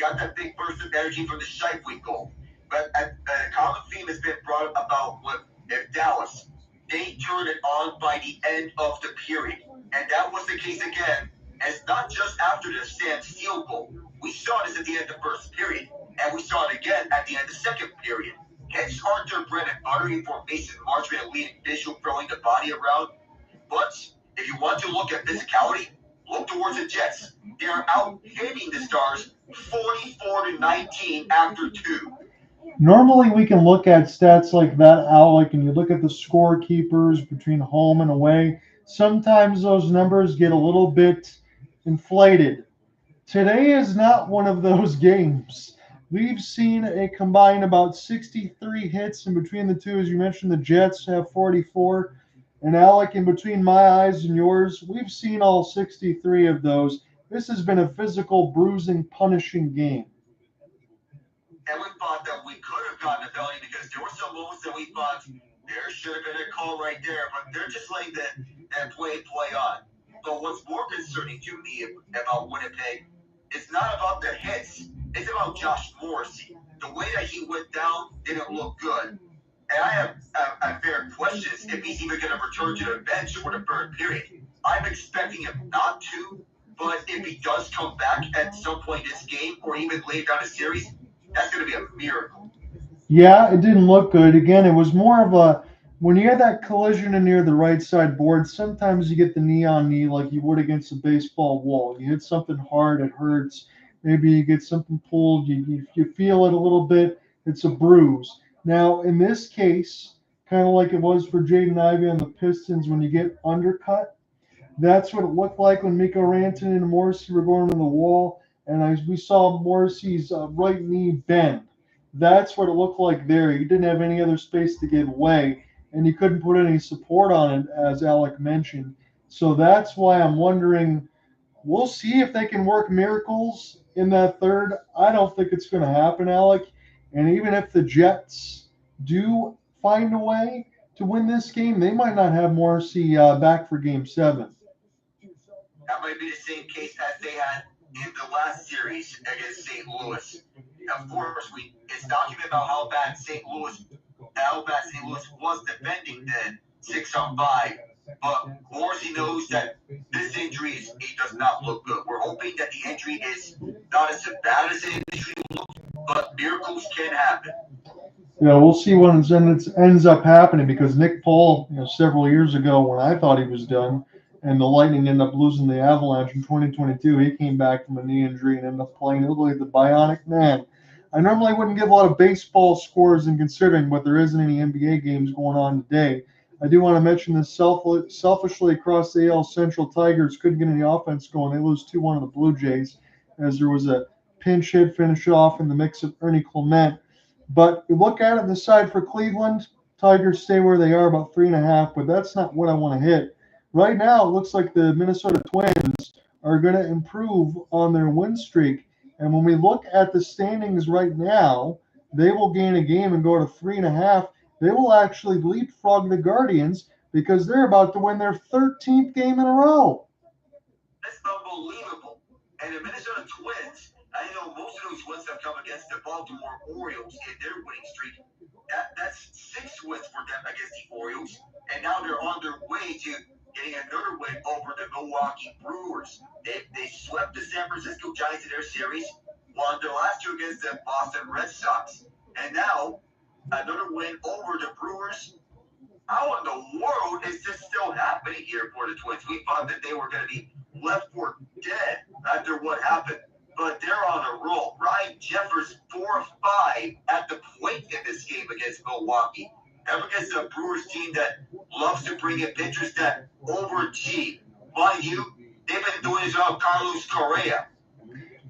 got that big burst of energy from the Scheifele goal. But a common theme has been brought up about if Dallas, they turned it on by the end of the period. And that was the case again. And it's not just after the Sam Steele goal. We saw this at the end of the first period. And we saw it again at the end of the second period. Hence Arthur Brennan uttering formation, Marchment and leading visual throwing the body around. But if you want to look at physicality, look towards the Jets. They're out hitting the Stars 44-19 after 2. Normally, we can look at stats like that, Alec, and you look at the scorekeepers between home and away. Sometimes those numbers get a little bit inflated. Today is not one of those games. We've seen a combined about 63 hits in between the two. As you mentioned, the Jets have 44. And Alec, in between my eyes and yours, we've seen all 63 of those. This has been a physical, bruising, punishing game. And we thought that we could have gotten a penalty because there were some moments that we thought there should have been a call right there, but they're just letting that play on. But what's more concerning to me about Winnipeg, it's not about the hits. It's about Josh Morrissey. The way that he went down didn't look good. And I have a fair questions if he's even going to return to the bench for the third period. I'm expecting him not to, but if he does come back at some point in this game or even later down the series, that's going to be a miracle. Yeah, it didn't look good. Again, it was more of a, when you had that collision in near the right side board, sometimes you get the knee on knee like you would against a baseball wall. You hit something hard, it hurts. Maybe you get something pulled, you feel it a little bit, it's a bruise. Now, in this case, kind of like it was for Jaden Ivey on the Pistons when you get undercut, that's what it looked like when Mikko Rantanen and Morrissey were going to the wall. And we saw Morrissey's right knee bend. That's what it looked like there. He didn't have any other space to give away, and he couldn't put any support on it, as Alec mentioned. So that's why I'm wondering, we'll see if they can work miracles in that third. I don't think it's going to happen, Alec. And even if the Jets do find a way to win this game, they might not have Morrissey back for Game 7. That might be the same case as they had in the last series against St. Louis. Of course, it's documented about how bad St. Louis was defending the 6-on-5. But Morrissey knows that this injury it does not look good. We're hoping that the injury is not as bad as the injury looks, but miracles can happen. Yeah, we'll see when it ends up happening, because Nick Paul, several years ago when I thought he was done, and the Lightning ended up losing the Avalanche in 2022. He came back from a knee injury and ended up playing. It looked like the bionic man. I normally wouldn't give a lot of baseball scores in considering, but there isn't any NBA games going on today. I do want to mention this selfishly across the AL Central. Tigers couldn't get any offense going. They lose 2-1 to the Blue Jays, as there was a pinch hit finish off in the mix of Ernie Clement. But you look at it on the side for Cleveland, Tigers stay where they are, about 3.5, but that's not what I want to hit. Right now, it looks like the Minnesota Twins are going to improve on their win streak. And when we look at the standings right now, they will gain a game and go to 3.5. They will actually leapfrog the Guardians because they're about to win their 13th game in a row. That's unbelievable. And the Minnesota Twins, I know most of those wins have come against the Baltimore Orioles in their winning streak. That's 6 wins for them against the Orioles. And now they're on their way to getting another win over the Milwaukee Brewers. They swept the San Francisco Giants in their series, won their last 2 against the Boston Red Sox, and now another win over the Brewers. How in the world is this still happening here for the Twins? We thought that they were going to be left for dead after what happened, but they're on a roll. Ryan Jeffers 4-5 at the plate in this game against Milwaukee. Ever against a Brewers team that loves to bring in pitchers that overachieve. Mind you, they've been doing this on Carlos Correa.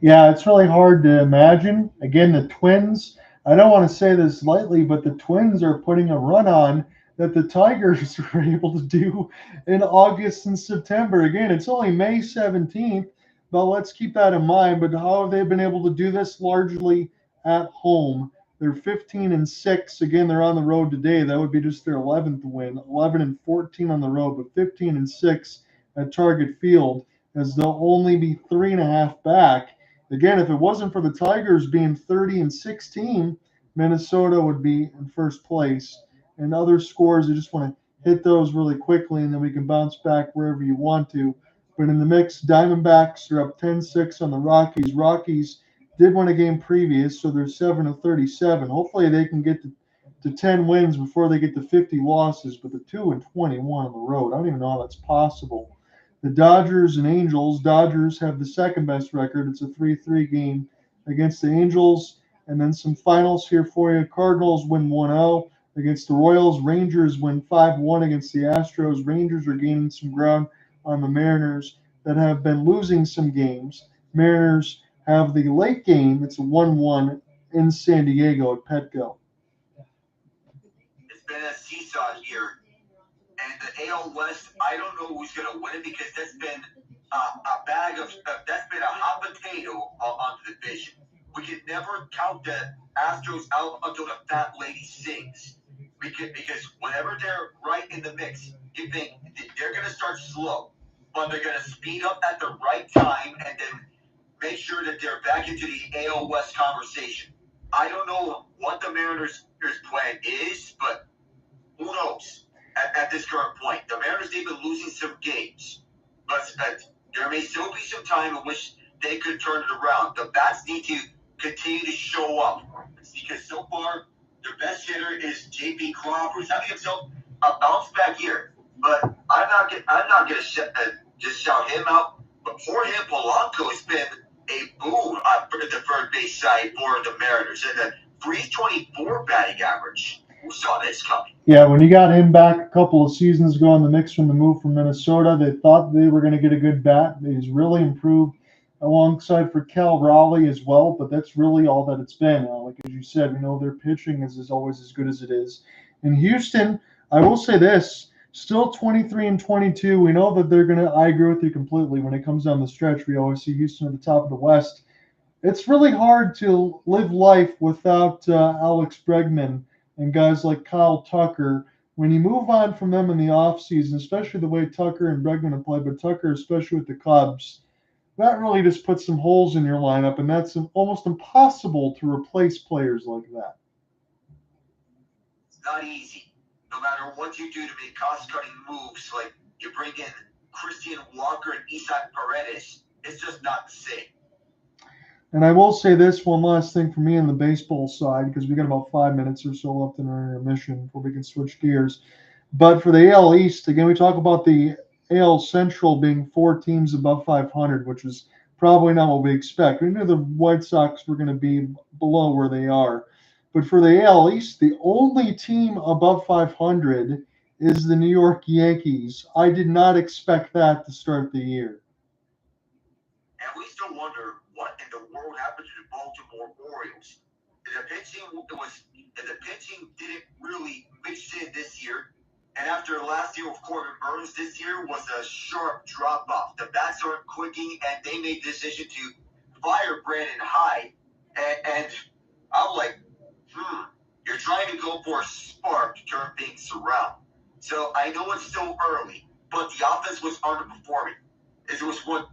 Yeah, it's really hard to imagine. Again, the Twins, I don't want to say this lightly, but the Twins are putting a run on that the Tigers were able to do in August and September. Again, it's only May 17th, but let's keep that in mind. But how have they been able to do this? Largely at home. They're 15-6. Again, they're on the road today. That would be just their 11th win. 11-14 on the road, but 15-6 at Target Field, as they'll only be 3.5 back Again, if it wasn't for the Tigers being 30-16, Minnesota would be in first place. And other scores, you just want to hit those really quickly, and then we can bounce back wherever you want to. But in the mix, Diamondbacks are up 10-6 on the Rockies. Rockies did win a game previous, so they're 7-37. Hopefully they can get to 10 wins before they get to 50 losses, but they're 2-21 on the road. I don't even know how that's possible. The Dodgers and Angels. Dodgers have the second best record. It's a 3-3 game against the Angels. And then some finals here for you. Cardinals win 1-0 against the Royals. Rangers win 5-1 against the Astros. Rangers are gaining some ground on the Mariners that have been losing some games. Mariners have the late game. It's a 1-1 in San Diego at Petco. It's been a seesaw here. And the AL West, I don't know who's going to win it because that's been a bag of that's been a hot potato on the division. We can never count the Astros out until the fat lady sings. Because whenever they're right in the mix, you think they're going to start slow, but they're going to speed up at the right time and then make sure that they're back into the AL West conversation. I don't know what the Mariners' plan is, but who knows? At this current point, the Mariners, they've been losing some games, but there may still be some time in which they could turn it around. The bats need to continue to show up because so far their best hitter is J.P. Crawford, who's having himself a bounce back year. But I'm not going to just shout him out. But Jorge Polanco has been a boom for the third base side for the Mariners, and a 324 batting average. Who saw this coming? Yeah, when you got him back a couple of seasons ago in the mix from the move from Minnesota, they thought they were going to get a good bat. He's really improved alongside for Cal Raleigh as well, but that's really all that it's been. Like as you said, their pitching is always as good as it is. In Houston, I will say this, still 23-22. We know that they're going to, I agree with you completely. When it comes down the stretch, we always see Houston at the top of the West. It's really hard to live life without Alex Bregman and guys like Kyle Tucker. When you move on from them in the offseason, especially the way Tucker and Bregman have played, but Tucker especially with the Cubs, that really just puts some holes in your lineup, and that's almost impossible to replace players like that. It's not easy. No matter what you do to make cost-cutting moves, like you bring in Christian Walker and Isaac Paredes, it's just not the same. And I will say this one last thing for me on the baseball side, because we got about 5 minutes or so left in our intermission before we can switch gears. But for the AL East, again, we talk about the AL Central being 4 teams above 500, which is probably not what we expect. We knew the White Sox were going to be below where they are. But for the AL East, the only team above 500 is the New York Yankees. I did not expect that to start the year. And we still wonder what in the world happened to the Baltimore Orioles. The pitching didn't really mix in this year. And after last year with Corbin Burns, this year was a sharp drop-off. The bats aren't clicking, and they made the decision to fire Brandon Hyde. And I'm like, you're trying to go for a spark to turn things around. So I know it's still early, but the offense was underperforming.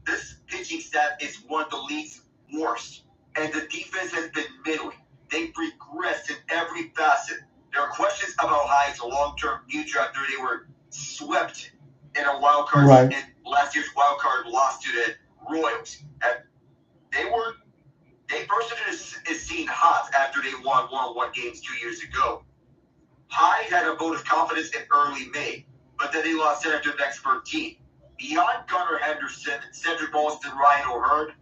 This pitching staff is one of the league's worst, and the defense has been middling. They've regressed in every facet. There are questions about Hyde's long-term future after they were swept in a wild card in last year's wild card loss to the Royals. And they burst into the scene hot after they won 1-1 games 2 years ago. Hyde had a vote of confidence in early May, but then they lost it after the next 13. Beyond Gunnar Henderson, Cedric Alston, Ryan O'Hearn,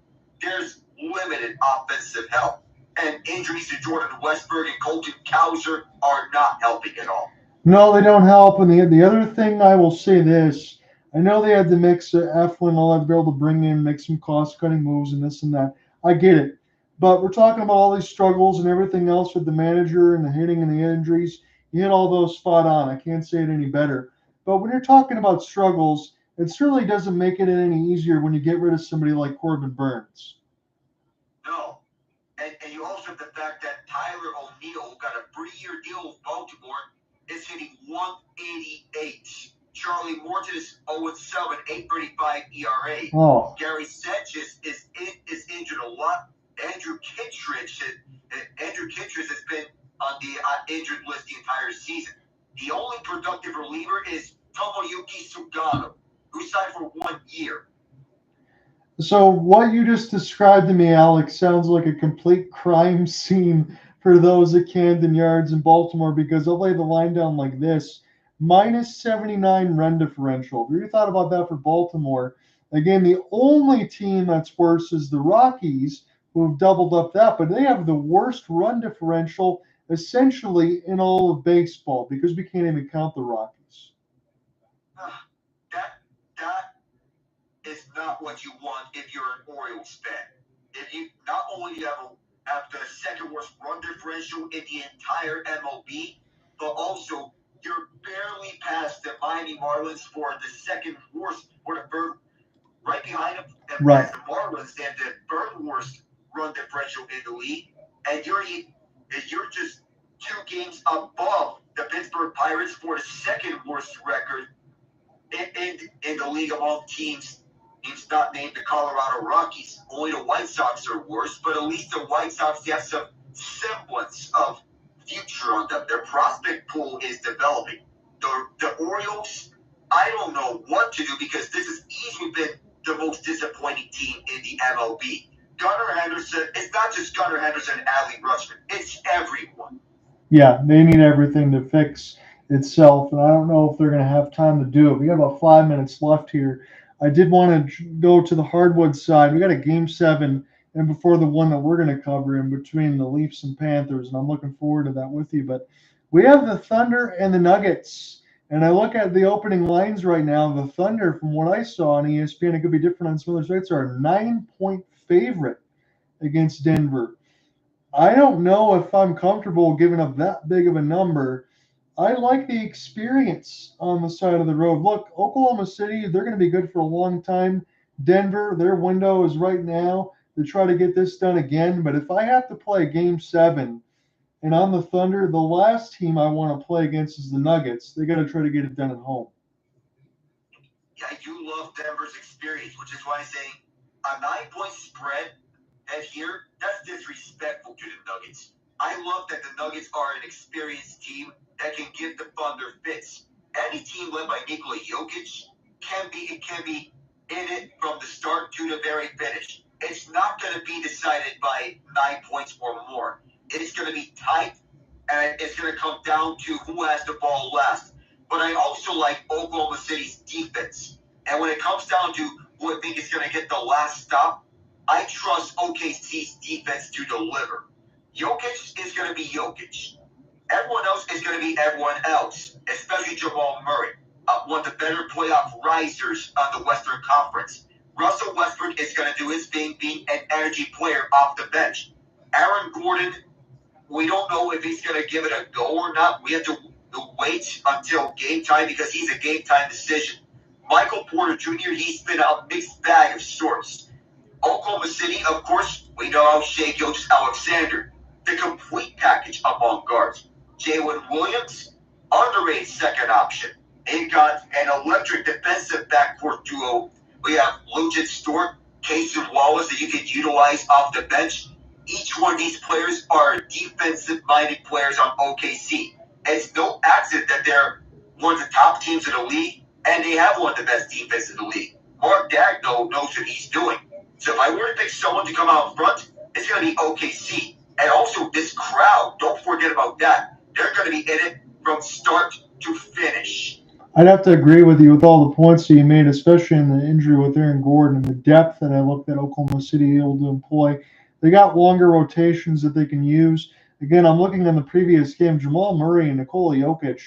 there's limited offensive help. And injuries to Jordan Westberg and Colton Cowser are not helping at all. No, they don't help. And the other thing I will say this, I know they had to mix Eflin, all that, to be able to bring in, make some cost-cutting moves and this and that. I get it. But we're talking about all these struggles and everything else with the manager and the hitting and the injuries. You hit all those spot on. I can't say it any better. But when you're talking about struggles, it certainly doesn't make it any easier when you get rid of somebody like Corbin Burns. No. And you also have the fact that Tyler O'Neill got a 3-year deal with Baltimore, is hitting 188. Charlie Morton is 0-7, 8.35 ERA. Oh. Gary Sanchez is injured a lot. Kittredge has been on the injured list the entire season. The only productive reliever is Tomoyuki Sugano, who signed for 1 year. So what you just described to me, Alex, sounds like a complete crime scene for those at Camden Yards in Baltimore, because I'll lay the line down like this. Minus 79 run differential. Have you thought about that for Baltimore? Again, the only team that's worse is the Rockies, who have doubled up that, but they have the worst run differential essentially in all of baseball, because we can't even count the Rockies. That is not what you want if you're an Orioles fan. If you not only do you have the second worst run differential in the entire MLB, but also you're barely past the Miami Marlins for the second worst, or the third, right behind them. And Right. the Marlins, they have the third worst run differential in the league, and you're just 2 games above the Pittsburgh Pirates for the second worst record in the league among teams. It's not named the Colorado Rockies. Only the White Sox are worse, but at least the White Sox have some semblance of future on them. Their prospect pool is developing. The Orioles, I don't know what to do, because this has easily been the most disappointing team in the MLB. Gunnar Henderson, it's not just Gunnar Henderson and Adley Rutschman. It's everyone. Yeah, they need everything to fix itself, and I don't know if they're going to have time to do it. We got about 5 minutes left here. I did want to go to the hardwood side. We got a Game 7, and before the one that we're going to cover in between the Leafs and Panthers, and I'm looking forward to that with you. But we have the Thunder and the Nuggets, and I look at the opening lines right now. The Thunder, from what I saw on ESPN, it could be different on some other sites, are a 9-point favorite against Denver. I don't know if I'm comfortable giving up that big of a number. I like the experience on the side of the road. Look, Oklahoma City, they're going to be good for a long time. Denver, their window is right now to try to get this done again. But if I have to play Game 7 and I'm the Thunder, the last team I want to play against is the Nuggets. They got to try to get it done at home. Yeah, you love Denver's experience, which is why I'm saying a 9-point spread and here, that's disrespectful to the Nuggets. I love that the Nuggets are an experienced team that can give the Thunder fits. Any team led by Nikola Jokic can be in it from the start to the very finish. It's not going to be decided by 9 points or more. It's going to be tight, and it's going to come down to who has the ball last. But I also like Oklahoma City's defense. And when it comes down to who I think is going to get the last stop, I trust OKC's defense to deliver. Jokic is going to be Jokic. Everyone else is going to be everyone else, especially Jamal Murray, one of the better playoff risers on the Western Conference. Russell Westbrook is going to do his thing, being an energy player off the bench. Aaron Gordon, we don't know if he's going to give it a go or not. We have to wait until game time, because he's a game time decision. Michael Porter Jr., he's been a mixed bag of sorts. Oklahoma City, of course, we know how Shai Gilgeous-Alexander, the complete package among guards. Jalen Williams, underrated second option. They've got an electric defensive backcourt duo. We have Lucic Stort, Casey Wallace that you can utilize off the bench. Each one of these players are defensive-minded players on OKC. It's no accident that they're one of the top teams in the league, and they have one of the best defenses in the league. Mark Daigneault knows what he's doing. So if I were to pick someone to come out front, it's going to be OKC. And also this crowd, don't forget about that. They're going to be in it from start to finish. I'd have to agree with you with all the points that you made, especially in the injury with Aaron Gordon and the depth that I looked at Oklahoma City able to employ. They got longer rotations that they can use. Again, I'm looking in the previous game. Jamal Murray and Nikola Jokic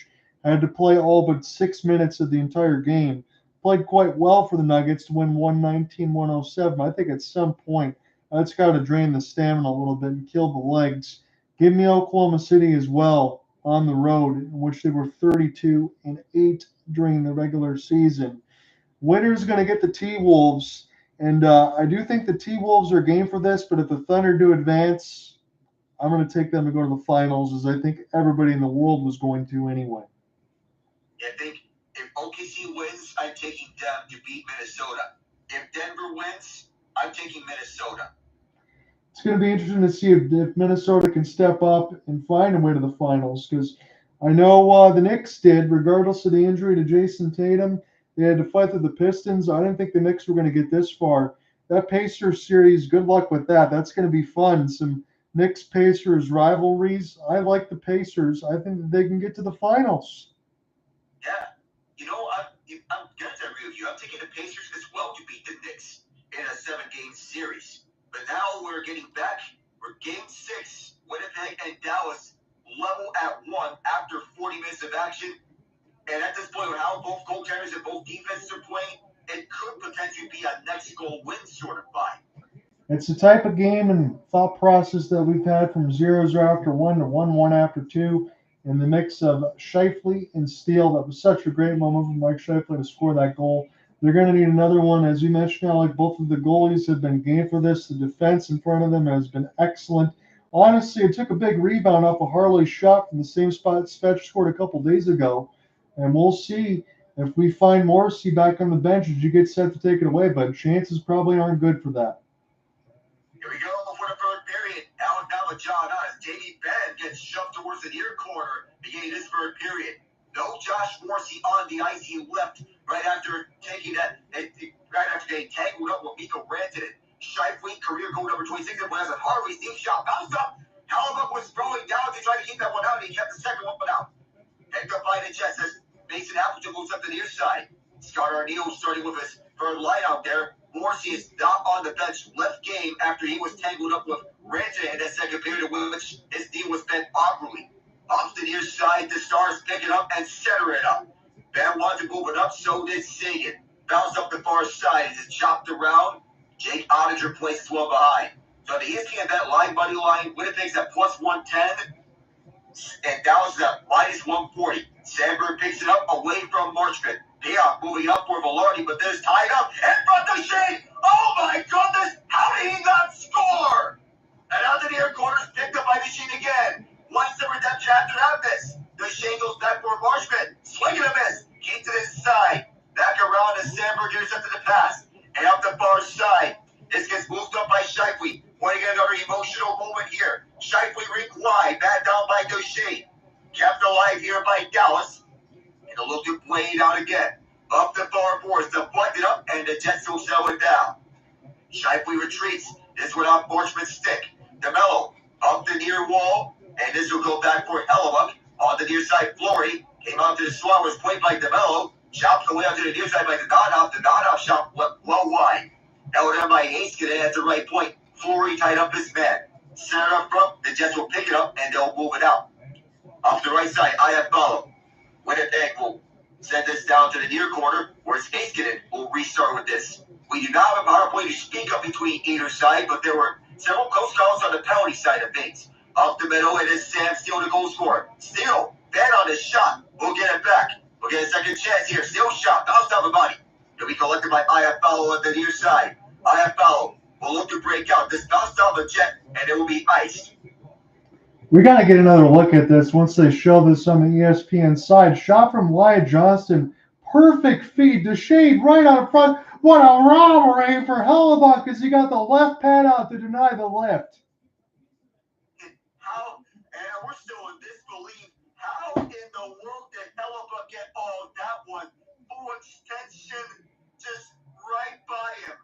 had to play all but 6 minutes of the entire game. Played quite well for the Nuggets to win 119-107. I think at some point that's got to drain the stamina a little bit and kill the legs. Give me Oklahoma City as well on the road, in which they were 32-8 during the regular season. Winner's going to get the T-Wolves, and I do think the T-Wolves are game for this, but if the Thunder do advance, I'm going to take them to go to the finals, as I think everybody in the world was going to anyway. I think if OKC wins, I'm taking them to beat Minnesota. If Denver wins, I'm taking Minnesota. it's going to be interesting to see if Minnesota can step up and find a way to the finals. Because I know the Knicks did, regardless of the injury to Jason Tatum, they had to fight through the Pistons. I didn't think the Knicks were going to get this far. That Pacers series, good luck with that. That's going to be fun. Some Knicks Pacers rivalries. I like the Pacers. I think that they can get to the finals. Yeah. I'm going to agree with you. I'm taking the Pacers as well to beat the Knicks in a 7-game series. But now we're getting back. We're game 6. Winnipeg and Dallas level at 1 after 40 minutes of action. And at this point, with how both goaltenders and both defenses are playing, it could potentially be a next goal win sort of fight. It's the type of game and thought process that we've had from 0-0 after 1 to 1-1 after 2. In the mix of Scheifele and Steele, that was such a great moment for Mike Scheifele to score that goal. They're going to need another one. As you mentioned, Alec, both of the goalies have been game for this. The defense in front of them has been excellent. Honestly, it took a big rebound off a Harley shot from the same spot Svetch scored a couple days ago. And we'll see if we find Morrissey back on the bench as you get set to take it away. But chances probably aren't good for that. Here we go for the third period. Alec Nava, John Benn gets shoved towards the near corner beginning this third period. No Josh Morrissey on the ice. He left right after taking that, right after getting tangled up with Mikko Rantanen. Scheifele, career goal number 26, and has a Harley deep shot. Bounced up. Halibut was throwing down to try to keep that one out. He kept the second one out. Picked up by the Jets as Mason Appleton moves up the near side. Scott Arneal starting with his third line out there. Morrissey is not on the bench. Left game after he was tangled up with Rantanen in that second period, in which his knee was bent awkwardly. Off the near side, the Stars pick it up and center it up. Benn wanted to move it up, so did Seguin. Bounced up the far side as it's chopped around. Jake Ottinger places one behind. So the ESPN bet line, money line, Winnipeg's at plus 110. And Dallas is at minus 140. Sandberg picks it up away from Marchment. Payoff moving up for Velarde, but this tied up in front of Duchene. Oh my goodness! How did he not score? And out the near corner is picked up by Duchene again. What's the redemption after that miss? Duchene goes back for Marchment. Swing and a miss. Keep to this side. Back around as Sandberg intercepted the pass. And up the far side. This gets moved up by Scheifele. Pointing at another emotional moment here. Scheifele rink wide. Back down by Duchene. Kept alive here by Dallas. And a little bit played out again. Up the far boards. Deflected up. And the Jets will settle it down. Scheifele retreats. This one off Marchment's stick. DeMello up the near wall. And this will go back for Hellebuck. On the near side, Fleury came out to the swat. Was played by DeMello. Chopped away out to the near side by the non-off. The non-off shot went well wide. Held in by Heiskanen at the right point. Fleury tied up his man. Center up front. The Jets will pick it up and they'll move it out. Off the right side, follow. Winnipeg will send this down to the near corner, where Heiskanen will restart with this. We do not have a power play to speak of between either side, but there were several close calls on the penalty side of things. Up the middle, it is Sam Steele the goal scorer. Steele, Benn on his shot. We'll get it back. We'll get a second chance here. Steele shot. Bounced off the body. It'll be collected by follow at the near side. follow will look to break out. This bounced off a Jet, and it will be iced. We got to get another look at this once they show this on the ESPN side. Shot from Wyatt Johnston. Perfect feed. Duchene right out front. What a robbery for Hellebuck as he got the left pad out to deny the lift. How, and we're still in disbelief, how in the world did Hellebuck get that one? Full extension just right by him.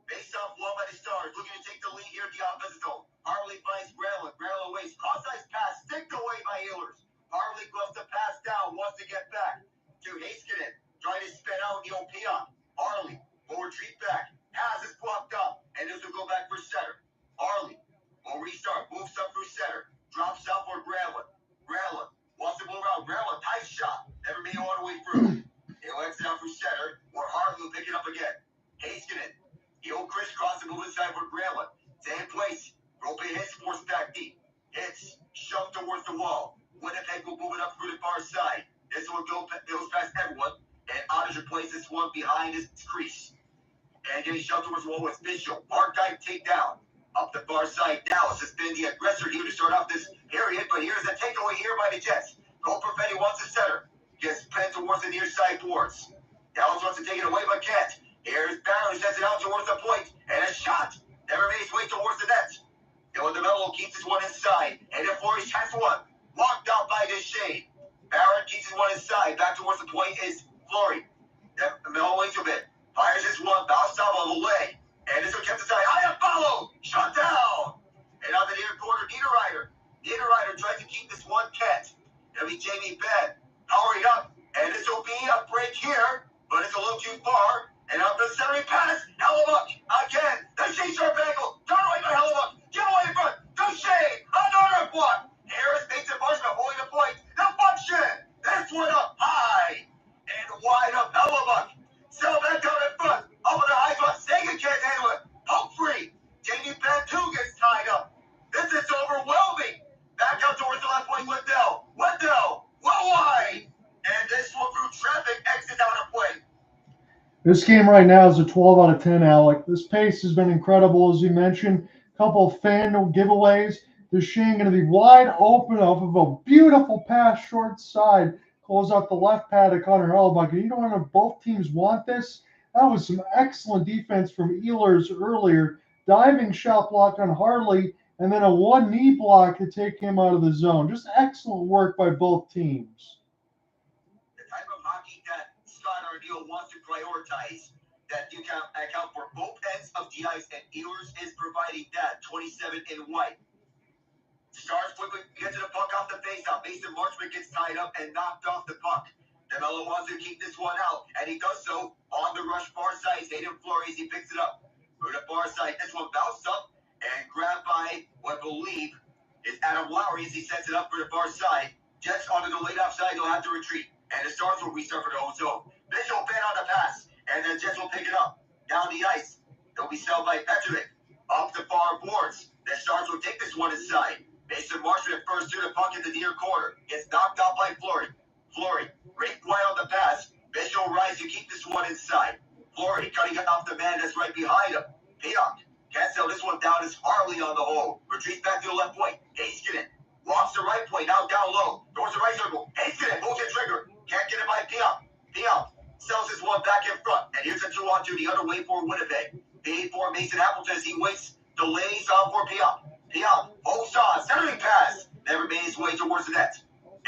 Based off one by the Stars, looking to take the lead here at the offensive zone. Harley finds Grelin. Grelin waits. Cross-ice pass, sticked away by Ehlers. Harley gloves the pass down, wants to get back to Heiskanen. Trying to spin out Neil Pionk. Harley will retreat back. Pass is blocked up, and this will go back for center. Harley will restart, moves up through center. Drops out for Grelin. Grelin wants to move around. Grelin, tight shot. Never made it all the way through. He'll exit out through center, where Harley will pick it up again. Heiskanen. He'll crisscross and move inside for Grelin. Same place. Roope hits, forced back deep. Hits, shoved towards the wall. Winnipeg will move it up through the far side. This one goes past everyone. And Ottinger plays this one behind his crease. And getting shoved towards the wall with Mitchell. Mark dive takedown. Up the far side, Dallas has been the aggressor here to start off this period. But here's a takeaway here by the Jets. Cole Perfetti wants to center. Gets pinned towards the near side boards. Dallas wants to take it away, but can't. Here's Barron, who sends it out towards the point, and a shot. Never made its way towards the net. This game right now is a 12 out of 10, Alec. This pace has been incredible, as you mentioned. A couple of fan giveaways. Duchene going to be wide open off of a beautiful pass short side. Close out the left pad of Connor Hellebuyck. And you know when both teams want this? That was some excellent defense from Ehlers earlier. Diving shot block on Harley, and then a one knee block to take him out of the zone. Just excellent work by both teams. The type of hockey that Scott Arneal wants to prioritize, that you can account for both ends of the ice, and Ehlers is providing that. 27 in white. Stars quickly get to the puck off the faceoff. Marchment gets tied up and knocked off the puck. DeBoer wants to keep this one out, and he does so on the rush far side. Hayden Flores, he picks it up. For the far side, this one bounced up and grabbed by what I believe is Adam Lowry as he sets it up for the far side. Jets onto the late offside, they'll have to retreat. And the Stars will restart for their own zone. Mitchell Benn on the pass, and the Jets will pick it up. Down the ice, they'll be sold by Petrovic. Up the far boards, the Stars will take this one inside. Marchment first to the puck in the near corner. Gets knocked out by Fleury. Right on the pass. Mitchell rise to keep this one inside. Fleury cutting off the man that's right behind him. Pionk can't sell this one down as Harley on the hole. Retreats back to the left point. Heiskanen walks the right point, now down low. Towards the right circle. Heiskanen moves the trigger. Can't get it by Pionk sells this one back in front. And here's a 2-on-2 the other way for Winnipeg. Paid for Mason Appleton as he waits. Delays on for Pionk holds on. Centering pass. Never made his way towards the net.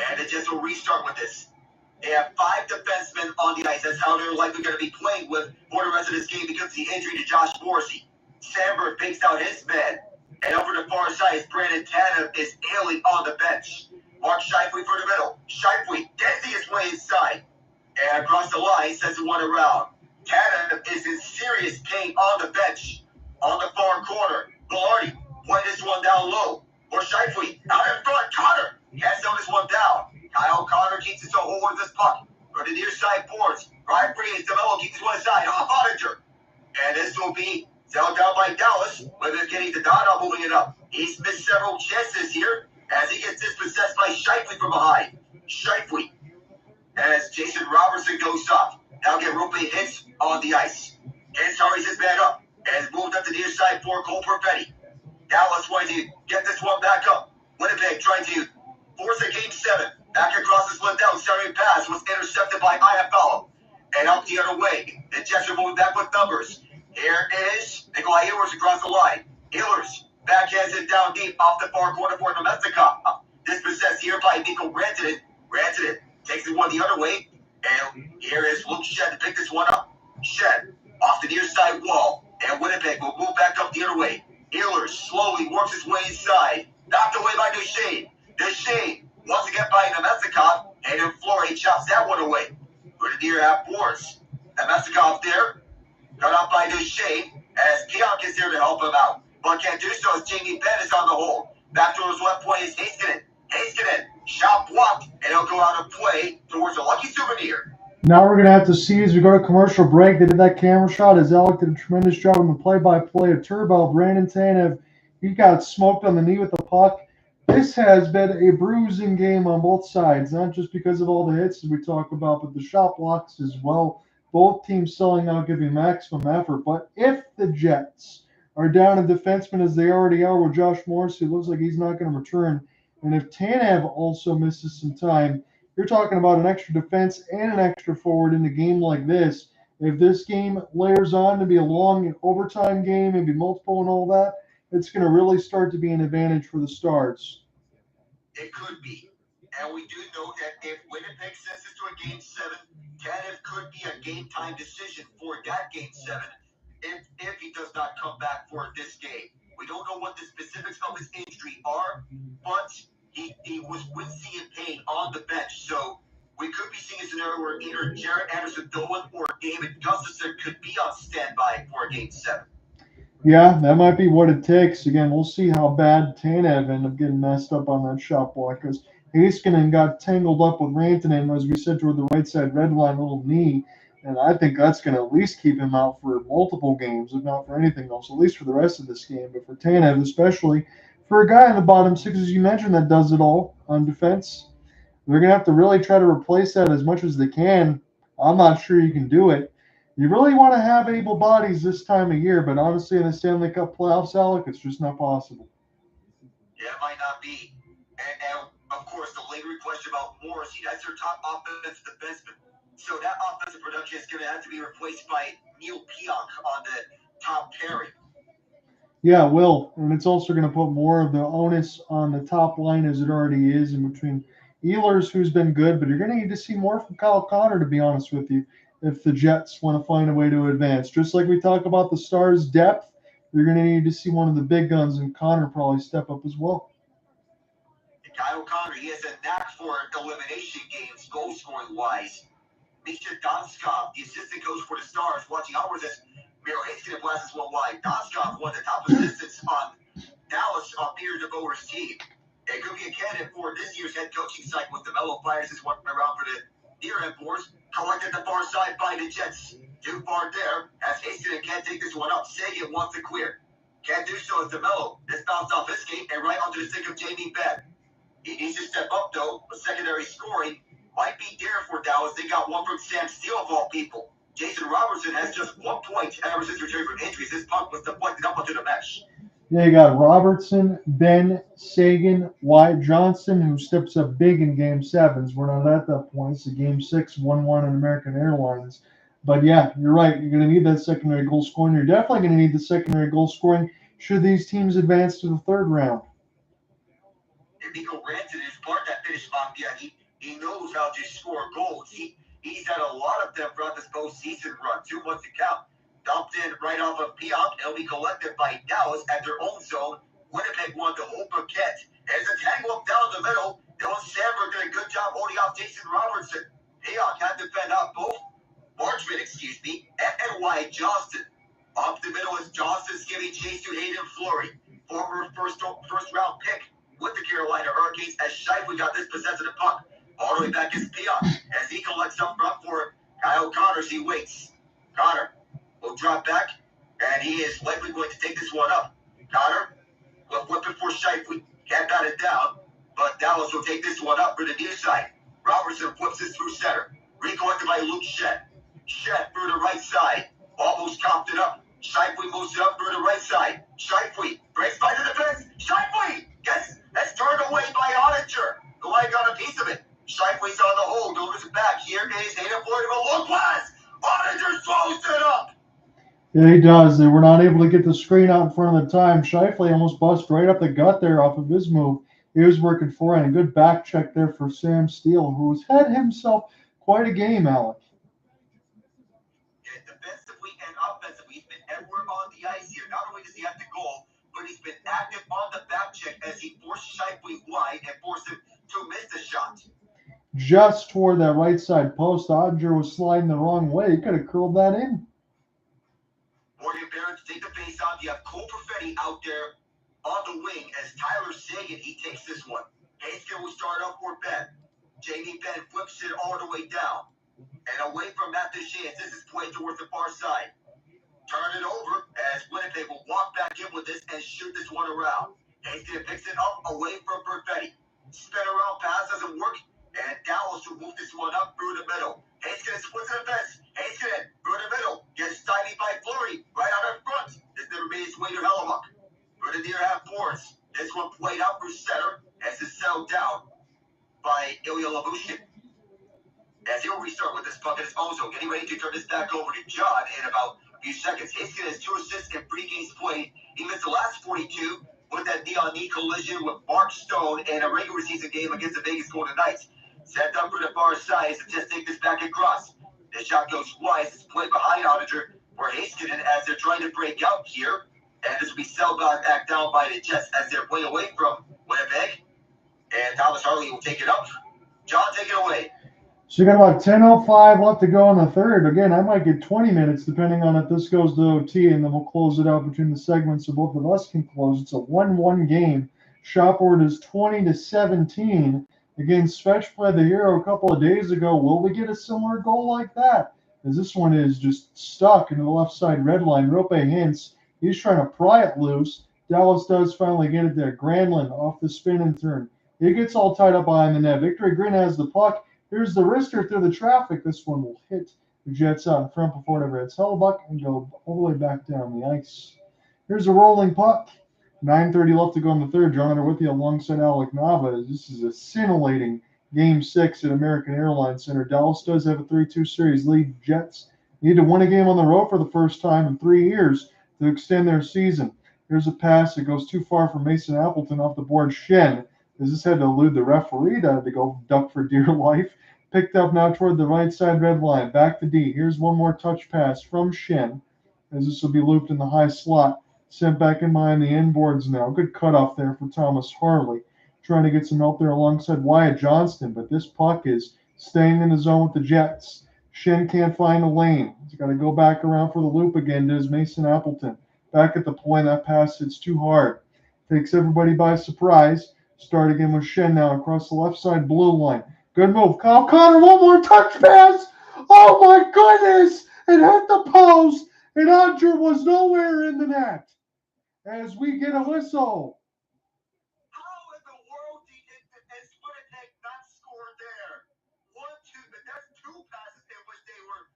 And the Jets will restart with this. They have 5 defensemen on the ice. That's how they're likely going to be playing with for the rest of this game because of the injury to Josh Morrissey. Sandberg picks out his man. And over the far side, Brandon Tanev is ailing on the bench. Mark Scheifele for the middle. Scheifele dancing his way inside. And across the line, sends one around. Tanev is in serious pain on the bench. On the far corner, Velarde point this one down low. For Scheifele, out in front, Connor can't sell this one down. Kyle Connor keeps his hold of this puck. For the near side boards, Ryan Free is DeBoer keeps this one aside. Off Ottinger. And this will be held down by Dallas. Whether it's getting the Dada moving it up. He's missed several chances here as he gets dispossessed by Scheifele from behind. Scheifele, as Jason Robertson goes up. Now get Roope Hintz on the ice. Hintz hurries his man up and has moved up the near side for Cole Perfetti. Dallas trying to get this one back up. Winnipeg trying to force a game 7. Back across this Lindell. Centering pass was intercepted by IFL. And up the other way. The Jets are moving back with numbers. Here is Nikolai Ehlers across the line. Ehlers backhands it down deep off the far corner for Domestica. Dispossessed here by Mikko Rantanen. Rantanen takes it one the other way. And here is Luke Shed to pick this one up. Shed off the near side wall. And Winnipeg will move back up the other way. Ehlers slowly works his way inside. Knocked away by Duchene. Duchene wants to get by Nemestikov, and then Fleury chops that one away. For the near half boards. Nemestikov there. Cut off by Duchene as Pionk is here to help him out. But can't do so as Jamie Benn is on the hole. Back to his left point is Heiskanen. Shot blocked, and he'll go out of play towards a lucky souvenir. Now we're going to have to see as we go to commercial break. They did that camera shot as Alec did a tremendous job on the play-by-play of Turbo. Brandon Tanev, he got smoked on the knee with the puck. This has been a bruising game on both sides, not just because of all the hits that we talk about, but the shot blocks as well. Both teams selling out, giving maximum effort. But if the Jets are down a defenseman as they already are with Josh Morrissey, it looks like he's not going to return. And if Tanev also misses some time, you're talking about an extra defense and an extra forward in a game like this. If this game layers on to be a long overtime game, maybe multiple and all that, it's going to really start to be an advantage for the Stars. It could be. And we do know that if Winnipeg sends this to a game 7, Tanev could be a game time decision for that game 7 if he does not come back for this game. We don't know what the specifics of his injury are, but he was wincing in pain on the bench. So we could be seeing a scenario where either Jared Anderson-Dolan or David Gustafson could be on standby for a game 7. Yeah, that might be what it takes. Again, we'll see how bad Tanev ended up getting messed up on that shot block because Heiskanen got tangled up with Rantanen, as we said, toward the right side red line, little knee. And I think that's going to at least keep him out for multiple games, if not for anything else, at least for the rest of this game. But for Tanev, especially for a guy in the bottom six, as you mentioned, that does it all on defense, they're going to have to really try to replace that as much as they can. I'm not sure you can do it. You really want to have able bodies this time of year, but honestly, in the Stanley Cup playoffs, Alec, it's just not possible. Yeah, it might not be. And of course, the lingering question about Morrissey. That's their top offensive defenseman. So that offensive production is going to have to be replaced by Neil Pionk on the top pairing. Yeah, it will. And it's also going to put more of the onus on the top line as it already is in between Ehlers, who's been good, but you're going to need to see more from Kyle Connor, to be honest with you, if the Jets want to find a way to advance. Just like we talk about the Stars' depth, you're going to need to see one of the big guns, and Connor probably step up as well. Kyle Connor, he has a knack for elimination games, goal scoring wise. Misha Donskov, the assistant coach for the Stars, watching ours as Miro Heiskanen blasts one wide. Donskov won the top assistants on Dallas on Peter DeBoer's team. It could be a candidate for this year's head coaching cycle with the Mellow Flyers this one around for the near-end boards. Collected the far side by the Jets. Too far there, as Heiskanen can't take this one up. Seguin wants to clear. Can't do so as DeMello. This bounced off his skate and right onto the stick of Jamie Benn. He needs to step up, though, with secondary scoring. Might be there for Dallas. They got one from Sam Steele, of all people. Jason Robertson has just 1 point ever since returning from injuries. This puck was deflected up onto the mesh. Yeah, you got Robertson, Benn, Seguin, Wyatt, Johnston, who steps up big in Game 7s. We're not at that point. It's a Game 6, 1-1 in American Airlines. But yeah, you're right. You're going to need that secondary goal scoring. You're definitely going to need the secondary goal scoring should these teams advance to the third round. And Mikko Rantanen is part of that Finnish mafia. He knows how to score goals. He's had a lot of them throughout this postseason run. 2 months to count. Dumped in right off of Pionk. It'll be collected by Dallas at their own zone. Winnipeg won the whole paquette. There's a tangle up down the middle. Dylan Sandberg did a good job holding off Jason Robertson. Pionk had to fend off both Marchment, and Wyatt Johnston. Up the middle is Johnston giving chase to Hayden Fleury, former first round pick with the Carolina Hurricanes, as Scheifele got this possession of the puck. All the way back is Pionk as he collects up front for Kyle Connor. He waits. Connor will drop back, and he is likely going to take this one up. Connor will flip it for Scheifele. Can't bat it down, but Dallas will take this one up for the near side. Robertson flips this through center. Recollected by Luke Shed. Shed through the right side. Almost copped it up. Scheifele moves it up through the right side. Scheifele breaks by the defense. Scheifele that's turned away by Oettinger. The line got a piece of it. Scheifele's on the hold. Delivers it back. Here is Hayden Fleury with a long pass. Oettinger slows it up. Yeah, he does. They were not able to get the screen out in front of the time. Scheifele almost bust right up the gut there off of his move. He was working for it. A good back check there for Sam Steele, who's had himself quite a game, Alec. Yeah, defensively and offensively, he's been everywhere on the ice here. Not only does he have the goal, but he's been active on the back check as he forced Scheifele wide and forced him to miss the shot. Just toward that right side post. Oettinger was sliding the wrong way. He could have curled that in. Morgan Barron to take the face off. You have Cole Perfetti out there on the wing as Tyler Seguin. He takes this one. Heiskanen will start up for Benn. Jamie Benn flips it all the way down. And away from Matt Duchene, this is played towards the far side. Turn it over as Winnipeg will walk back in with this and shoot this one around. Heiskanen picks it up away from Perfetti. Spin around pass doesn't work. And Dallas will move this one up through the middle. Heiskanen splits the fence. Heiskanen through the middle. Gets stymied by Fleury right out in front. This never made its way to Hellebuck. For the near half boards. This one played out through center as it's settled down by Ilya Lavushkin. As he'll restart with this puck in his own zone, getting ready to turn this back over to John in about a few seconds. Heiskanen has 2 assists in 3 games played. He missed the last 42 with that knee-on-knee collision with Mark Stone in a regular season game against the Vegas Golden Knights. Set up for the far side to just take this back across. The shot goes wide. It's played behind Oettinger for Heiskanen as they're trying to break out here. And this will be settled back down by the Jets as they're playing away from Winnipeg. And Thomas Harley will take it up. John, take it away. So you got about 10:05 left to go in the third. Again, I might get 20 minutes depending on if this goes to OT, and then we'll close it out between the segments so both of us can close. It's a 1-1 game. Shot board is 20-17. Again, Svech played the hero a couple of days ago. Will we get a similar goal like that? As this one is just stuck into the left side red line. Roope Hintz, he's trying to pry it loose. Dallas does finally get it there. Granlund off the spin and turn. He gets all tied up behind the net. Victory Grin has the puck. Here's the wrister through the traffic. This one will hit the Jets out in front before it ever hits Hellebuck and go all the way back down the ice. Here's a rolling puck. 9:30 left to go in the third. John Hunter with you alongside Alec Nava. This is a scintillating Game 6 at American Airlines Center. Dallas does have a 3-2 series lead. Jets need to win a game on the road for the first time in 3 years to extend their season. Here's a pass that goes too far for Mason Appleton off the board. Schenn, as this had to elude the referee, that had to go duck for dear life. Picked up now toward the right side red line. Back to D. Here's one more touch pass from Schenn, as this will be looped in the high slot. Sent back in behind the inboards now. Good cutoff there for Thomas Harley. Trying to get some help there alongside Wyatt Johnston, but this puck is staying in the zone with the Jets. Schenn can't find a lane. He's got to go back around for the loop again. Does Mason Appleton. Back at the point, that pass hits too hard. Takes everybody by surprise. Start again with Schenn now across the left side blue line. Good move. Kyle Connor, one more touch pass. Oh my goodness! It hit the post, and Andre was nowhere in the net. As we get a whistle. How in the world is Winnipeg not score there? 1-2, but that's 2 passes in which they were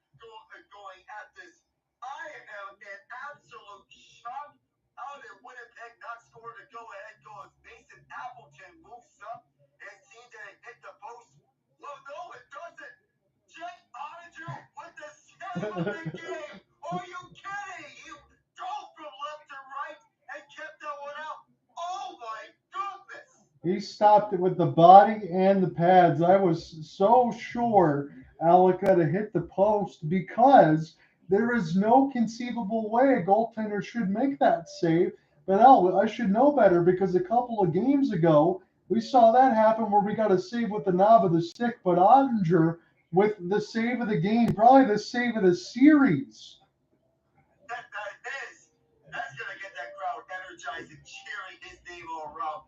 going at this. I am in absolute shock. How did Winnipeg not score to go ahead goal as Mason Appleton moves up and seems that it hit the post? Well, no, it doesn't. Jake Ottinger with the save of the game. Are you kidding? You drove from left to right and kept that one out. Oh my goodness! He stopped it with the body and the pads. I was so sure Alec had to hit the post because there is no conceivable way a goaltender should make that save. But I should know better because a couple of games ago we saw that happen where we got a save with the knob of the stick, but Ottinger with the save of the game, probably the save of the series. That's going to get that crowd energized and cheering his name all around.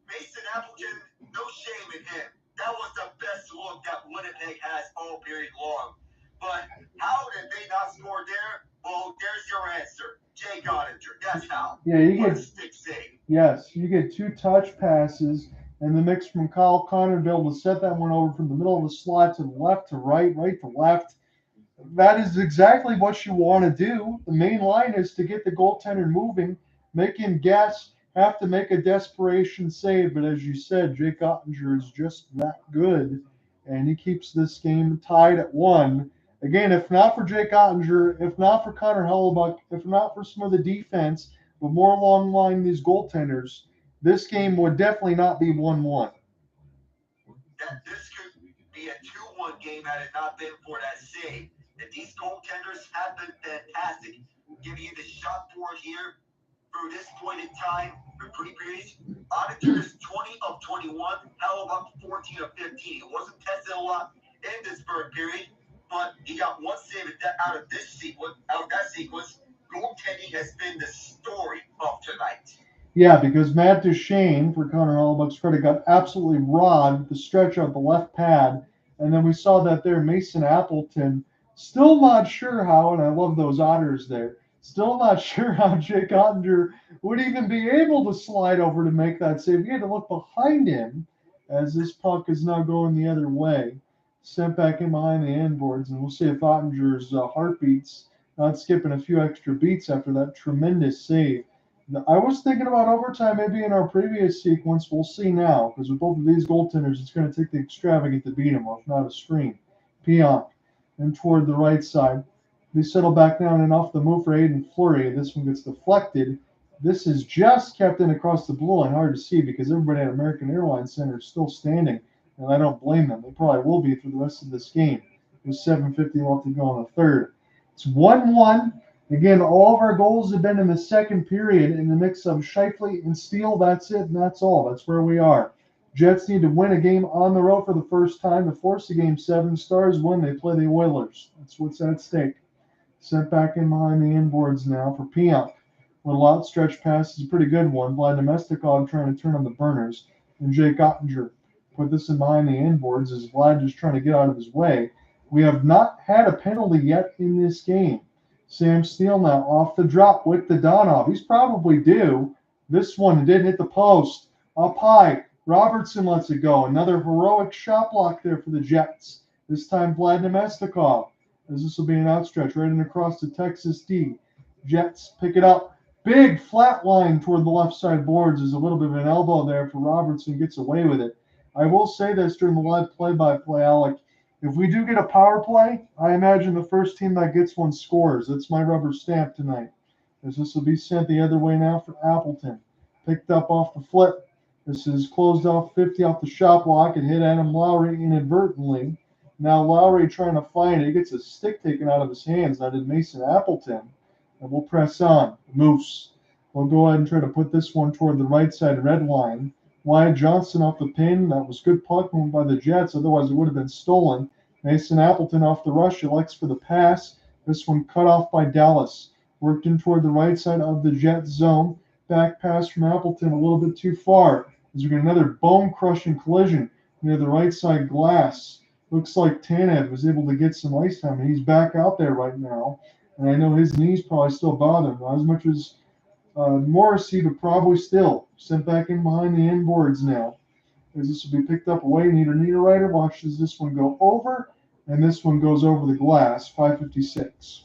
Mason Appleton, no shame in him. That was the best look that Winnipeg has all period long. But how did they not score there? Well, there's your answer. Jake Ottinger. That's how. Yeah, you get stick save. Yes, you get 2 touch passes and the mix from Kyle Connor to be able to set that one over from the middle of the slot to the left to right, right to left. That is exactly what you want to do. The main line is to get the goaltender moving, make him guess, have to make a desperation save. But as you said, Jake Ottinger is just that good, and he keeps this game tied at 1. Again, if not for Jake Ottinger, if not for Connor Hellebuck, if not for some of the defense, but more along the line these goaltenders, this game would definitely not be 1-1. This could be a 2-1 game had it not been for that save. And these goaltenders have been fantastic. Giving you the shot board here through this point in time for 3 periods. Ottinger is 20 of 21, Hellebuck 14 of 15. He wasn't tested a lot in this third period, but he got 1 save out of that sequence. Goaltending has been the story of tonight. Yeah, because Matt Duchene, for Connor Hellebuck's credit, got absolutely robbed the stretch of the left pad. And then we saw that there, Mason Appleton, still not sure how, and I love those otters there, still not sure how Jake Ottinger would even be able to slide over to make that save. He had to look behind him as this puck is now going the other way. Sent back in behind the inboards, and we'll see if Ottinger's heartbeats not skipping a few extra beats after that tremendous save. I was thinking about overtime maybe in our previous sequence. We'll see now, because with both of these goaltenders, it's going to take the extravagant to beat them, or if not a screen. Pionk and toward the right side. They settle back down and off the move for Aiden Fleury. This one gets deflected. This is just kept in across the blue line. Hard to see because everybody at American Airlines Center is still standing, and I don't blame them. They probably will be through the rest of this game. There's 7:50 left to go in the third. It's 1-1. Again, all of our goals have been in the second period in the mix of Scheifele and Steele. That's it, and that's all. That's where we are. Jets need to win a game on the road for the first time to force the game 7 stars when they play the Oilers. That's what's at stake. Sent back in behind the inboards now for Pionk. Little outstretched pass is a pretty good one. Vlad Nemestikov trying to turn on the burners. And Jake Ottinger put this in behind the inboards as Vlad just trying to get out of his way. We have not had a penalty yet in this game. Sam Steele now off the drop with the Donov. He's probably due. This one did hit the post. Up high. Robertson lets it go. Another heroic shot block there for the Jets. This time Vlad Nemestikov. as this will be an outstretch right and across to Texas D. Jets pick it up. Big flat line toward the left side boards. There's a little bit of an elbow there for Robertson, gets away with it. I will say this during the live play-by-play, Alec. If we do get a power play, I imagine the first team that gets one scores. That's my rubber stamp tonight. As this will be sent the other way now for Appleton. Picked up off the flip. This is closed off 50 off the shot block. It hit Adam Lowry inadvertently. Now Lowry trying to find it. He gets a stick taken out of his hands. That did Mason Appleton. And we'll press on. Moose. We'll go ahead and try to put this one toward the right side red line. Wyatt Johnston off the pin. That was good puck movement by the Jets. Otherwise, it would have been stolen. Mason Appleton off the rush. Elects for the pass. This one cut off by Dallas. Worked in toward the right side of the Jet zone. Back pass from Appleton a little bit too far. As we get another bone-crushing collision near the right side glass. Looks like Tanev was able to get some ice time, and he's back out there right now. And I know his knees probably still bother him. Not as much as Morrissey, but probably still. Sent back in behind the inboards now. As this will be picked up away. Niederreiter watches this one go over, and this one goes over the glass. 5:56.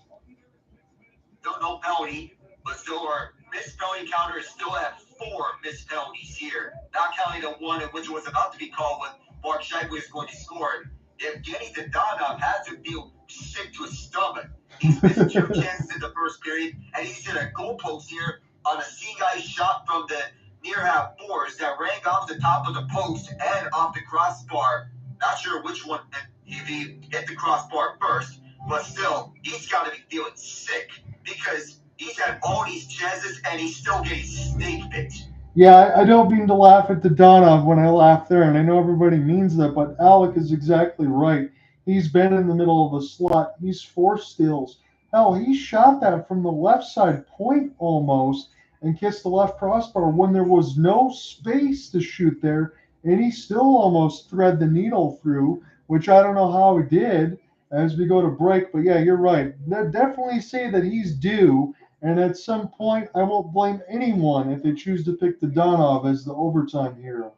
No penalty, but still our missed penalty counter is still at 4 missed penalties here. Not counting the one in which was about to be called when Mark Scheifele is going to score. Evgeny Dadonov has to feel sick to his stomach. He's missed 2 chances in the first period, and he's hit a goal post here on a C-guy shot from the near half boards that rang off the top of the post and off the crossbar. Not sure which one, if he hit the crossbar first, but still, he's got to be feeling sick because he's had all these chances and he's still getting snake bit. Yeah, I don't mean to laugh at the Donov when I laugh there, and I know everybody means that, but Alec is exactly right. He's been in the middle of the slot. He's 4 steals. Hell, he shot that from the left side point almost and kissed the left crossbar when there was no space to shoot there, and he still almost thread the needle through, which I don't know how he did as we go to break. But yeah, you're right. Definitely say that he's due. And at some point, I won't blame anyone if they choose to pick the Donov as the overtime hero.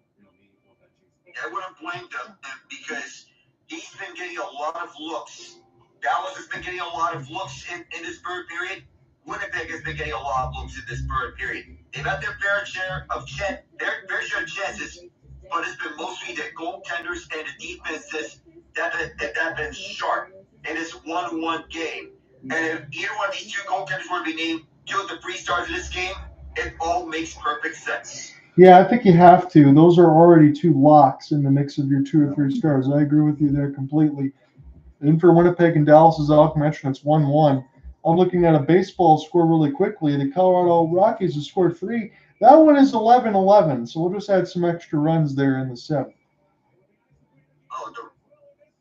I wouldn't blame them because he's been getting a lot of looks. Dallas has been getting a lot of looks in this third period. Winnipeg has been getting a lot of looks in this third period. They've had their fair share of chances, but it's been mostly the goaltenders and the defenses that have been sharp in this 1-1 game. And if either one of these 2 goaltenders were to be named 2 of the 3 stars of this game, it all makes perfect sense. Yeah, I think you have to. Those are already 2 locks in the mix of your 2 or 3 stars. I agree with you there completely. And for Winnipeg and Dallas, as Alec mentioned, it's 1-1. I'm looking at a baseball score really quickly. The Colorado Rockies have scored 3. That one is 11-11, so we'll just add some extra runs there in the 7th. Oh,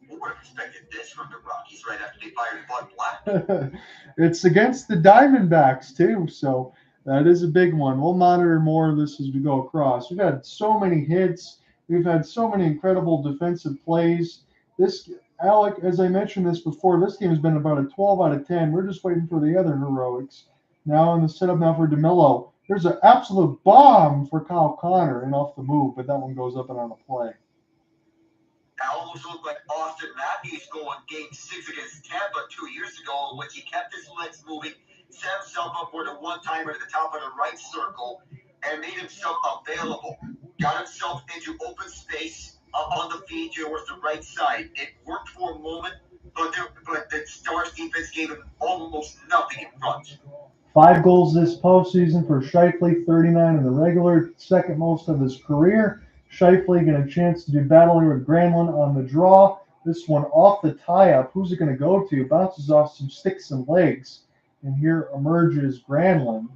who would have expected this from the Rockies right after they fired Bud Black? It's against the Diamondbacks, too, so that is a big one. We'll monitor more of this as we go across. We've had so many hits. We've had so many incredible defensive plays. This, Alec, as I mentioned this before, this game has been about a 12 out of 10. We're just waiting for the other heroics. Now in the setup now for DeMello. There's an absolute bomb for Kyle Connor and off the move, but that one goes up and on a play. That almost looked like Austin Matthews going game 6 against Tampa 2 years ago, in which he kept his legs moving, set himself up for the one-timer at the top of the right circle, and made himself available. Got himself into open space on the feed towards the right side. It worked for a moment, but the Stars defense gave him almost nothing in front. 5 goals this postseason for Scheifele, 39 in the regular, second most of his career. Scheifele getting a chance to do battle here with Granlund on the draw. This one off the tie-up. Who's it going to go to? Bounces off some sticks and legs. And here emerges Granlund.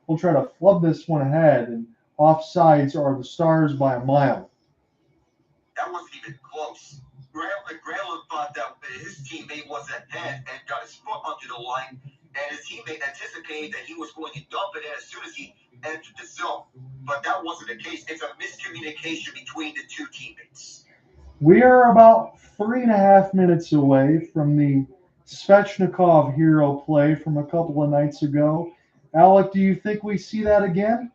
We'll try to flub this one ahead. And offsides are the Stars by a mile. That wasn't even close. Granlund thought that his teammate was ahead and got his foot onto the line. And his teammate anticipated that he was going to dump it as soon as he entered the zone. But that wasn't the case. It's a miscommunication between the 2 teammates. We are about 3.5 minutes away from the Svechnikov hero play from a couple of nights ago. Alec, do you think we see that again?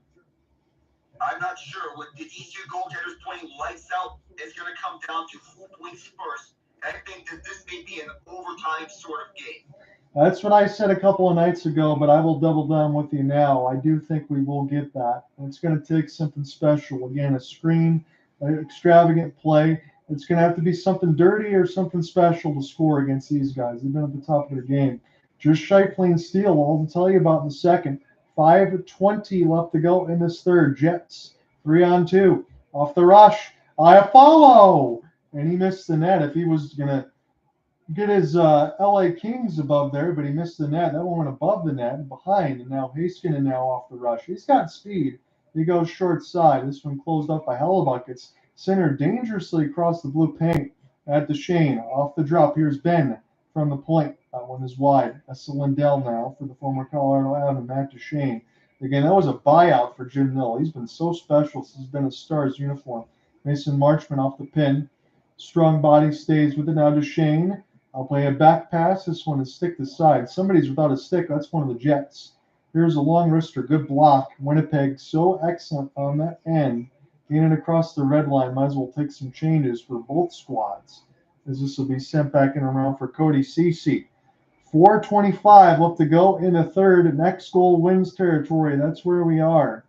I'm not sure. With these 2 goaltenders playing lights out, it's going to come down to who blinks first I think that this may be an overtime sort of game. That's what I said a couple of nights ago, but I will double down with you now. I do think we will get that. And it's going to take something special. Again, a screen, an extravagant play. It's going to have to be something dirty or something special to score against these guys. They've been at the top of their game. Just Scheifele and Steele, all to tell you about in the second. 5:20 left to go in this third. Jets, 3-on-2. Off the rush. I follow. And he missed the net. If he was going to get his LA Kings above there, but he missed the net. That one went above the net and behind, and now Heiskanen now off the rush. He's got speed. He goes short side. This one closed up by Hellebuck. It's centered dangerously across the blue paint at Duchene. Off the drop, here's Benn from the point. That one is wide. That's Lindell now for the former Colorado Avalanche, Matt Duchene. Again, that was a buyout for Jim Nill. He's been so special since he's been a Stars uniform. Mason Marchment off the pin. Strong body stays with it now. Duchene. I'll play a back pass. This one is stick to side. Somebody's without a stick. That's one of the Jets. Here's a long wrister. Good block. Winnipeg so excellent on that end. Getting it across the red line. Might as well take some changes for both squads, as this will be sent back in around for Cody Ceci. 4:25 left to go in the third. Next goal wins territory. That's where we are.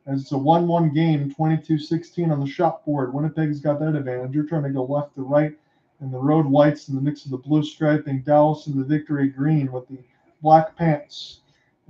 As it's a 1-1 game, 22-16 on the shot board. Winnipeg's got that advantage. You're trying to go left to right. And the road whites in the mix of the blue striping, Dallas in the victory green with the black pants,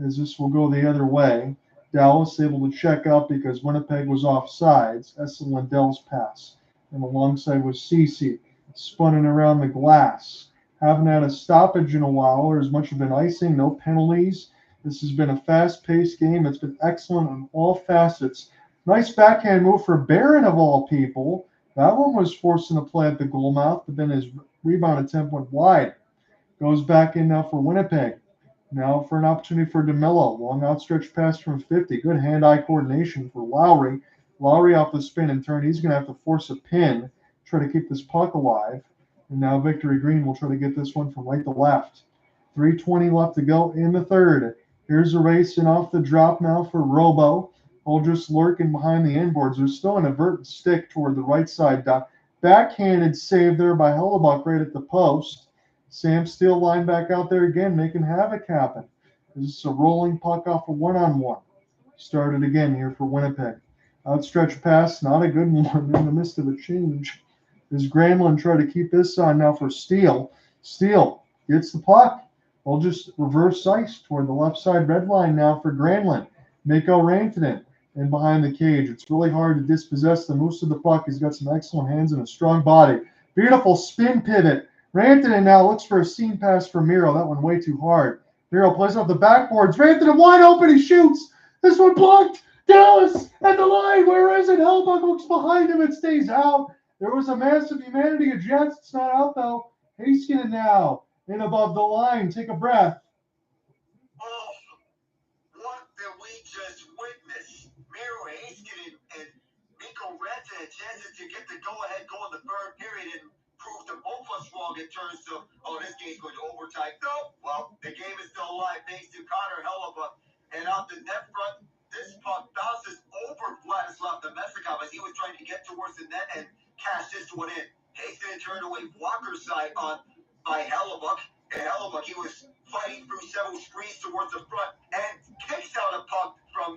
as this will go the other way. Dallas able to check out because Winnipeg was off sides. That's the Lindell's pass. And alongside was Ceci, spinning around the glass. Haven't had a stoppage in a while, or as much of an icing, no penalties. This has been a fast-paced game. It's been excellent on all facets. Nice backhand move for Barron of all people. That one was forced into play at the goal mouth, but then his rebound attempt went wide. Goes back in now for Winnipeg. Now for an opportunity for DeMello. Long outstretched pass from 50. Good hand-eye coordination for Lowry. Lowry off the spin and turn. He's going to have to force a pin, try to keep this puck alive. And now Victory Green will try to get this one from right to left. 3:20 left to go in the third. Here's a race and off the drop now for Robo. Just lurking behind the inboards. There's still an inverted stick toward the right side. Backhanded save there by Hellebuck right at the post. Sam Steele line back out there again, making havoc happen. This is a rolling puck off a one-on-one. Started again here for Winnipeg. Outstretched pass, not a good one in the midst of a change. As Granlund try to keep this on now for Steele. Steele gets the puck. Just reverse ice toward the left side red line now for Granlund. Mikko Rantanen. And behind the cage. It's really hard to dispossess the moose of the puck. He's got some excellent hands and a strong body. Beautiful spin pivot. Rantanen now looks for a seam pass for Miro. That one way too hard. Miro plays off the backboards. Rantanen wide open. He shoots. This one blocked. Dallas at the line. Where is it? Hellebuck looks behind him. It stays out. There was a massive humanity of Jets. It's not out though. Heiskanen now in above the line. Take a breath. Oh, what did we just witness? Miro Heiskanen and Mikko Rantanen chances to get the go-ahead goal in the third period and prove to both of us wrong in terms of, this game's going to overtime. No, well, the game is still alive thanks to Connor Hellebuck. And out the net front, this puck bounces over Vladislav Nemestikov as he was trying to get towards the net and cash this one in. Heiskanen turned away blocker side by Hellebuck. And Hellebuck, he was fighting through several screens towards the front and kicks out a puck from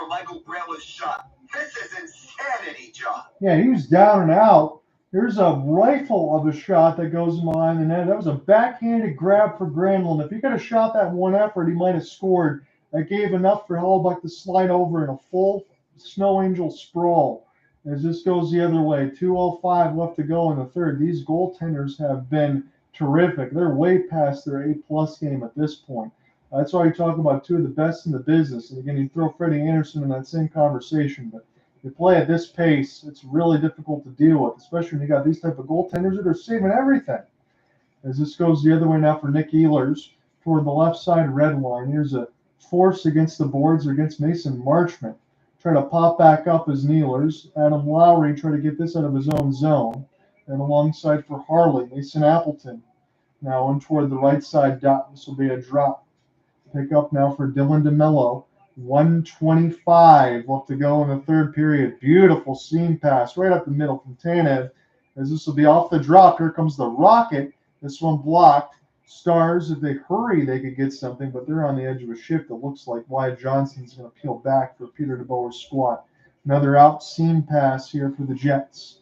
Michael Granlund's shot. This is insanity, John. Yeah, he was down and out. There's a rifle of a shot that goes behind the net. That was a backhanded grab for Granlund. If he could have shot that one effort, he might have scored. That gave enough for Hellebuck to slide over in a full snow angel sprawl. As this goes the other way, 2:05 left to go in the third. These goaltenders have been terrific. They're way past their A+ game at this point. That's why you talk about two of the best in the business. And again, you throw Freddie Anderson in that same conversation. But you play at this pace, it's really difficult to deal with, especially when you got these type of goaltenders that are saving everything. As this goes the other way now for Nick Ehlers toward the left side red line. Here's a force against the boards against Mason Marchment. Try to pop back up as Ehlers. Adam Lowry try to get this out of his own zone. And alongside for Harley, Mason Appleton. Now in toward the right side dot. This will be a drop. Pick up now for Dylan DeMello. 1:25 left to go in the third period. Beautiful seam pass right up the middle from Tanev. as this will be off the drop. Here comes the rocket. This one blocked. Stars, if they hurry, they could get something, but they're on the edge of a shift. It looks like Wyatt Johnston's going to peel back for Peter DeBoer's squad. Another out seam pass here for the Jets.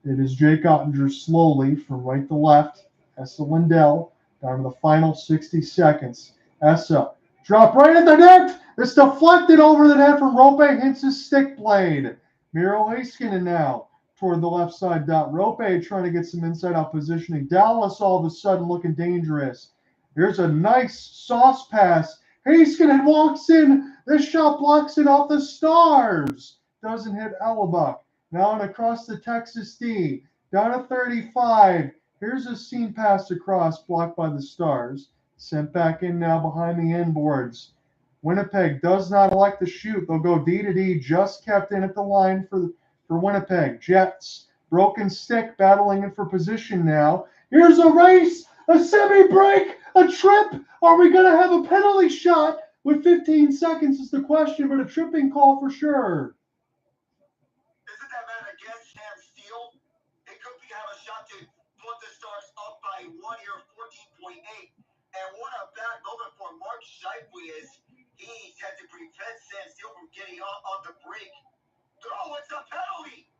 It is Jake Ottinger slowly from right to left. Essa Lindell down to the final 60 seconds. Essa, drop right at the net. It's deflected over the net from Roope. Hintz's stick blade. Miro Heiskanen now toward the left side dot. Roope trying to get some inside-out positioning. Dallas all of a sudden looking dangerous. Here's a nice sauce pass. Heiskanen walks in. This shot blocks it off the Stars. Doesn't hit Hellebuck. Now and across the Texas D. Down to 35. Here's a seam pass across, blocked by the Stars. Sent back in now behind the inboards. Winnipeg does not elect to shoot. They'll go D to D. Just kept in at the line for Winnipeg. Jets, broken stick, battling it for position now. Here's a race, a semi-break, a trip. Are we going to have a penalty shot with 15 seconds is the question, but a tripping call for sure. Isn't that man against Sam Steele? It could be have a shot to put the Stars up by 1 here, 14.8. And what a bad moment for Mark Scheifele is he had to prevent Sam Steele from getting on the break. Oh, it's a penalty.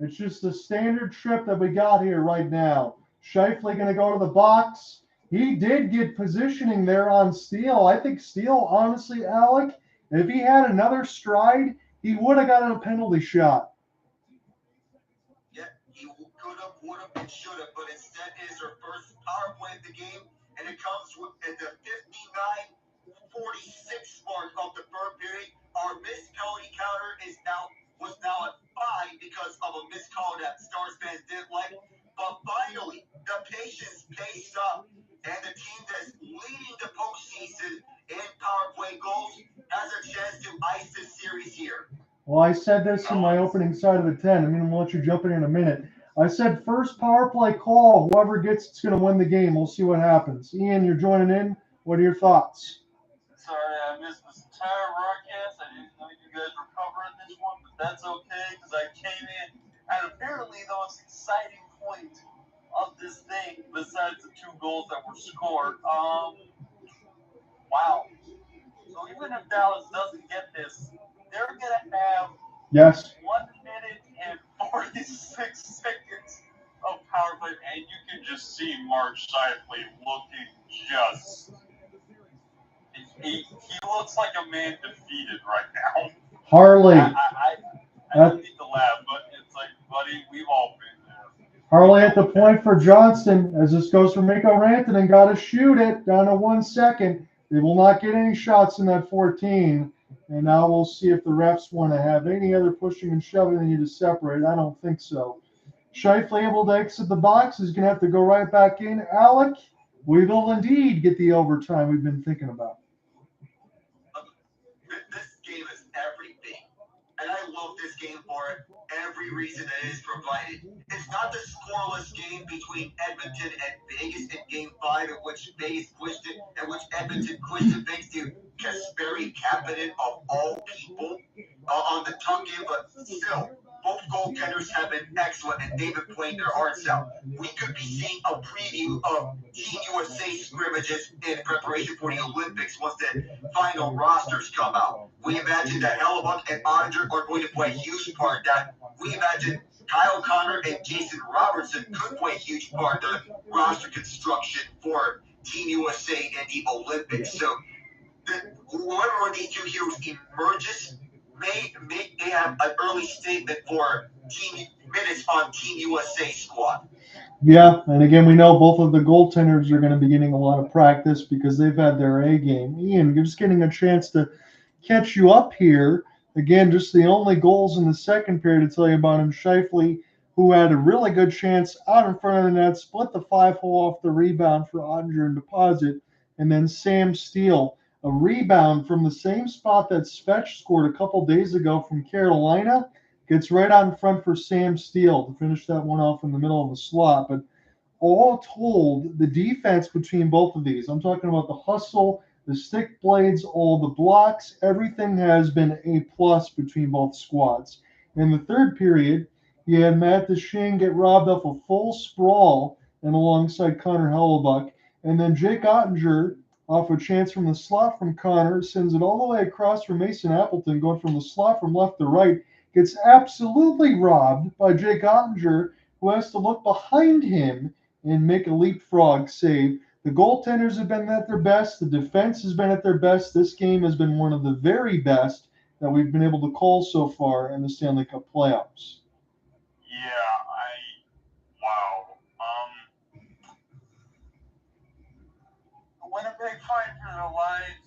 It's just the standard trip that we got here right now. Scheifele going to go to the box. He did get positioning there on Steele. I think Steele, honestly, Alec, if he had another stride, he would have gotten a penalty shot. Yeah, he could have, would have, and should have, but instead it is their first power play of the game, and it comes at the 59-46 mark of the third period. Our missed penalty counter was now at 5 because of a missed call that Stars fans didn't like. But finally, the patience pays up, and the team that's leading the postseason in power play goals has a chance to ice this series here. Well, I said this in my opening side of the 10. I mean, we'll let you jump in a minute. I said first power play call. Whoever gets it's going to win the game. We'll see what happens. Ian, you're joining in. What are your thoughts? Sorry, I missed this entire broadcast. I didn't know you guys were covering this one, but that's okay because I came in at apparently the most exciting point of this thing besides the 2 goals that were scored. Wow. So even if Dallas doesn't get this, they're going to have 1 minute and 46 seconds of power play, and you can just see Mark Scheifele looking just... He looks like a man defeated right now. Harley. I don't need to laugh, but it's like, buddy, we've all been there. Harley at the point for Johnston as this goes for Mikko Rantanen. Got to shoot it down to 1 second. They will not get any shots in that 14. And now we'll see if the refs want to have any other pushing and shoving they need to separate. I don't think so. Scheifele able to exit the box. He's going to have to go right back in. Alec, we will indeed get the overtime we've been thinking about. This game is everything, and I love this game for every reason that is provided. It's not the scoreless game between Edmonton and Vegas in Game 5, in which Vegas pushed it, and which Edmonton pushed it thanks to Kasperi Kapanen of all people on the tongue game, but still, both goaltenders have been excellent, and they've been playing their hearts out. We could be seeing a preview of Team USA scrimmages in preparation for the Olympics once the final rosters come out. We imagine that Hellebuck and Ottinger are going to play a huge part. That we imagine Kyle Connor and Jason Robertson could play a huge part in the roster construction for Team USA and the Olympics. So whoever of these 2 heroes emerges may have an early statement for team minutes on Team USA squad. Yeah, and again, we know both of the goaltenders are going to be getting a lot of practice because they've had their A game. Ian, you're just getting a chance to catch you up here. Again, just the only goals in the second period to tell you about him. Scheifele, who had a really good chance out in front of the net, split the 5-hole off the rebound for Ottinger and deposit. And then Sam Steele, a rebound from the same spot that Svech scored a couple days ago from Carolina, gets right out in front for Sam Steele to finish that one off in the middle of the slot. But all told, the defense between both of these, I'm talking about the hustle, the stick blades, all the blocks, everything has been A+ between both squads. In the third period, You had Matt Duchene get robbed off a full sprawl and alongside Connor Hellebuck. And then Jake Ottinger, off a chance from the slot from Connor, sends it all the way across for Mason Appleton, going from the slot from left to right. Gets absolutely robbed by Jake Ottinger, who has to look behind him and make a leapfrog save. The goaltenders have been at their best. The defense has been at their best. This game has been one of the very best that we've been able to call so far in the Stanley Cup playoffs. Wow. Winnipeg fighting for their lives.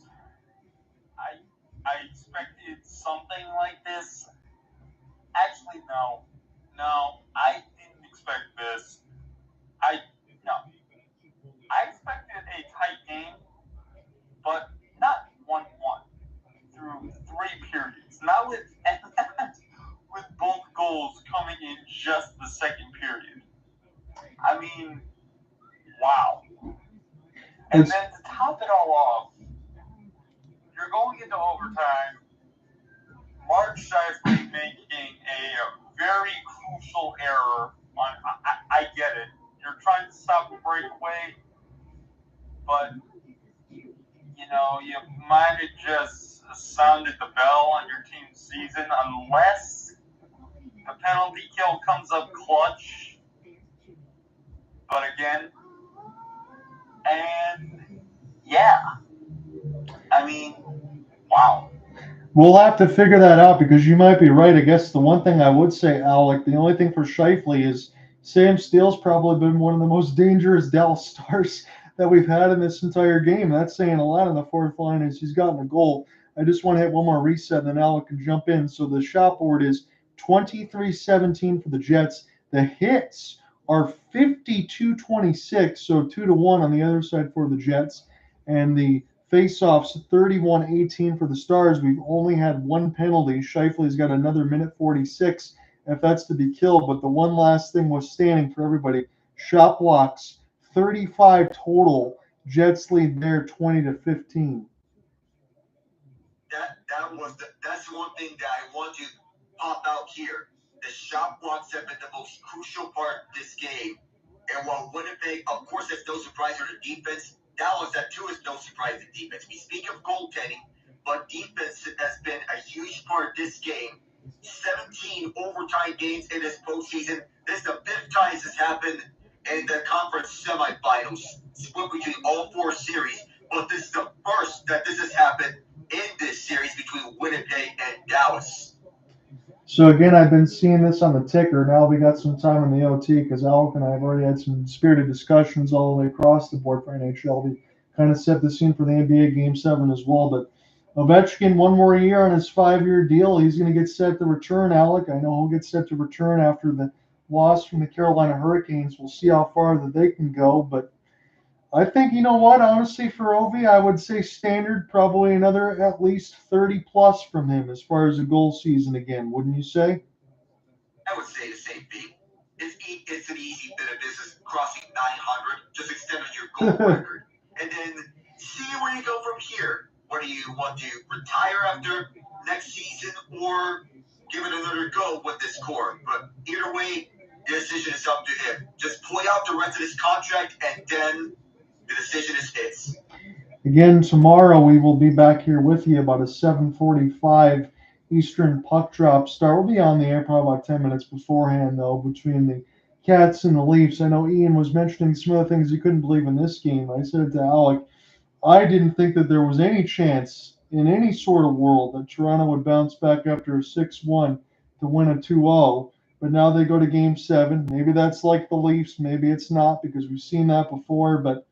I expected something like this. Actually, no. I didn't expect this. I expected a tight game, but not 1-1 through 3 periods. Not with both goals coming in just the second period. I mean, wow. And then to top it all off, you're going into overtime. Scheifele making a very crucial error on. I get it. You're trying to stop a breakaway, but you might have just sounded the bell on your team's season unless the penalty kill comes up clutch. But again, and yeah, I mean, wow. We'll have to figure that out because you might be right. I guess the one thing I would say, Alec, the only thing for Scheifele is Sam Steele's probably been one of the most dangerous DAL stars that we've had in this entire game. That's saying a lot on the fourth line as he's gotten a goal. I just want to hit one more reset, and then Alec can jump in. So the shot board is 23-17 for the Jets. The hits are 52-26, so 2-1 on the other side for the Jets. And the face-offs 31-18 for the Stars. We've only had one penalty. Scheifele's got another minute 46 if that's to be killed. But the one last thing was standing for everybody. Shot blocks 35 total. Jets lead there 20-15. That's one thing that I want to pop out here. The shot blocks have been the most crucial part of this game. And while Winnipeg, of course, it's no surprise for the defense, Dallas, that too is no surprise in defense. We speak of goaltending, but defense has been a huge part of this game. 17 overtime games in this postseason. This is the 5th time this has happened in the conference semifinals, split between all 4 series. But this is the first that this has happened in this series between Winnipeg and Dallas. So again, I've been seeing this on the ticker. Now we got some time in the OT because Alec and I have already had some spirited discussions all the way across the board for NHL. We kind of set the scene for the NBA Game 7 as well. But Ovechkin, one more year on his 5-year deal. He's going to get set to return, Alec. I know he'll get set to return after the loss from the Carolina Hurricanes. We'll see how far that they can go. But I think, you know what, honestly, for Ovi, I would say standard, probably another at least 30-plus from him as far as a goal season again, wouldn't you say? I would say the same thing. It's an easy bit of business, crossing 900, just extending your goal record. And then see where you go from here. Whether you want to retire after next season or give it another go with this core. But either way, the decision is up to him. Just play out the rest of his contract, and then the decision is his. Again, tomorrow we will be back here with you about a 7:45 Eastern puck drop start. We'll be on the air probably about 10 minutes beforehand, though, between the Cats and the Leafs. I know Ian was mentioning some of the things he couldn't believe in this game. I said to Alec, I didn't think that there was any chance in any sort of world that Toronto would bounce back after a 6-1 to win a 2-0. But now they go to Game 7. Maybe that's like the Leafs. Maybe it's not because we've seen that before. But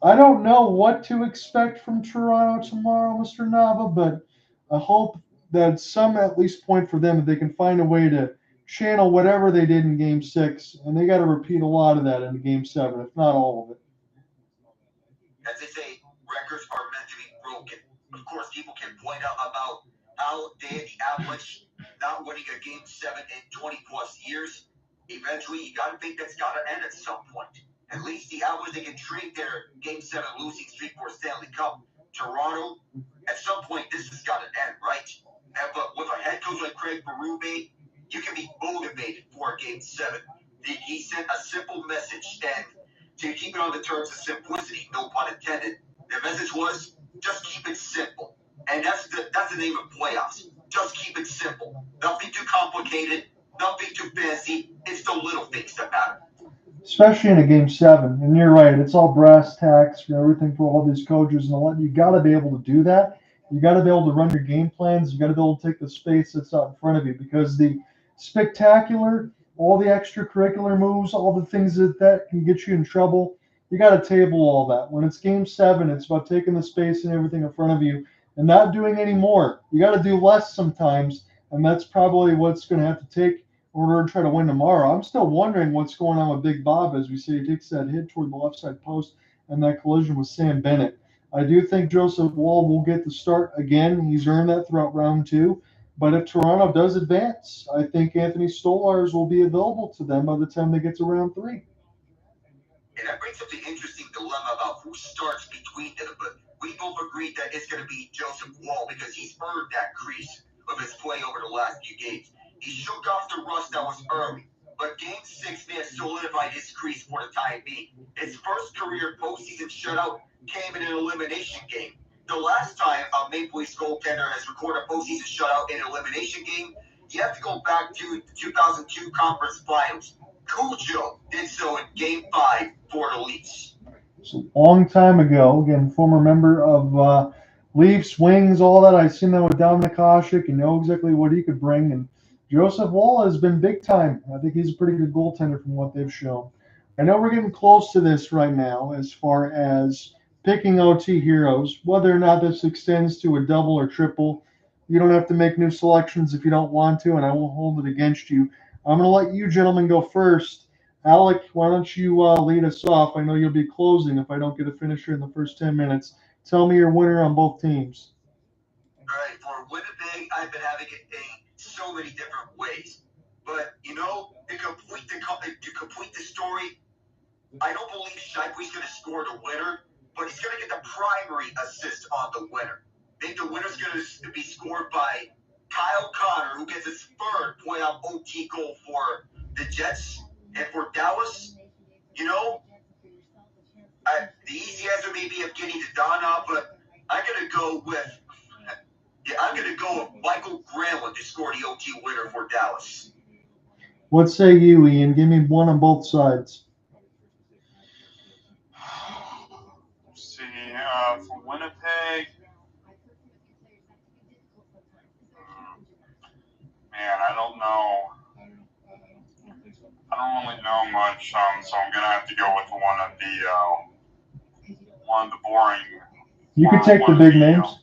I don't know what to expect from Toronto tomorrow, Mr. Nava, but I hope that some at least point for them that they can find a way to channel whatever they did in Game 6, and they got to repeat a lot of that in Game 7, if not all of it. As they say, records are meant to be broken. Of course, people can point out about how they had the Avalanche not winning a Game 7 in 20-plus years. Eventually, you got to think that's got to end at some point. At least the Avalanche, they can trade their Game 7 losing streak for a Stanley Cup. Toronto, at some point, this has got to end, right? But with a head coach like Craig Berube, you can be motivated for Game 7. He sent a simple message, and to keep it on the terms of simplicity, no pun intended, the message was, just keep it simple. And that's the name of playoffs. Just keep it simple. Nothing too complicated, nothing too fancy. It's the little things that matter. Especially in a Game 7. And you're right, it's all brass tacks, everything for all these coaches. And you got to be able to do that. You got to be able to run your game plans. You got to be able to take the space that's out in front of you, because the spectacular, all the extracurricular moves, all the things that can get you in trouble, you got to table all that. When it's Game 7, it's about taking the space and everything in front of you and not doing any more. You got to do less sometimes, and that's probably what's going to have to take in order to try to win tomorrow. I'm still wondering what's going on with Big Bob, as we see he takes that hit toward the left side post and that collision with Sam Bennett. I do think Joseph Woll will get the start again. He's earned that throughout round 2. But if Toronto does advance, I think Anthony Stolarz will be available to them by the time they get to round 3. And that brings up the interesting dilemma about who starts between them. But we both agreed that it's going to be Joseph Woll, because he's earned that crease of his play over the last few games. He shook off the rust that was early, but Game 6 may have solidified his crease for the time being. His first career postseason shutout came in an elimination game. The last time a Maple Leafs goaltender has recorded a postseason shutout in an elimination game, you have to go back to the 2002 Conference Finals. Cujo did so in Game 5 for the Leafs. It's a long time ago. Again, former member of Leafs, Wings, all that. I've seen that with Dominic Hasek and know exactly what he could bring. And Joseph Woll has been big time. I think he's a pretty good goaltender from what they've shown. I know we're getting close to this right now as far as picking OT heroes. Whether or not this extends to a double or triple, you don't have to make new selections if you don't want to, and I won't hold it against you. I'm going to let you gentlemen go first. Alec, why don't you lead us off? I know you'll be closing if I don't get a finisher in the first 10 minutes. Tell me your winner on both teams. All right, for Winnipeg, I've been having it in so many different ways. But, to complete the story, I don't believe Scheifele's going to score the winner, but he's going to get the primary assist on the winner. I think the winner's going to be scored by Kyle Connor, who gets his third playoff OT goal for the Jets. And for Dallas, the easy answer may be Evgeny Dadonov, but I'm going to go with Michael Granlund to score the OT winner for Dallas. What say you, Ian? Give me one on both sides. Let's see, for Winnipeg, man, I don't know. I don't really know much, so I'm gonna have to go with one of the boring. You could take the big names.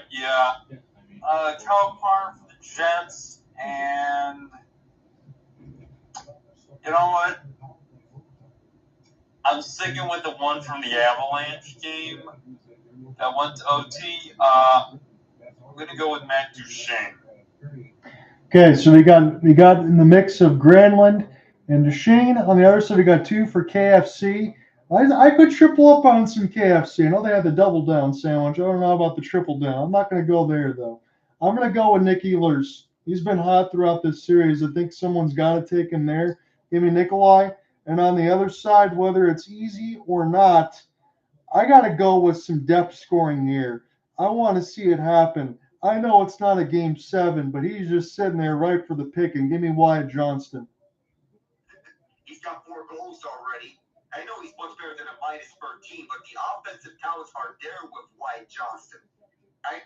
Yeah. Kyle Connor for the Jets, and you know what? I'm sticking with the one from the Avalanche game that went to OT. I'm gonna go with Matt Duchene. Okay, so we got in the mix of Granlund and Duchene. On the other side, we got 2 for KFC. I could triple up on some KFC. I know they have the double down sandwich. I don't know about the triple down. I'm not going to go there, though. I'm going to go with Nick Ehlers. He's been hot throughout this series. I think someone's got to take him there. Give me Nikolai. And on the other side, whether it's easy or not, I got to go with some depth scoring here. I want to see it happen. I know it's not a Game 7, but he's just sitting there right for the pick. And give me Wyatt Johnston. He's got 4 goals already. I know he's much better than a -13, but the offensive talents are there with Wyatt Johnston. I'm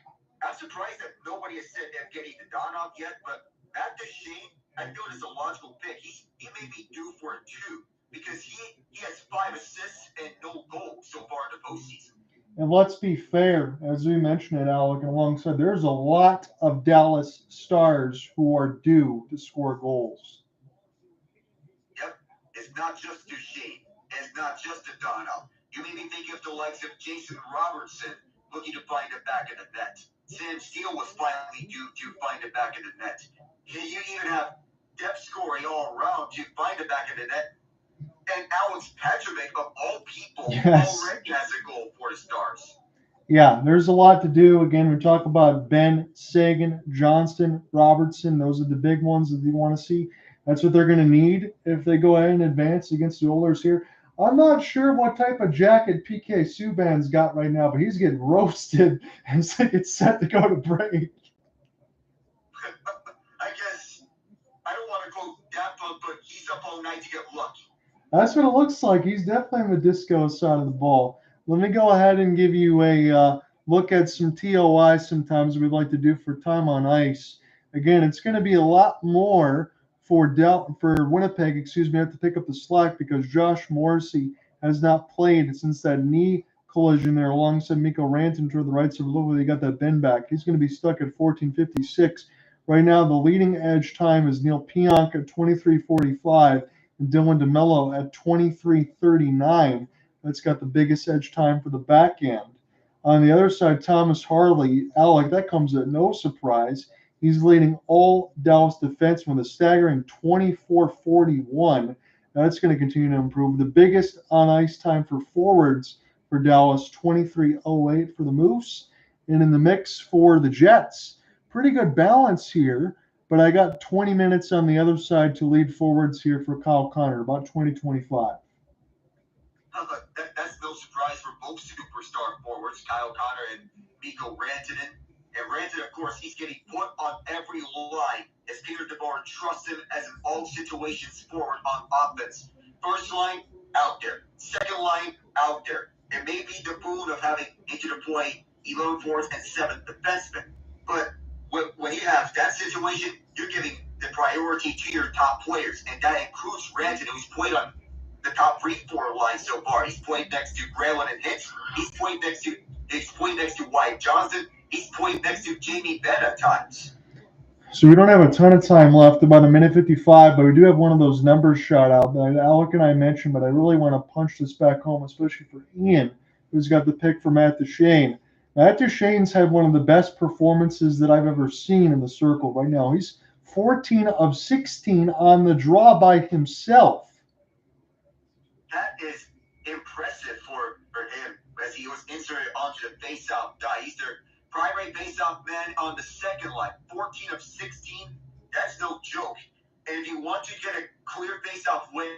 surprised that nobody has said Evgeny Dadonov yet, but Matt Duchene, I feel it's a logical pick. He may be due for a 2 because he has 5 assists and no goals so far in the postseason. And let's be fair, as we mentioned it, Alec, and alongside, there's a lot of Dallas Stars who are due to score goals. Yep, it's not just Duchene. It's not just Dadonov. You may be thinking of the likes of Jason Robertson looking to find it back in the net. Sam Steele was finally due to find it back in the net. You even have depth scoring all around to find it back in the net. And Alex Patrick, of all people, already has a goal for the Stars. Yeah, there's a lot to do. Again, we talk about Benn, Seguin, Johnston, Robertson. Those are the big ones that you want to see. That's what they're going to need if they go ahead and advance against the Oilers here. I'm not sure what type of jacket PK Subban's got right now, but he's getting roasted as they get set to go to break. I guess I don't want to go that far, but he's up all night to get lucky. That's what it looks like. He's definitely on the disco side of the ball. Let me go ahead and give you a look at some TOI sometimes we'd like to do for time on ice. Again, it's going to be a lot more for Winnipeg. Excuse me, I have to pick up the slack because Josh Morrissey has not played since that knee collision there alongside Mikko Rantanen toward the right side. Look where they got that Benn back. He's going to be stuck at 14:56. Right now, the leading edge time is Neil Pionk at 23:45. And Dylan DeMello at 23:39. That's got the biggest edge time for the back end. On the other side, Thomas Harley, Alec, that comes at no surprise. He's leading all Dallas defensemen with a staggering 24:41. That's going to continue to improve. The biggest on ice time for forwards for Dallas, 23:08 for the Moose. And in the mix for the Jets, pretty good balance here. But I got 20 minutes on the other side to lead forwards here for Kyle Connor, about 20-25. That's no surprise for both superstar forwards, Kyle Connor and Mikko Rantanen. And Rantanen, of course, he's getting put on every line as Peter DeBoer trusts him as an all-situations forward on offense. First line, out there. Second line, out there. It may be the boon of having into the play 11 forwards and 7 defensemen, but when you have that situation, you're giving the priority to your top players, and that includes Rantanen, who's played on the top 3-4 lines so far. He's played next to Grayland and Hintz. He's played next to Wyatt Johnston. He's played next to Jamie Benn at times. So we don't have a ton of time left, about a minute 55, but we do have one of those numbers shot out that Alec and I mentioned, but I really want to punch this back home, especially for Ian, who's got the pick for Matt Duchene. Matt Duchene's had one of the best performances that I've ever seen in the circle right now. He's 14 of 16 on the draw by himself. That is impressive for him as he was inserted onto the faceoff die. He's their primary faceoff man on the second line. 14 of 16, that's no joke. And if you want to get a clear faceoff win,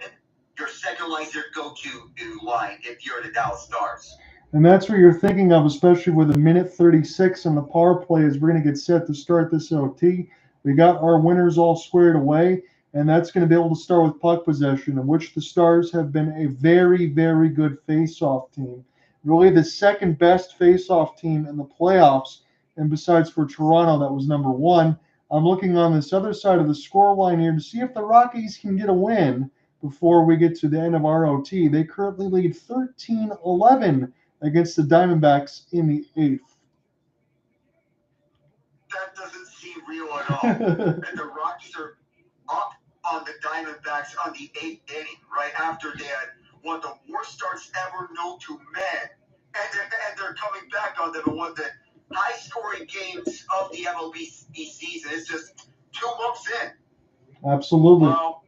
your second line's your go-to line if you're the Dallas Stars. And that's what you're thinking of, especially with a minute 36 on the power play as we're going to get set to start this OT. We got our winners all squared away, and that's going to be able to start with puck possession, in which the Stars have been a very, very good face-off team. Really the second best face-off team in the playoffs, and besides for Toronto, that was number 1. I'm looking on this other side of the scoreline here to see if the Rockies can get a win before we get to the end of our OT. They currently lead 13-11 against the Diamondbacks in the 8th. That doesn't seem real at all. And the Rockies are up on the Diamondbacks on the 8th inning, right after they had one of the worst starts ever known to man. And they're coming back on them in one of the high-scoring games of the MLB season. It's just 2 months in. Absolutely. Well,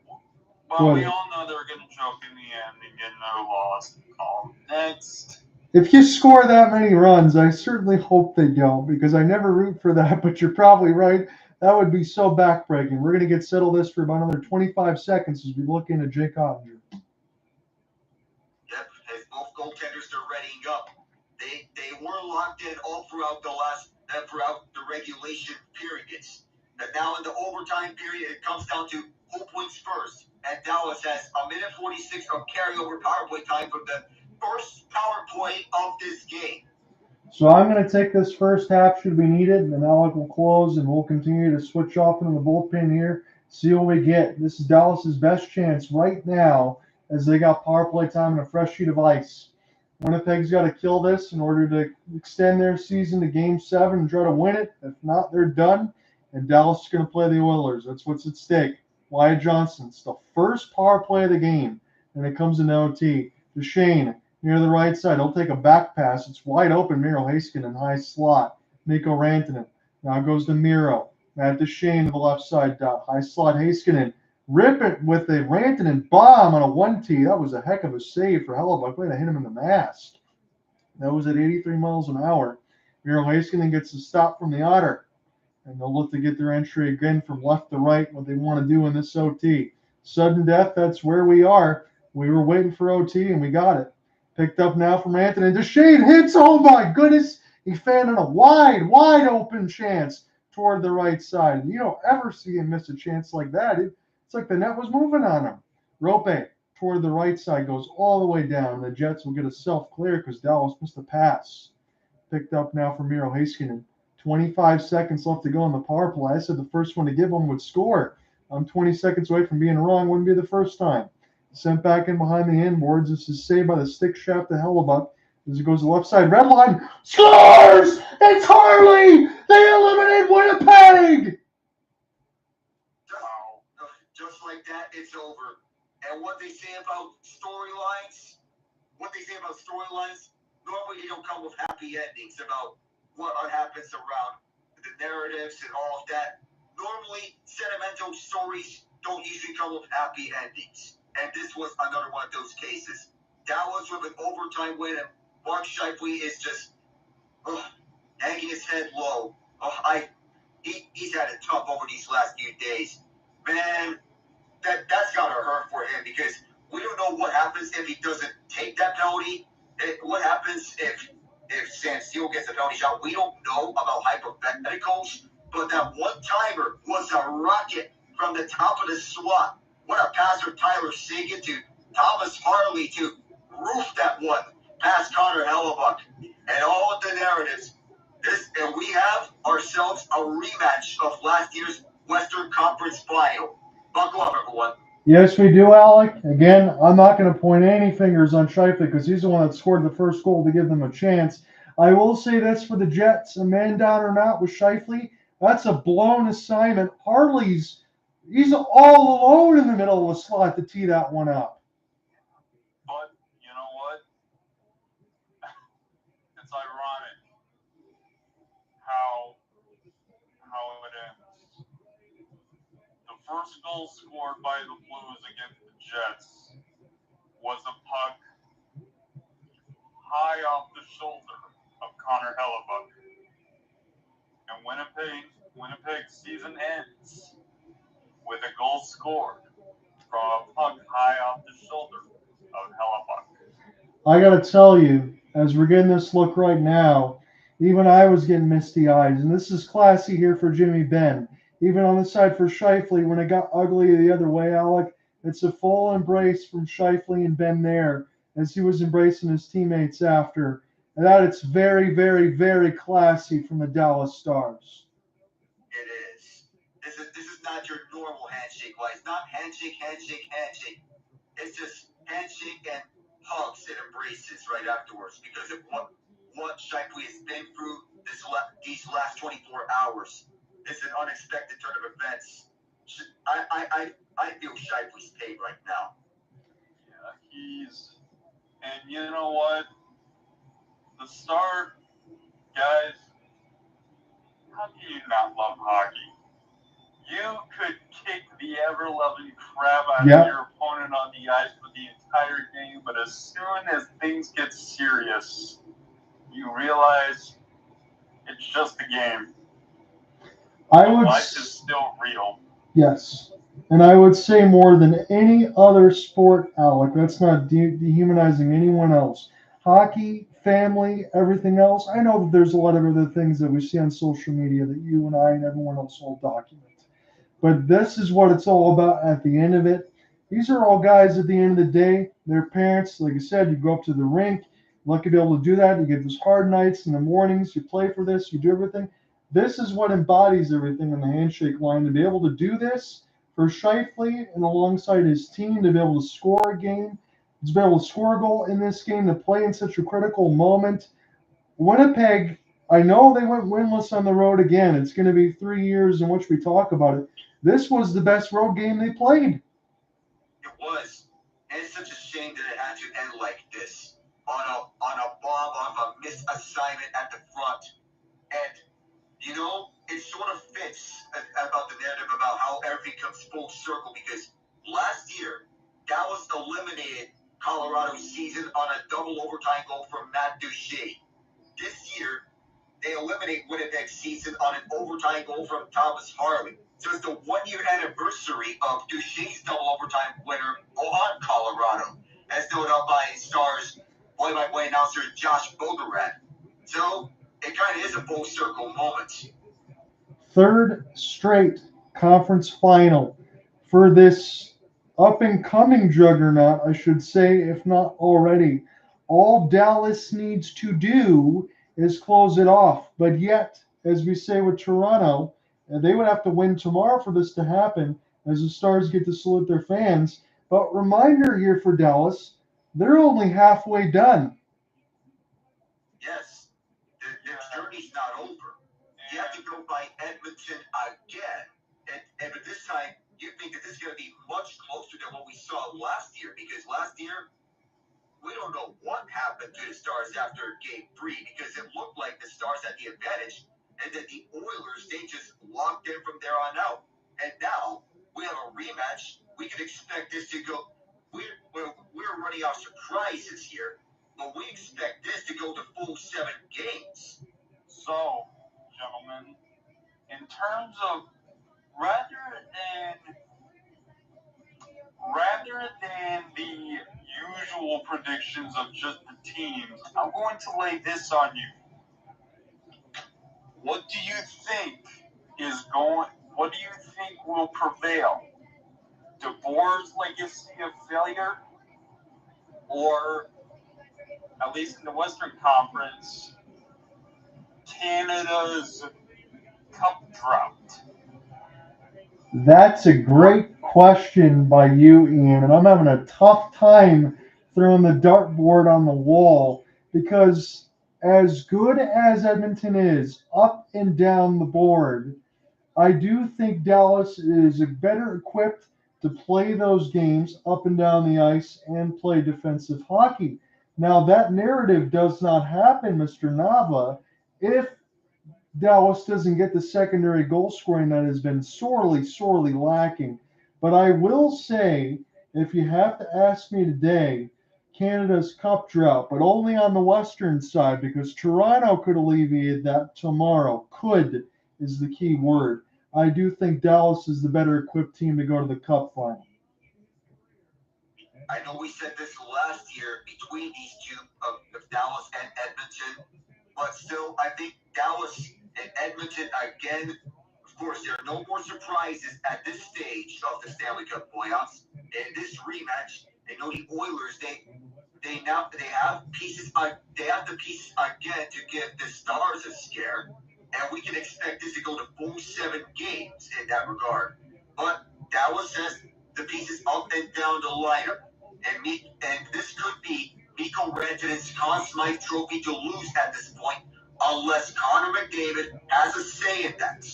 we all know they're going to choke in the end and get another loss. Next. If you score that many runs, I certainly hope they don't, because I never root for that, but you're probably right. That would be so backbreaking. We're going to get settled this for about another 25 seconds as we look into Jake Ottinger. Yep, as both goaltenders are readying up. They were locked in all throughout throughout the regulation periods. But now in the overtime period, it comes down to who points first. And Dallas has a minute 46 of carryover power play time from the first power play of this game. So I'm going to take this first half should we need it, and then Alec will close, and we'll continue to switch off into the bullpen here, see what we get. This is Dallas's best chance right now as they got power play time and a fresh sheet of ice. Winnipeg's got to kill this in order to extend their season to Game 7 and try to win it. If not, they're done, and Dallas is going to play the Oilers. That's what's at stake. Wyatt Johnston, it's the first power play of the game, and it comes in OT. Duchene, near the right side, he'll take a back pass. It's wide open. Miro Heiskanen, high slot. Mikko Rantanen. Now it goes to Miro. Matt Duchene to the left side. High slot Heiskanen. Rip it with a Rantanen bomb on a 1-T. That was a heck of a save for Hellebuck. Way to hit him in the mask. That was at 83 miles an hour. Miro Heiskanen gets a stop from the Otter, and they'll look to get their entry again from left to right, what they want to do in this OT. Sudden death, that's where we are. We were waiting for OT, and we got it. Picked up now from Anthony. Duchene hits, oh my goodness! He fanned on a wide open chance toward the right side. You don't ever see him miss a chance like that. It's like the net was moving on him. Roope toward the right side goes all the way down. The Jets will get a self-clear because Dallas missed a pass. Picked up now from Miro Heiskanen. 25 seconds left to go on the power play. I said the first one to give him would score. I'm 20 seconds away from being wrong. Wouldn't be the first time. Sent back in behind the inboards. This is saved by the stick shaft to Hellebuck. As it goes to the left side. Red line. Scores! It's Harley! They eliminate Winnipeg! Just like that, it's over. And what they say about storylines, normally they don't come with happy endings about what happens around the narratives and all of that. Normally, sentimental stories don't usually come with happy endings. And this was another one of those cases. Dallas with an overtime win, and Mark Scheifele is just hanging his head low. He's had it tough over these last few days. Man, that's got to hurt for him because we don't know what happens if he doesn't take that penalty. What happens if San Steele gets a penalty shot? We don't know about hypotheticals, but that one-timer was a rocket from the top of the slot. What a pass from Tyler Seguin to Thomas Harley to roof that one past Connor Hellebuck. And all of the narratives. And we have ourselves a rematch of last year's Western Conference Final. Buckle up, everyone. Yes, we do, Alec. Again, I'm not going to point any fingers on Scheifele because he's the one that scored the first goal to give them a chance. I will say this for the Jets, a man down or not with Scheifele, that's a blown assignment. He's all alone in the middle of the slot to tee that one up. But you know what? It's ironic how it ends. The first goal scored by the Blues against the Jets was a puck high off the shoulder of Connor Hellebuck. And Winnipeg's season ends with a goal scored from a puck high off the shoulder of Hellebuck. I got to tell you, as we're getting this look right now, even I was getting misty eyes. And this is classy here for Jimmy Benn. Even on the side for Scheifele, when it got ugly the other way, Alec, it's a full embrace from Scheifele and Benn there as he was embracing his teammates after. And that it's very, very, very classy from the Dallas Stars. It is. This is not your normal handshake. Like, it's not handshake. It's just handshake and hugs and embraces right afterwards because of what Scheifele has been through these last 24 hours. It's an unexpected turn of events. I feel Scheifele's pain right now. Yeah, and you know what? The Star, guys, how can you not love hockey? You could kick the ever-loving crap out of your opponent on the ice for the entire game, but as soon as things get serious, you realize it's just a game. Life is still real. Yes. And I would say more than any other sport, Alec, that's not dehumanizing anyone else. Hockey, family, everything else. I know that there's a lot of other things that we see on social media that you and I and everyone else will document. But this is what it's all about at the end of it. These are all guys at the end of the day. Their parents, like I said, you go up to the rink, lucky to be able to do that. You get those hard nights in the mornings. You play for this. You do everything. This is what embodies everything in the handshake line. To be able to do this for Scheifele and alongside his team, to be able to score a game, to be able to score a goal in this game, to play in such a critical moment. Winnipeg, I know they went winless on the road again. It's going to be 3 years in which we talk about it. This was the best road game they played. It was. And it's such a shame that it had to end like this. On a bomb, on a missed assignment at the front. And, you know, it sort of fits about the narrative about how everything comes full circle because last year, Dallas eliminated Colorado's season on a double overtime goal from Matt Duchene. This year, they eliminate Winnipeg's season on an overtime goal from Thomas Harley. So it's the one-year anniversary of Duchene's double overtime winner on Colorado, as noted out by Stars play-by-play announcer Josh Bogarad. So it kind of is a full circle moment. Third straight conference final for this up-and-coming juggernaut, I should say, if not already. All Dallas needs to do is close it off. But yet, as we say with Toronto, they would have to win tomorrow for this to happen, as the Stars get to salute their fans. But reminder here for Dallas, they're only halfway done. Yes, the journey's not over. You have to go by Edmonton again. And but this time, you think that this is going to be much closer than what we saw last year, because last year, we don't know what happened to the Stars after Game 3, because it looked like the Stars had the advantage, and that the Oilers, they just locked in from there on out. And now, we have a rematch. We can expect this to go. We're running out surprises here, but we expect this to go to full 7 games. So, gentlemen, in terms of rather than the usual predictions of just the teams, I'm going to lay this on you. What do you think will prevail? DeBoer's legacy of failure, or at least in the Western Conference, Canada's cup drought? That's a great question by you, Ian, and I'm having a tough time throwing the dartboard on the wall, because as good as Edmonton is up and down the board, I do think Dallas is better equipped to play those games up and down the ice and play defensive hockey. Now, that narrative does not happen, Mr. Nava, if Dallas doesn't get the secondary goal scoring that has been sorely, sorely lacking. But I will say, if you have to ask me today, Canada's cup drought, but only on the western side, because Toronto could alleviate that tomorrow. Could is the key word. I do think Dallas is the better equipped team to go to the cup final. I know we said this last year between these two, of Dallas and Edmonton, but still, I think Dallas and Edmonton, again, of course, there are no more surprises at this stage of the Stanley Cup playoffs. In this rematch, they know the Oilers, they have pieces, they have the pieces again to give the Stars a scare, and we can expect this to go to full 7 games in that regard. But Dallas has the pieces up and down the lineup, and this could be Mikko Rantanen's Conn Smythe Trophy to lose at this point, unless Connor McDavid has a say in that.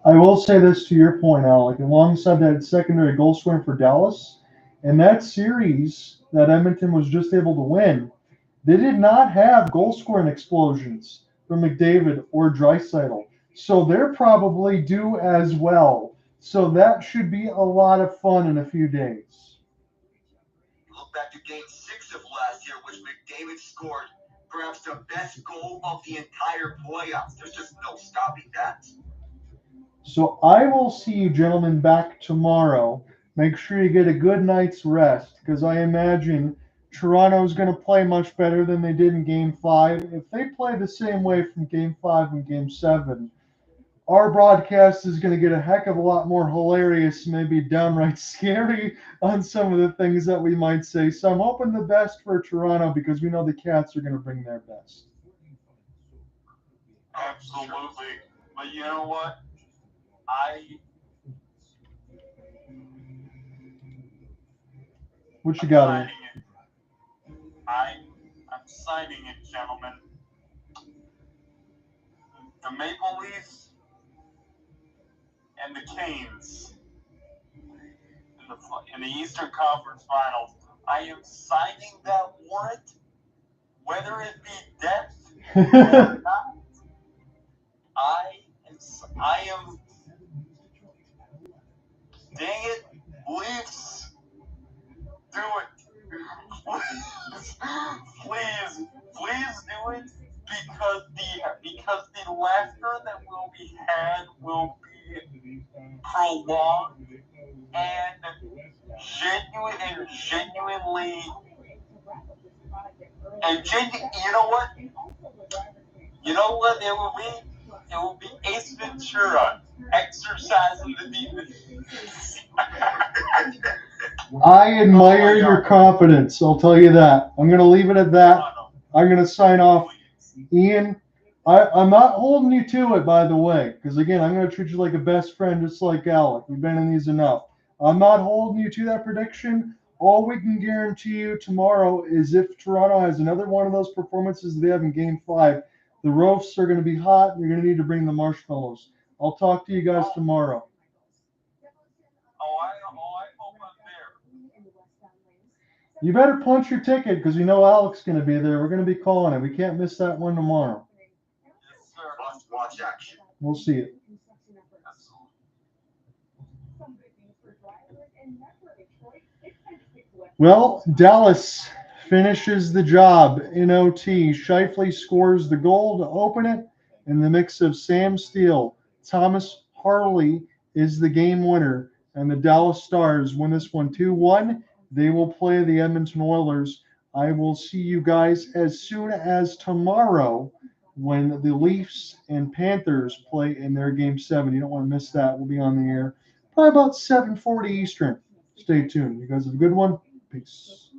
I will say this to your point, Alec. Alongside that secondary goal scoring for Dallas, in that series that Edmonton was just able to win, they did not have goal scoring explosions from McDavid or Draisaitl. So they're probably due as well. So that should be a lot of fun in a few days. Look back to Game 6 of last year, which McDavid scored perhaps the best goal of the entire playoffs. There's just no stopping that. So I will see you gentlemen back tomorrow. Make sure you get a good night's rest, because I imagine Toronto's going to play much better than they did in Game 5. If they play the same way from Game 5 and Game 7, our broadcast is going to get a heck of a lot more hilarious, maybe downright scary on some of the things that we might say. So I'm hoping the best for Toronto, because we know the Cats are going to bring their best. Absolutely. But you know what? What you got? I'm signing it, gentlemen. The Maple Leafs and the Canes in the Eastern Conference Finals. I am signing that warrant, whether it be death or not. I am. Dang it, Leafs, do it. Please do it because the laughter that will be had will be prolonged and genuinely. You know what it will be? It will be Ace Ventura exercising the demons. I admire your confidence. I'll tell you that. I'm going to leave it at that. I'm going to sign off. Ian, I'm not holding you to it, by the way, because, again, I'm going to treat you like a best friend, just like Alec. We've been in these enough. I'm not holding you to that prediction. All we can guarantee you tomorrow is if Toronto has another one of those performances they have in Game 5, the roasts are going to be hot, and you're going to need to bring the marshmallows. I'll talk to you guys tomorrow. I hope I'm there. You better punch your ticket because you know Alec's going to be there. We're going to be calling it. We can't miss that one tomorrow. Yes, sir. Watch action. We'll see it. Well, Dallas finishes the job in OT. Scheifele scores the goal to open it in the mix of Sam Steele. Thomas Harley is the game winner, and the Dallas Stars win this one 2-1. They will play the Edmonton Oilers. I will see you guys as soon as tomorrow when the Leafs and Panthers play in their Game 7. You don't want to miss that. We'll be on the air probably about 7:40 Eastern. Stay tuned. You guys have a good one. Peace.